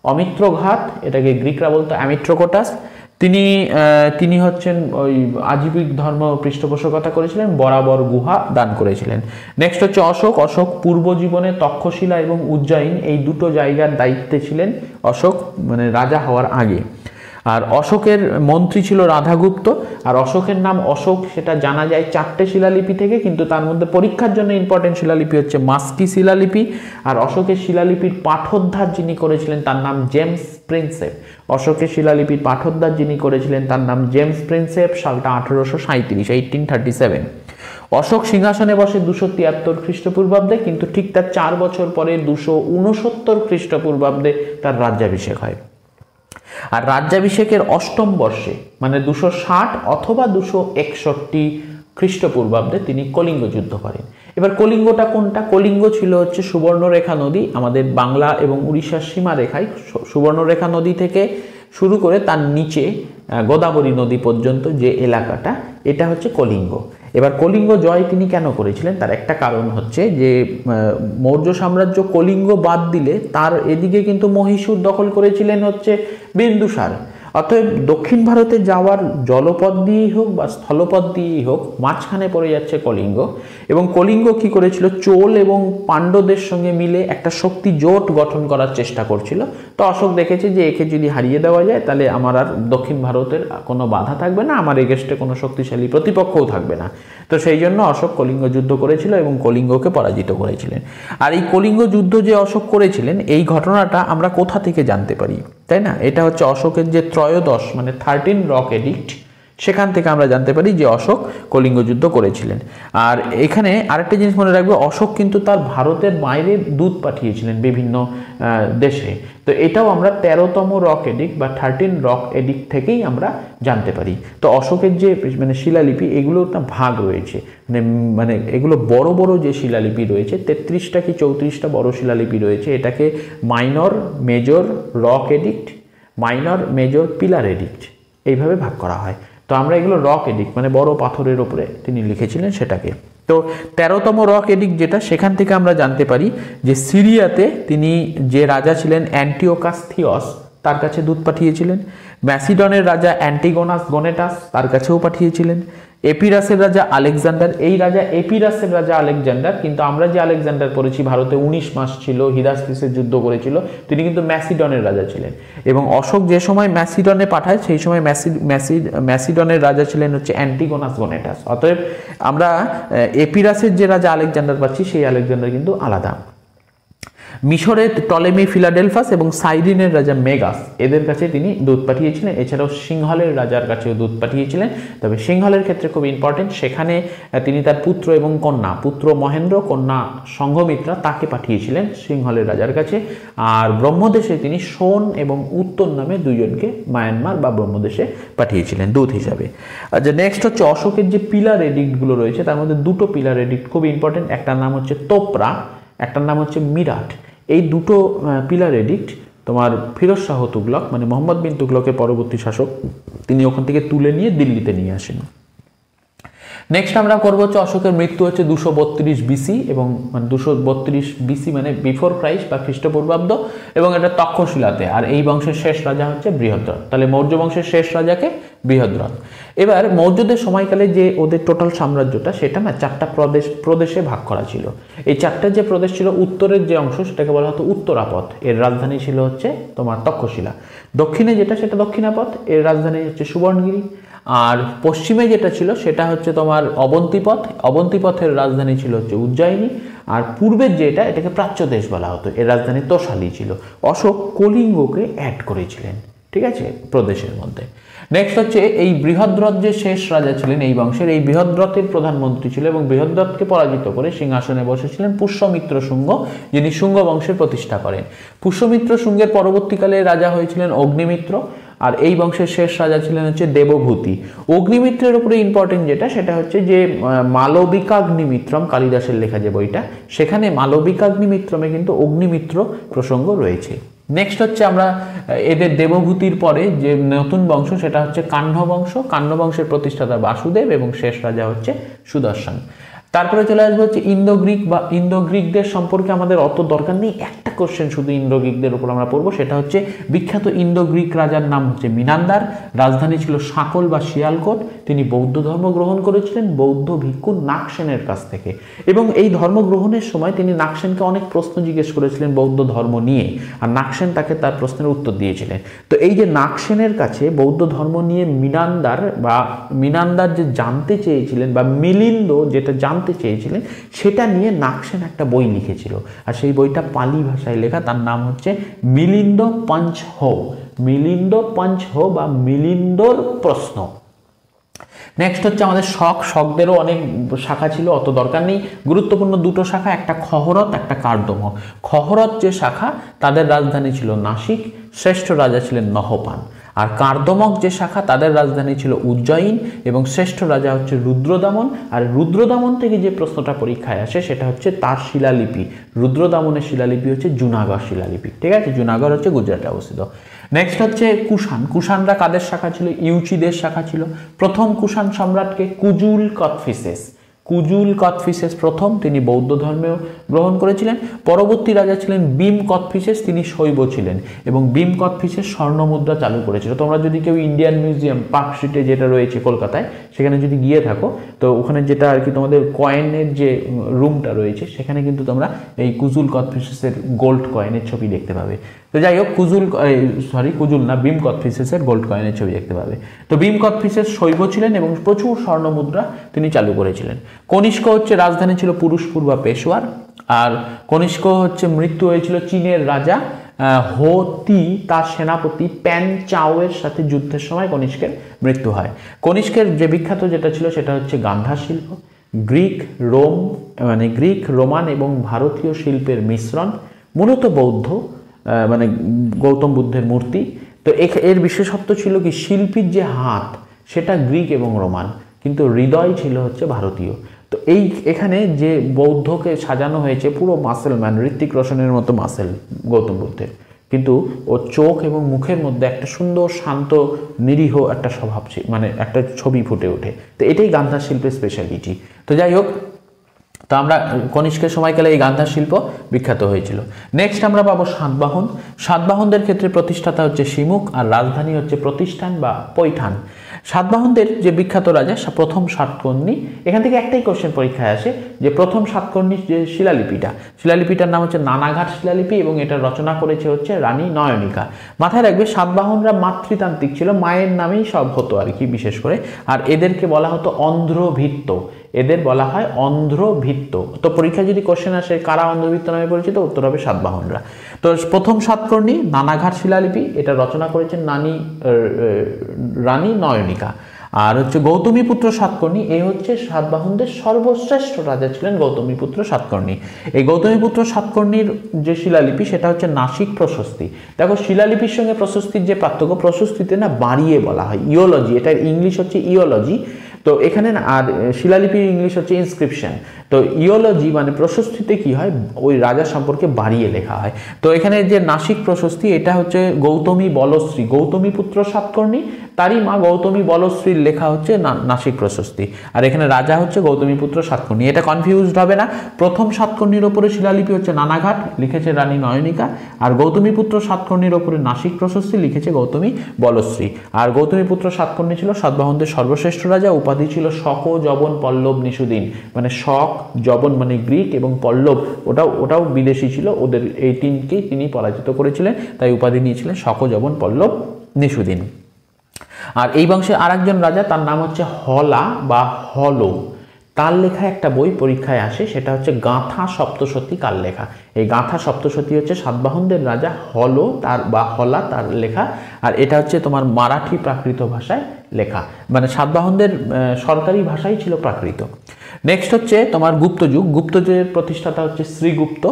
অমিত্রঘাট, এটাকে গ্রিকরা বলতো অ্যামিট্রোকোটাস। তিনি হচ্ছেন ওই আজীবিক ধর্ম পৃষ্ঠপোষকতা করেছিলেন, বরাবর গুহা দান করেছিলেন। নেক্সট হচ্ছে অশোক পূর্ব জীবনে তক্ষশিলা এবং উজ্জয়িন এই দুটো জায়গার দায়িত্বে ছিলেন অশোক, মানে রাজা হওয়ার আগে। আর অশোকের মন্ত্রী ছিল রাধাগুপ্ত। আর অশোকের নাম অশোক সেটা জানা যায় 4টে শিলালিপি থেকে, কিন্তু তার মধ্যে পরীক্ষার জন্য ইম্পর্টেন্ট শিলালিপি হচ্ছে মাস্কি শিলালিপি। আর অশোকের শিলালিপির পাঠোদ্ধার যিনি করেছিলেন তার নাম জেমস প্রিন্সেপ। অশোকের শিলালিপির পাঠোদ্ধার যিনি করেছিলেন তার নাম জেমস প্রিন্সেপ। সালটা 1837। অশোক সিংহাসনে বসে 273 খ্রিস্টপূর্বাব্দে, কিন্তু ঠিক তার 4 বছর পরে 269 খ্রিস্টপূর্বাব্দে তার রাজ্যাভিষেক হয়। আর রাজ্যাভিষেকের অষ্টম বর্ষে মানে 260 অথবা 261 খ্রিস্টপূর্বাব্দে তিনি কলিঙ্গ যুদ্ধ করেন। এবার কলিঙ্গটা কোনটা? কলিঙ্গ ছিল হচ্ছে সুবর্ণরেখা নদী, আমাদের বাংলা এবং উড়িষ্যার সীমারেখায় সুবর্ণরেখা নদী থেকে শুরু করে তার নিচে গোদাবরী নদী পর্যন্ত যে এলাকাটা, এটা হচ্ছে কলিঙ্গ। এবার কলিঙ্গ জয় তিনি কেন করেছিলেন? তার একটা কারণ হচ্ছে যে মৌর্য সাম্রাজ্য কলিঙ্গ বাদ দিলে তার এদিকে কিন্তু মহীশূর দখল করেছিলেন হচ্ছে বিন্দুসার। অতএব দক্ষিণ ভারতে যাওয়ার জলপথ দিয়েই হোক বা স্থলপথ দিয়েই হোক মাঝখানে পড়ে যাচ্ছে কলিঙ্গ। এবং কলিঙ্গ কি করেছিল? চোল এবং পাণ্ড্যদের সঙ্গে মিলে একটা শক্তি জোট গঠন করার চেষ্টা করছিল। তো অশোক দেখেছে যে একে যদি হারিয়ে দেওয়া যায় তাহলে আমার আর দক্ষিণ ভারতের কোনো বাধা থাকবে না, আমার এগেস্টে কোনো শক্তিশালী প্রতিপক্ষও থাকবে না। তো সেই জন্য অশোক কলিঙ্গ যুদ্ধ করেছিল এবং কলিঙ্গকে পরাজিত করেছিলেন। আর এই কলিঙ্গ যুদ্ধ যে অশোক করেছিলেন এই ঘটনাটা আমরা কোথা থেকে জানতে পারি, তাই না? এটা হচ্ছে অশোকের যে ত্রয়োদশ মানে 13 রক এডিক্ট, সেখান থেকে আমরা জানতে পারি যে অশোক কলিঙ্গ যুদ্ধ করেছিলেন। আর এখানে আরেকটা জিনিস মনে রাখবে, অশোক কিন্তু তার ভারতের বাইরে দূত পাঠিয়েছিলেন বিভিন্ন দেশে। তো এটাও আমরা 13তম রক এডিক্ট বা 13 রক এডিক্ট থেকেই আমরা জানতে পারি। তো অশোকের যে মানে শিলালিপি এগুলোর একটা ভাগ রয়েছে, মানে এগুলো বড় বড় যে শিলালিপি রয়েছে 33টা কি 34টা বড় শিলালিপি রয়েছে। এটাকে minor, major rock addict, minor, major, pillar addict এইভাবে ভাগ করা হয়। তো আমরা এগুলো রক এডিক্ট মানে বড় পাথরের ওপরে তিনি লিখেছিলেন সেটাকে। তো 13তম রক এডিক্ট যেটা, সেখান থেকে আমরা জানতে পারি যে সিরিয়াতে তিনি যে রাজা ছিলেন অ্যান্টিওকাস থিওস তার কাছে দূত পাঠিয়েছিলেন। ম্যাসিডনের রাজা অ্যান্টিগোনাস গনেটাস তার কাছেও পাঠিয়েছিলেন। এপিরাসের রাজা আলেকজান্ডার, এই রাজা এপিরাসের রাজা আলেকজান্ডার, কিন্তু আমরা যে আলেকজান্ডার পড়েছি ভারতে 19 মাস ছিল, হিরাসপিসের যুদ্ধ করেছিল, তিনি কিন্তু ম্যাসিডনের রাজা ছিলেন। এবং অশোক যে সময় ম্যাসিডনে পাঠায় সেই সময় ম্যাসিডনের রাজা ছিলেন হচ্ছে অ্যান্টিগোনাস গনেটাস। অতএব আমরা এপিরাসের যে রাজা আলেকজান্ডার পাচ্ছি সেই আলেকজান্ডার কিন্তু আলাদা। মিশরের টলেমি ফিলাডেলফাস এবং সাইরিনের রাজা মেগাস এদের কাছে তিনি দূত পাঠিয়েছিলেন। এছাড়াও সিংহলের রাজার কাছেও দূত পাঠিয়েছিলেন। তবে সিংহলের ক্ষেত্রে খুব ইম্পর্টেন্ট, সেখানে তিনি তার পুত্র এবং কন্যা, পুত্র মহেন্দ্র, কন্যা সংঘমিত্রা তাকে পাঠিয়েছিলেন সিংহলের রাজার কাছে। আর ব্রহ্মদেশে তিনি সোন এবং উত্তর নামে দুইজনকে মায়ানমার বা ব্রহ্মদেশে পাঠিয়েছিলেন দূত হিসাবে। আচ্ছা, নেক্সট হচ্ছে অশোকের যে পিলার এডিক্টগুলো রয়েছে তার মধ্যে দুটো পিলার এডিক্ট খুব ইম্পর্টেন্ট। একটার নাম হচ্ছে তোপরা, একটার নাম হচ্ছে মিরাট। এই দুটো পিলার এডিক্ট তোমার ফিরোজ শাহ তুগলক মানে মোহাম্মদ বিন তুগলকের পরবর্তী শাসক, তিনি ওখান থেকে তুলে নিয়ে দিল্লিতে নিয়ে আসেন। নেক্সট আমরা করবো হচ্ছে অশোকের মৃত্যু হচ্ছে 232 বিসি এবং 232 বিসি মানে বিফোর ক্রাইস্ট বা খ্রিস্টপূর্বাব্দ, এবং এটা তক্ষশিলাতে। আর এই বংশের শেষ রাজা হচ্ছে বৃহদ্রথ। তাহলে মৌর্য বংশের শেষ রাজাকে বৃহদ্রথ। এবার মৌর্যদের সময়কালে যে ওদের টোটাল সাম্রাজ্যটা সেটা না 4টা প্রদেশে ভাগ করা ছিল। এই 4টা যে প্রদেশ ছিল, উত্তরের যে অংশ সেটাকে বলা হতো উত্তরাপথ, এর রাজধানী ছিল হচ্ছে তোমার তক্ষশিলা। দক্ষিণে যেটা সেটা দক্ষিণাপথ, এর রাজধানী হচ্ছে সুবর্ণগিরি। আর পশ্চিমে যেটা ছিল সেটা হচ্ছে তোমার অবন্তিপথ, অবন্তিপথের রাজধানী ছিল হচ্ছে উজ্জয়িনী। আর পূর্বের যেটা এটাকে প্রাচ্য দেশ বলা হতো, এর রাজধানী তোষালি ছিল। অশোক কলিঙ্গকে অ্যাড করেছিলেন, ঠিক আছে, প্রদেশের মধ্যে। নেক্সট হচ্ছে এই বৃহদ্রথ যে শেষ রাজা ছিলেন এই বংশের, এই বৃহদ্রথের প্রধানমন্ত্রী ছিল এবং বৃহদ্রথকে পরাজিত করে সিংহাসনে বসেছিলেন পুষ্যমিত্র শুঙ্গ, যিনি শুঙ্গ বংশের প্রতিষ্ঠা করেন। পুষ্যমিত্র শুঙ্গের পরবর্তীকালে রাজা হয়েছিলেন অগ্নিমিত্র। আর এই বংশের শেষ রাজা ছিলেন হচ্ছে দেবভূতি। অগ্নিমিত্রের উপরে ইম্পর্টেন্ট যেটা সেটা হচ্ছে যে মালবিকাগ্নিমিত্রম, কালিদাসের লেখা যে বইটা, সেখানে মালবিকাগ্নিমিত্রমে কিন্তু অগ্নিমিত্র প্রসঙ্গ রয়েছে। নেক্সট হচ্ছে আমরা এদের দেবভূতির পরে যে নতুন বংশ সেটা হচ্ছে কাহ্ন বংশ। কাহ্ন বংশের প্রতিষ্ঠাতা বাসুদেব এবং শেষ রাজা হচ্ছে সুদর্শন। তারপরে চলে আসবে হচ্ছে ইন্দো গ্রিক বা ইন্দো গ্রিকদের সম্পর্কে আমাদের অত দরকার নেই, একটা কোশ্চেন শুধু ইন্দো গ্রিকদের উপর আমরা পড়বো, সেটা হচ্ছে বিখ্যাত ইন্দো গ্রিক রাজার নাম হচ্ছে মিনান্দার, রাজধানী ছিল সাকল বা শিয়ালকোট। তিনি বৌদ্ধ ধর্ম গ্রহণ করেছিলেন বৌদ্ধ ভিক্ষু নাগসেনের কাছ থেকে, এবং এই ধর্ম গ্রহণের সময় তিনি নাগসেনকে অনেক প্রশ্ন জিজ্ঞেস করেছিলেন বৌদ্ধ ধর্ম নিয়ে, আর নাগসেন তাকে তার প্রশ্নের উত্তর দিয়েছিলেন। তো এই যে নাগসেনের কাছে বৌদ্ধ ধর্ম নিয়ে মিনান্দার যে জানতে চেয়েছিলেন, বা মিলিন্দ যেটা জানতে চেয়েছিলেন, সেটা নিয়ে নাগসেন একটা বই লিখেছিল, আর সেই বইটা পালি ভাষায় লেখা, তার নাম হচ্ছে মিলিন্দ পঞ্চ হো, মিলিন্দ পঞ্চ হো বা মিলিন্দর প্রশ্ন। নেক্সট হচ্ছে আমাদের শকদেরও অনেক শাখা ছিল, অত দরকার নেই। গুরুত্বপূর্ণ দুটো শাখা, একটা খহরত, একটা কার্দম। খহরত যে শাখা, তাদের রাজধানী ছিল নাসিক, শ্রেষ্ঠ রাজা ছিলেন নহপান। আর কার্দমক যে শাখা, তাদের রাজধানী ছিল উজ্জয়িন এবং শ্রেষ্ঠ রাজা হচ্ছে রুদ্রদামন। আর রুদ্রদামন থেকে যে প্রশ্নটা পরীক্ষায় আসে সেটা হচ্ছে তার শিলালিপি, রুদ্রদামনের শিলালিপি হচ্ছে জুনাগড় শিলালিপি, ঠিক আছে? জুনাগড় হচ্ছে গুজরাটে অবস্থিত। নেক্সট হচ্ছে কুষাণ। কুষাণরা কাদের শাখা ছিল? ইউচিদের শাখা ছিল। প্রথম কুষাণ সম্রাটকে কুজুল কথফিসেস প্রথম, তিনি বৌদ্ধ ধর্মেও গ্রহণ করেছিলেন। পরবর্তী রাজা ছিলেন বিম কথফিসেস, তিনি শৈব ছিলেন এবং বিম কথফিসেস স্বর্ণ মুদ্রা চালু করেছিল। তোমরা যদি কেউ ইন্ডিয়ান মিউজিয়াম পার্ক স্ট্রিটে যেটা রয়েছে কলকাতায়, সেখানে যদি গিয়ে থাকো, তো ওখানে যেটা আর কি তোমাদের কয়েনের যে রুমটা রয়েছে, সেখানে কিন্তু তোমরা এই কুজুল কথফিসেসের গোল্ড কয়েনের ছবি দেখতে পাবে। তো যাই হোক, বিম কথফিসেসের গোল্ড কয়েনের ছবি দেখতে পাবে। তো বিম কথফিসেস শৈব ছিলেন এবং প্রচুর স্বর্ণ মুদ্রা তিনি চালু করেছিলেন। কনিষ্ক হচ্ছে রাজধানী ছিল পুরুষপুর বা পেশোয়ার। আর কনিষ্ক হচ্ছে মৃত্যু হয়েছিল চীনের রাজা হো তি তার সেনাপতি প্যান চাওয়ের সাথে যুদ্ধের সময় কনিষ্কের মৃত্যু হয়। কনিষ্কের যে বিখ্যাত যেটা ছিল সেটা হচ্ছে গান্ধার শিল্প, গ্রিক রোমান এবং ভারতীয় শিল্পের মিশ্রণ, মূলত বৌদ্ধ, মানে গৌতম বুদ্ধের মূর্তি। তো এর বিশেষত্ব ছিল কি, শিল্পীর যে হাত সেটা গ্রিক এবং রোমান, কিন্তু হৃদয় ছিল হচ্ছে ভারতীয়। তো এখানে যে বৌদ্ধকে সাজানো হয়েছে পুরো মাসেলম্যান, ঋত্বিক রোশনের মতো মাসেল গৌতম বুদ্ধের, কিন্তু ওর চোখ এবং মুখের মধ্যে একটা সুন্দর শান্ত নিরীহ একটা স্বভাব, মানে একটা ছবি ফুটে ওঠে। তো এটাই গান্ধার শিল্পের স্পেশালিটি। তো যাই হোক, তো আমরা কনিষ্কের সময়কালে এই গান্ধার শিল্প বিখ্যাত হয়েছিল। নেক্সট আমরা পাবো সাতবাহন। সাতবাহনদের ক্ষেত্রে প্রতিষ্ঠাতা হচ্ছে শিমুখ, আর রাজধানী হচ্ছে প্রতিষ্ঠান বা পৈঠান। সাতবাহনদের যে বিখ্যাত রাজা প্রথম সাতকর্ণী, এখান থেকে একটাই কোশ্চেন পরীক্ষায় আসে যে প্রথম সাতকর্ণীর যে শিলালিপিটার নাম হচ্ছে নানাঘাট শিলালিপি এবং এটা রচনা করেছে হচ্ছে রানী নয়নিকা। মাথায় রাখবে, সাতবাহনরা মাতৃতান্ত্রিক ছিল, মায়ের নামেই সব হতো আর কি বিশেষ করে, আর এদেরকে বলা হতো অন্ধ্রভিত্ত, এদের বলা হয় অন্ধ্রভিত্ত। তো পরীক্ষা যদি কোশ্চেন আসে কারা অন্ধ্রভিত্ত নামে পরিচিত, উত্তর হবে সাতবাহনরা। তো প্রথম সাতকর্ণী নানাঘাট শিলালিপি, এটা রচনা করেছেন রানী নয়নিকা। আর হচ্ছে গৌতমীপুত্র সাতকর্ণী, এই হচ্ছে সাতবাহনদের সর্বশ্রেষ্ঠ রাজা ছিলেন গৌতমীপুত্র সাতকর্ণী। এই গৌতমীপুত্র সাতকর্ণীর যে শিলালিপি সেটা হচ্ছে নাসিক প্রশস্তি। দেখো, শিলালিপির সঙ্গে প্রশস্তির যে পার্থক্য, প্রশস্তিতে না বাড়িয়ে বলা হয়, ইওলজি, এটার ইংলিশ হচ্ছে ইওলজি। তো এখানে আর শিলালিপির ইংলিশ হচ্ছে ইনস্ক্রিপশন। তো ইওলজি মানে প্রশস্তিতে কি হয়, ওই রাজা সম্পর্কে বাড়িয়ে লেখা হয়। তো এখানে যে নাসিক প্রশস্তি, এটা হচ্ছে গৌতমী বলশ্রী, গৌতমীপুত্র সাতকর্ণী, তারই মা গৌতমী বলশ্রীর লেখা হচ্ছে নাসিক প্রশস্তি, আর এখানে রাজা হচ্ছে গৌতমীপুত্র সাতকর্ণী। এটা কনফিউজড হবে না। প্রথম সাতকর্ণীর ওপরে শিলালিপি হচ্ছে নানাঘাট, লিখেছে রানী নয়নিকা, আর গৌতমীপুত্র সাতকর্ণীর ওপরে নাসিক প্রশস্তি লিখেছে গৌতমী বলশ্রী। আর গৌতমীপুত্র সাতকর্ণী ছিল সাতবাহনদের সর্বশ্রেষ্ঠ রাজা, উপাধি ছিল শক, যবন, পল্লব, নিষুদিন। মানে শক, যবন মানে গ্রিক এবং পল্লব ওটাও বিদেশি ছিল, ওদের এই তিনকেই তিনি পরাজিত করেছিলেন, তাই উপাধি নিয়েছিলেন শক, যবন, পল্লব, নিষুদিন। আর এই বংশের আরেকজন রাজা, তার নাম হচ্ছে হলা বা হলো, তার লেখা একটা বই পরীক্ষায় আসে, সেটা হচ্ছে গাঁথা সপ্তশতী কার লেখা। এই গাঁথা সপ্তশতী হচ্ছে সাতবাহনদের রাজা হলো হলা তার লেখা, আর এটা হচ্ছে তোমার মারাঠি প্রাকৃত ভাষায় লেখা, মানে সাতবাহনদের সরকারি ভাষাই ছিল প্রাকৃত। নেক্সট হচ্ছে তোমার গুপ্তযুগ। গুপ্তযুগের প্রতিষ্ঠাতা হচ্ছে শ্রীগুপ্ত,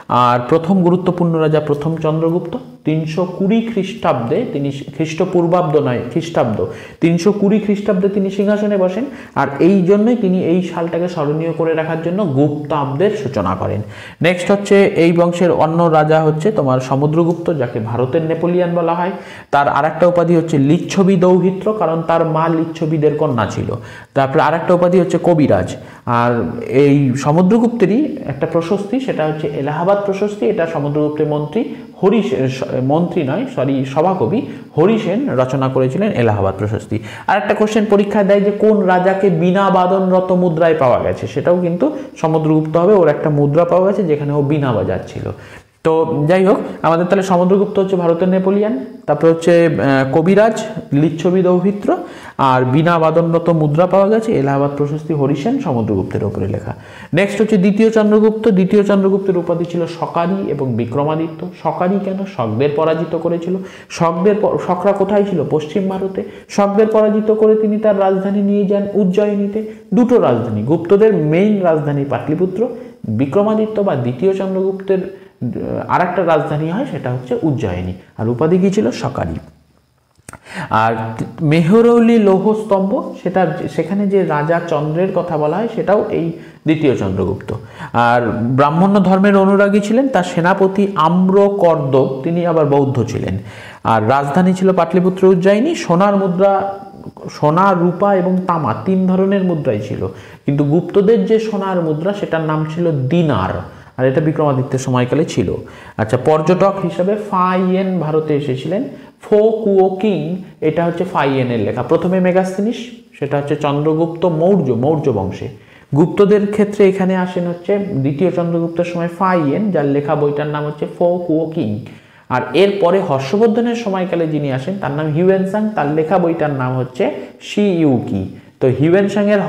আর প্রথম গুরুত্বপূর্ণ রাজা প্রথম চন্দ্রগুপ্ত 320 খ্রিস্টাব্দে তিনি, খ্রিস্টপূর্বাব্দ নয় খ্রিস্টাব্দ, 320 খ্রিস্টাব্দে তিনি সিংহাসনে বসেন। আর এই জন্যই তিনি এই সালটাকে স্মরণীয় করে রাখার জন্য গুপ্তাব্দের সূচনা করেন। নেক্সট হচ্ছে এই বংশের অন্য রাজা হচ্ছে তোমার সমুদ্রগুপ্ত, যাকে ভারতের নেপোলিয়ান বলা হয়। তার আরেকটা উপাধি হচ্ছে লিচ্ছবি দৌহিত্র, কারণ তার মা লিচ্ছবিদের কন্যা ছিল। তারপরে আরেকটা উপাধি হচ্ছে কবিরাজ। আর এই সমুদ্রগুপ্তেরই একটা প্রশস্তি, সেটা হচ্ছে এলাহাবাদ প্রশস্তি। এটা সমুদ্রগুপ্তের মন্ত্রী সভাকবি হরিসেন রচনা করেছিলেন এলাহাবাদ প্রশস্তি। আর একটা কোশ্চেন পরীক্ষায় দেয় যে কোন রাজাকে বিনা বাদনরত মুদ্রায় পাওয়া গেছে, সেটাও কিন্তু সমুদ্রগুপ্ত হবে। ওর একটা মুদ্রা পাওয়া গেছে যেখানে ও বিনা বাজাচ্ছিল। তো যাই হোক, আমাদের তাহলে সমুদ্রগুপ্ত হচ্ছে ভারতের নেপোলিয়ান, তারপরে হচ্ছে কবিরাজ লিচ্ছবি দৌহিত্র, আর বিনা বাদনরত মুদ্রা পাওয়া গেছে এলাহাবাদ প্রশস্তি হরিসেন সমুদ্রগুপ্তের ওপরে লেখা। নেক্সট হচ্ছে দ্বিতীয় চন্দ্রগুপ্ত। দ্বিতীয় চন্দ্রগুপ্তের উপাধি ছিল শকারি এবং বিক্রমাদিত্য। শকারি কেন? শকদের পরাজিত করেছিল। শকরা কোথায় ছিল? পশ্চিম ভারতে। শকদের পরাজিত করে তিনি তার রাজধানী নিয়ে যান উজ্জয়িনীতে। দুটো রাজধানী, গুপ্তদের মেইন রাজধানী পাটলিপুত্র, বিক্রমাদিত্য বা দ্বিতীয় চন্দ্রগুপ্তের আর একটা রাজধানী হয়, সেটা হচ্ছে উজ্জয়িনী। আর উপাধি কি ছিল? শকারি। আর মেহরৌলি লৌহস্তম্ভ, সেখানে যে রাজা চন্দ্রের কথা বলা হয়, সেটাও এই দ্বিতীয় চন্দ্রগুপ্ত। আর ব্রাহ্মণ্য ধর্মের অনুরাগী ছিলেন। তার সেনাপতি আম্রকর্দব, তিনি আবার বৌদ্ধ ছিলেন। আর রাজধানী ছিল পাটলিপুত্র উজ্জয়িনী। সোনার মুদ্রা, সোনা, রূপা এবং তামা 3 ধরনের মুদ্রাই ছিল, কিন্তু গুপ্তদের যে সোনার মুদ্রা সেটার নাম ছিল দিনার, আর এটা বিক্রমাদিত্যের সময়কালে ছিল। আচ্ছা, পর্যটক হিসাবে ফাইয়েন ভারতে এসেছিলেন। ফো কুও কিং, এটা হচ্ছে ফাইয়েনের লেখা। প্রথমে মেগাস্তিনিস, সেটা হচ্ছে চন্দ্রগুপ্ত মৌর্য বংশে। গুপ্তদের ক্ষেত্রে এখানে আসেন হচ্ছে দ্বিতীয় চন্দ্রগুপ্তের সময় ফাইয়েন, যার লেখা বইটার নাম হচ্ছে ফো কুও কিং। আর এরপরে হর্ষবর্ধনের সময়কালে যিনি আসেন তার নাম হিউয়েনসাং, তার লেখা বইটার নাম হচ্ছে শি ইউকি। তো হিউয়েনসাং এর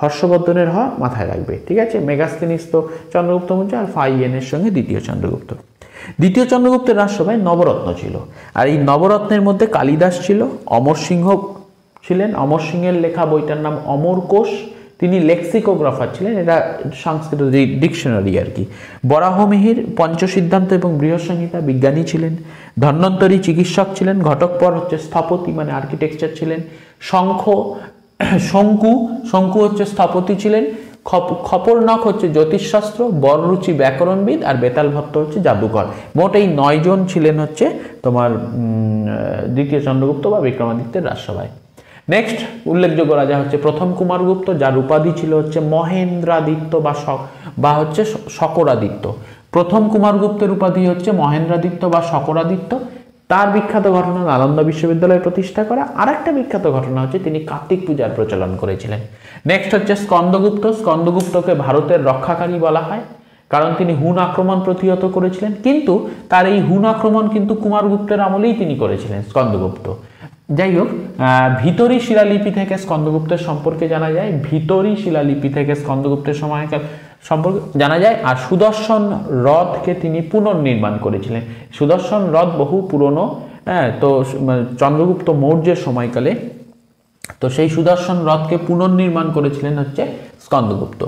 হর্ষবর্ধনের মাথায় রাখবে, ঠিক আছে। মেগাস্তিনিস তো চন্দ্রগুপ্ত মৌর্য, আর ফাইয়েনের সঙ্গে দ্বিতীয় চন্দ্রগুপ্ত। দ্বিতীয় চন্দ্রগুপ্তের রাজসভায় নবরত্ন ছিল, আর এই নবরত্নের মধ্যে কালিদাস ছিল, অমর সিংহ ছিলেন। অমর সিংহের লেখা বইটার নাম অমরকোষ, তিনি লেক্সিকোগ্রাফার ছিলেন, এটা সংস্কৃত ডিকশনারি আর কি। বরাহমিহির পঞ্চসিদ্ধান্ত এবং বৃহৎসংহিতা বিজ্ঞানী ছিলেন। ধন্বন্তরী চিকিৎসক ছিলেন। ঘটকপর হচ্ছে স্থপতি মানে আর্কিটেকচার ছিলেন। শঙ্কু হচ্ছে স্থপতি ছিলেন। খপরনক হচ্ছে জ্যোতিষশাস্ত্র। বররুচি ব্যাকরণবিদ, আর বেতাল ভট্ট হচ্ছে জাদুকর। মোট এই 9 জন ছিলেন হচ্ছে তোমার দ্বিতীয় চন্দ্রগুপ্ত বা বিক্রমাদিত্যের রাজসভায়। নেক্সট উল্লেখযোগ্য রাজা হচ্ছে প্রথম কুমারগুপ্ত, যার উপাধি ছিল হচ্ছে মহেন্দ্রাদিত্য বা হচ্ছে শকরাদিত্য। প্রথম কুমারগুপ্তের উপাধি হচ্ছে মহেন্দ্রাদিত্য বা শকরাদিত্য। তার বিখ্যাত ঘটনা নালন্দা বিশ্ববিদ্যালয় প্রতিষ্ঠা করা। আর একটা বিখ্যাত ঘটনা হচ্ছে তিনি কার্তিক পূজার প্রচলন করেছিলেন। নেক্সট হচ্ছে স্কন্দগুপ্ত। স্কন্দগুপ্তকে ভারতের রক্ষাকারী বলা হয়, কারণ তিনি হুন আক্রমণ প্রতিহত করেছিলেন। কিন্তু তার এই হুন আক্রমণ কিন্তু কুমারগুপ্তের আমলেই তিনি করেছিলেন, স্কন্দগুপ্ত। যাই হোক, ভিতরি শিলালিপি থেকে স্কন্দগুপ্তের সম্পর্কে জানা যায়। ভিতরি শিলালিপি থেকে স্কন্দগুপ্তের সময়কাল সম্পর্কে জানা যায়। আর সুদর্শন হ্রদকে তিনি পুনর্নির্মাণ করেছিলেন। সুদর্শন হ্রদ বহু পুরনো, তো চন্দ্রগুপ্ত মৌর্যের সময়কালে। তো সেই সুদর্শন হ্রদকে পুনর্নির্মাণ করেছিলেন হচ্ছে স্কন্দগুপ্ত।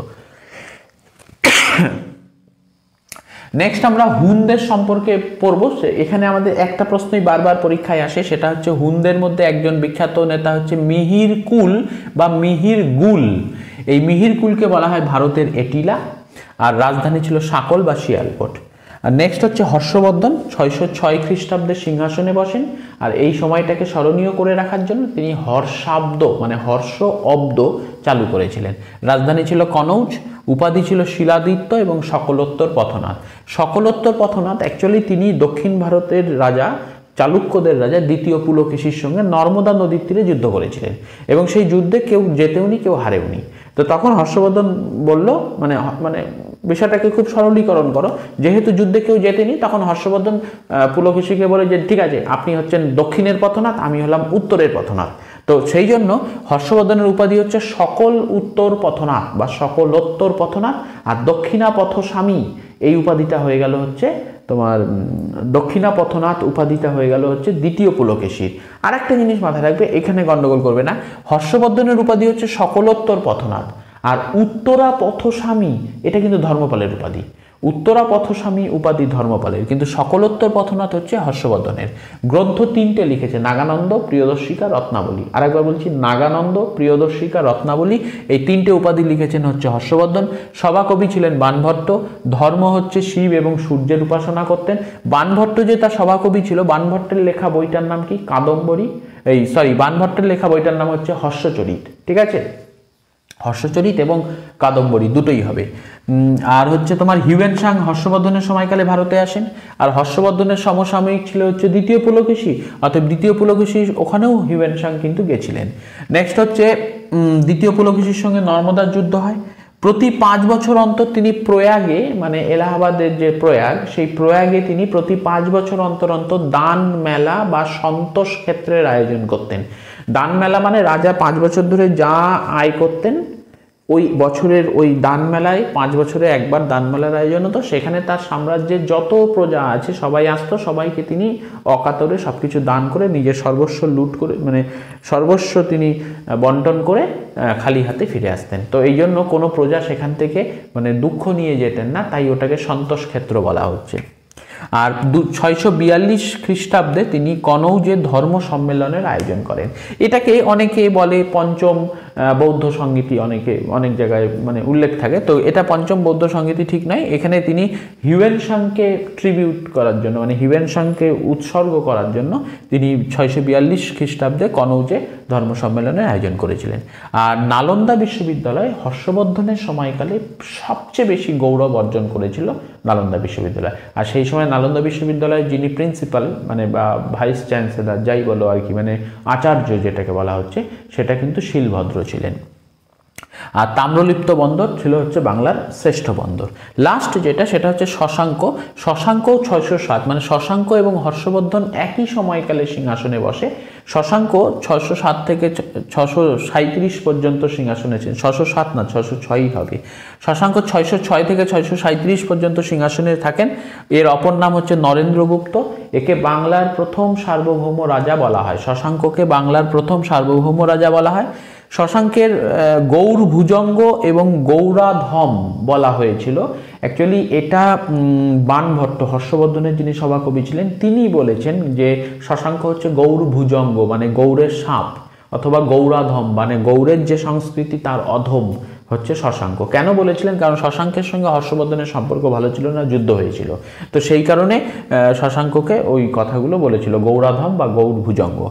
নেক্সট আমরা হুনদের সম্পর্কে পড়ব। এখানে আমাদের একটা প্রশ্নই বারবার পরীক্ষায় আসে, সেটা হচ্ছে হুনদের মধ্যে একজন বিখ্যাত নেতা হচ্ছে মিহির কুল বা মিহির গুল। এই মিহির কুলকে বলা হয় ভারতের এটিলা, আর রাজধানী ছিল সাকল বা শিয়ালকোট। আর নেক্সট হচ্ছে হর্ষবর্ধন 606 খ্রিস্টাব্দে সিংহাসনে বসেন। আর এই সময়টাকে স্মরণীয় করে রাখার জন্য তিনি হর্ষাব্দ মানে হর্ষ অব্দ চালু করেছিলেন। রাজধানী ছিল কনৌজ, উপাধি ছিল শিলাদিত্য এবং সকলোত্তর পথনাথ। সকলোত্তর পথনাথ অ্যাকচুয়ালি তিনি দক্ষিণ ভারতের রাজা, চালুক্যদের রাজা দ্বিতীয় পুলকেশীর সঙ্গে নর্মদা নদীর তীরে যুদ্ধ করেছিলেন, এবং সেই যুদ্ধে কেউ জেতেওনি কেউ হারেওনি। তো তখন হর্ষবর্ধন বলল, মানে বিষয়টাকে খুব সরলীকরণ করো, যেহেতু যুদ্ধে কেউ জেতেনি, তখন হর্ষবর্ধন পুলকেশীকে বলে যে ঠিক আছে, আপনি হচ্ছেন দক্ষিণের পথনাথ, আমি হলাম উত্তরের পথনাথ। তো সেই জন্য হর্ষবর্ধনের উপাধি হচ্ছে সকল উত্তর পথনাথ বা সকলোত্তর পথনাথ, আর দক্ষিণা পথস্বামী এই উপাধিটা হয়ে গেল হচ্ছে তোমার দক্ষিণা পথনাথ উপাধিটা হয়ে গেল হচ্ছে দ্বিতীয় পুলকেশীর। আর একটা জিনিস মাথায় রাখবে, এখানে গন্ডগোল করবে না। হর্ষবর্ধনের উপাধি হচ্ছে সকলোত্তর পথনাথ, আর উত্তরা পথস্বামী এটা কিন্তু ধর্মপালের উপাধি। উত্তরা পথস্বামী উপাধি ধর্মপালের, কিন্তু সকলোত্তর পথনাথ হচ্ছে হর্ষবর্ধনের। গ্রন্থ 3টে লিখেছে, নাগানন্দ, প্রিয়দর্শিকা, রত্নাবলী। আরেকবার বলছি, নাগানন্দ, প্রিয়দর্শিকা, রত্নাবলী, এই 3টে উপাধি লিখেছেন হচ্ছে হর্ষবর্ধন। সভাকবি ছিলেন বাণভট্ট, ধর্ম হচ্ছে শিব এবং সূর্যের উপাসনা করতেন। বাণভট্ট যে তার সভাকবি ছিল, বাণভট্টের লেখা বইটার নাম কি? কাদম্বরী। বাণভট্টের লেখা বইটার নাম হচ্ছে হর্ষচরিত। ঠিক আছে, হর্ষচরিত এবং কাদম্বরী দুটোই হবে। আর হচ্ছে তোমার হিউয়েন সাং হর্ষবর্ধনের সময়কালে ভারতে আসেন, আর হর্ষবর্ধনের সমসাময়িক ছিল হচ্ছে দ্বিতীয় পুলকেশী, অর্থাৎ দ্বিতীয় পুলকেশী, ওখানেও হিউয়েন সাং কিন্তু গেছিলেন। নেক্সট হচ্ছে দ্বিতীয় পুলকেশীর সঙ্গে নর্মদার যুদ্ধ হয়। প্রতি 5 বছর অন্তর তিনি প্রয়াগে, মানে এলাহাবাদের যে প্রয়াগ, সেই প্রয়াগে তিনি প্রতি 5 বছর অন্তর অন্তর দান মেলা বা সন্তোষ ক্ষেত্রের আয়োজন করতেন। দান মেলা মানে রাজা 5 বছর ধরে যা আয় করতেন, ওই বছরের ওই দান মেলায় 5 বছরে একবার দান মেলার আয়োজন হতো। সেখানে তার সাম্রাজ্যের যত প্রজা আছে সবাই আসতো, সবাইকে তিনি অকাতরে সবকিছু দান করে নিজের সর্বস্ব লুট করে, মানে সর্বস্ব তিনি বন্টন করে খালি হাতে ফিরে আসতেন। তো এই জন্য কোনো প্রজা সেখান থেকে মানে দুঃখ নিয়ে যেতেন না, তাই ওটাকে সন্তোষ ক্ষেত্র বলা হচ্ছে। আর 642 খ্রিস্টাব্দে তিনি কনৌজে ধর্ম সম্মেলনের আয়োজন করেন। এটাকে অনেকে বলে পঞ্চম বৌদ্ধ সংগীতি, অনেক জায়গায় মানে উল্লেখ থাকে। তো এটা পঞ্চম বৌদ্ধ সংগীতি ঠিক নয়। এখানে তিনি হিউয়েন-সাংকে ট্রিবিউট করার জন্য, মানে হিউয়েন-সাংকে উৎসর্গ করার জন্য তিনি 642 খ্রিস্টাব্দে কনৌজে ধর্ম সম্মেলনের আয়োজন করেছিলেন। আর নালন্দা বিশ্ববিদ্যালয় হর্ষবর্ধনের সময়কালে সবচেয়ে বেশি গৌরব অর্জন করেছিল নালন্দা বিশ্ববিদ্যালয়। আর সেই সময় নালন্দা বিশ্ববিদ্যালয়ের যিনি প্রিন্সিপাল, মানে বা ভাইস চ্যান্সেলর যাই বলো আর কি, মানে আচার্য যেটাকে বলা হচ্ছে, সেটা কিন্তু শিলভদ্র ছিলেন। আর তাম্রলিপ্ত বন্দর ছিল হচ্ছে বাংলার শ্রেষ্ঠ বন্দর। লাস্ট যেটা, সেটা হচ্ছে শশাঙ্ক। শশাঙ্ক 607, মানে শশাঙ্ক এবং হর্ষবর্ধন একই সময়কালে সিংহাসনে বসে। শশাঙ্ক 607 থেকে 637 পর্যন্ত সিংহাসনে ছিলেন। 607 না, 606ই হবে। শশাঙ্ক 606 থেকে 637 পর্যন্ত সিংহাসনে থাকেন। এর অপর নাম হচ্ছে নরেন্দ্রগুপ্ত। একে বাংলার প্রথম সার্বভৌম রাজা বলা হয়। শশাঙ্ককে বাংলার প্রথম সার্বভৌম রাজা বলা হয়। শশাঙ্কের গৌর ভুজঙ্গ এবং গৌরাধম বলা হয়েছিল। অ্যাকচুয়ালি এটা বাণভট্ট, হর্ষবর্ধনের যিনি সভাকবি ছিলেন, তিনি বলেছেন যে শশাঙ্ক হচ্ছে গৌর ভুজঙ্গ, মানে গৌরের সাপ, অথবা গৌরাধম মানে গৌরের যে সংস্কৃতি তার অধম হচ্ছে শশাঙ্ক। কেন বলেছিলেন? কারণ শশাঙ্কের সঙ্গে হর্ষবর্ধনের সম্পর্ক ভালো ছিল না, যুদ্ধ হয়েছিল। তো সেই কারণে শশাঙ্ককে ওই কথাগুলো বলেছিল, গৌরাধম বা গৌর ভুজঙ্গ।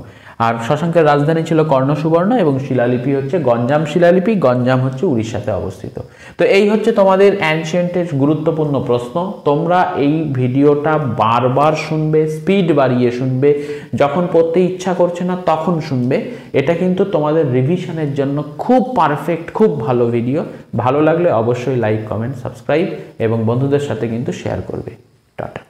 আর শশাঙ্কের রাজধানী ছিল কর্ণসুবর্ণ এবং শিলালিপি হচ্ছে গঞ্জাম শিলালিপি। গঞ্জাম হচ্ছে উড়িষ্যাতে অবস্থিত। তো এই হচ্ছে তোমাদের অ্যানশিয়েন্টের গুরুত্বপূর্ণ প্রশ্ন। তোমরা এই ভিডিওটা বারবার শুনবে, স্পিড বাড়িয়ে শুনবে, যখন পড়তে ইচ্ছা করছে না তখন শুনবে। এটা কিন্তু তোমাদের রিভিশনের জন্য খুব পারফেক্ট, খুব ভালো ভিডিও। ভালো লাগলে অবশ্যই লাইক, কমেন্ট, সাবস্ক্রাইব এবং বন্ধুদের সাথে কিন্তু শেয়ার করবে। টাটা।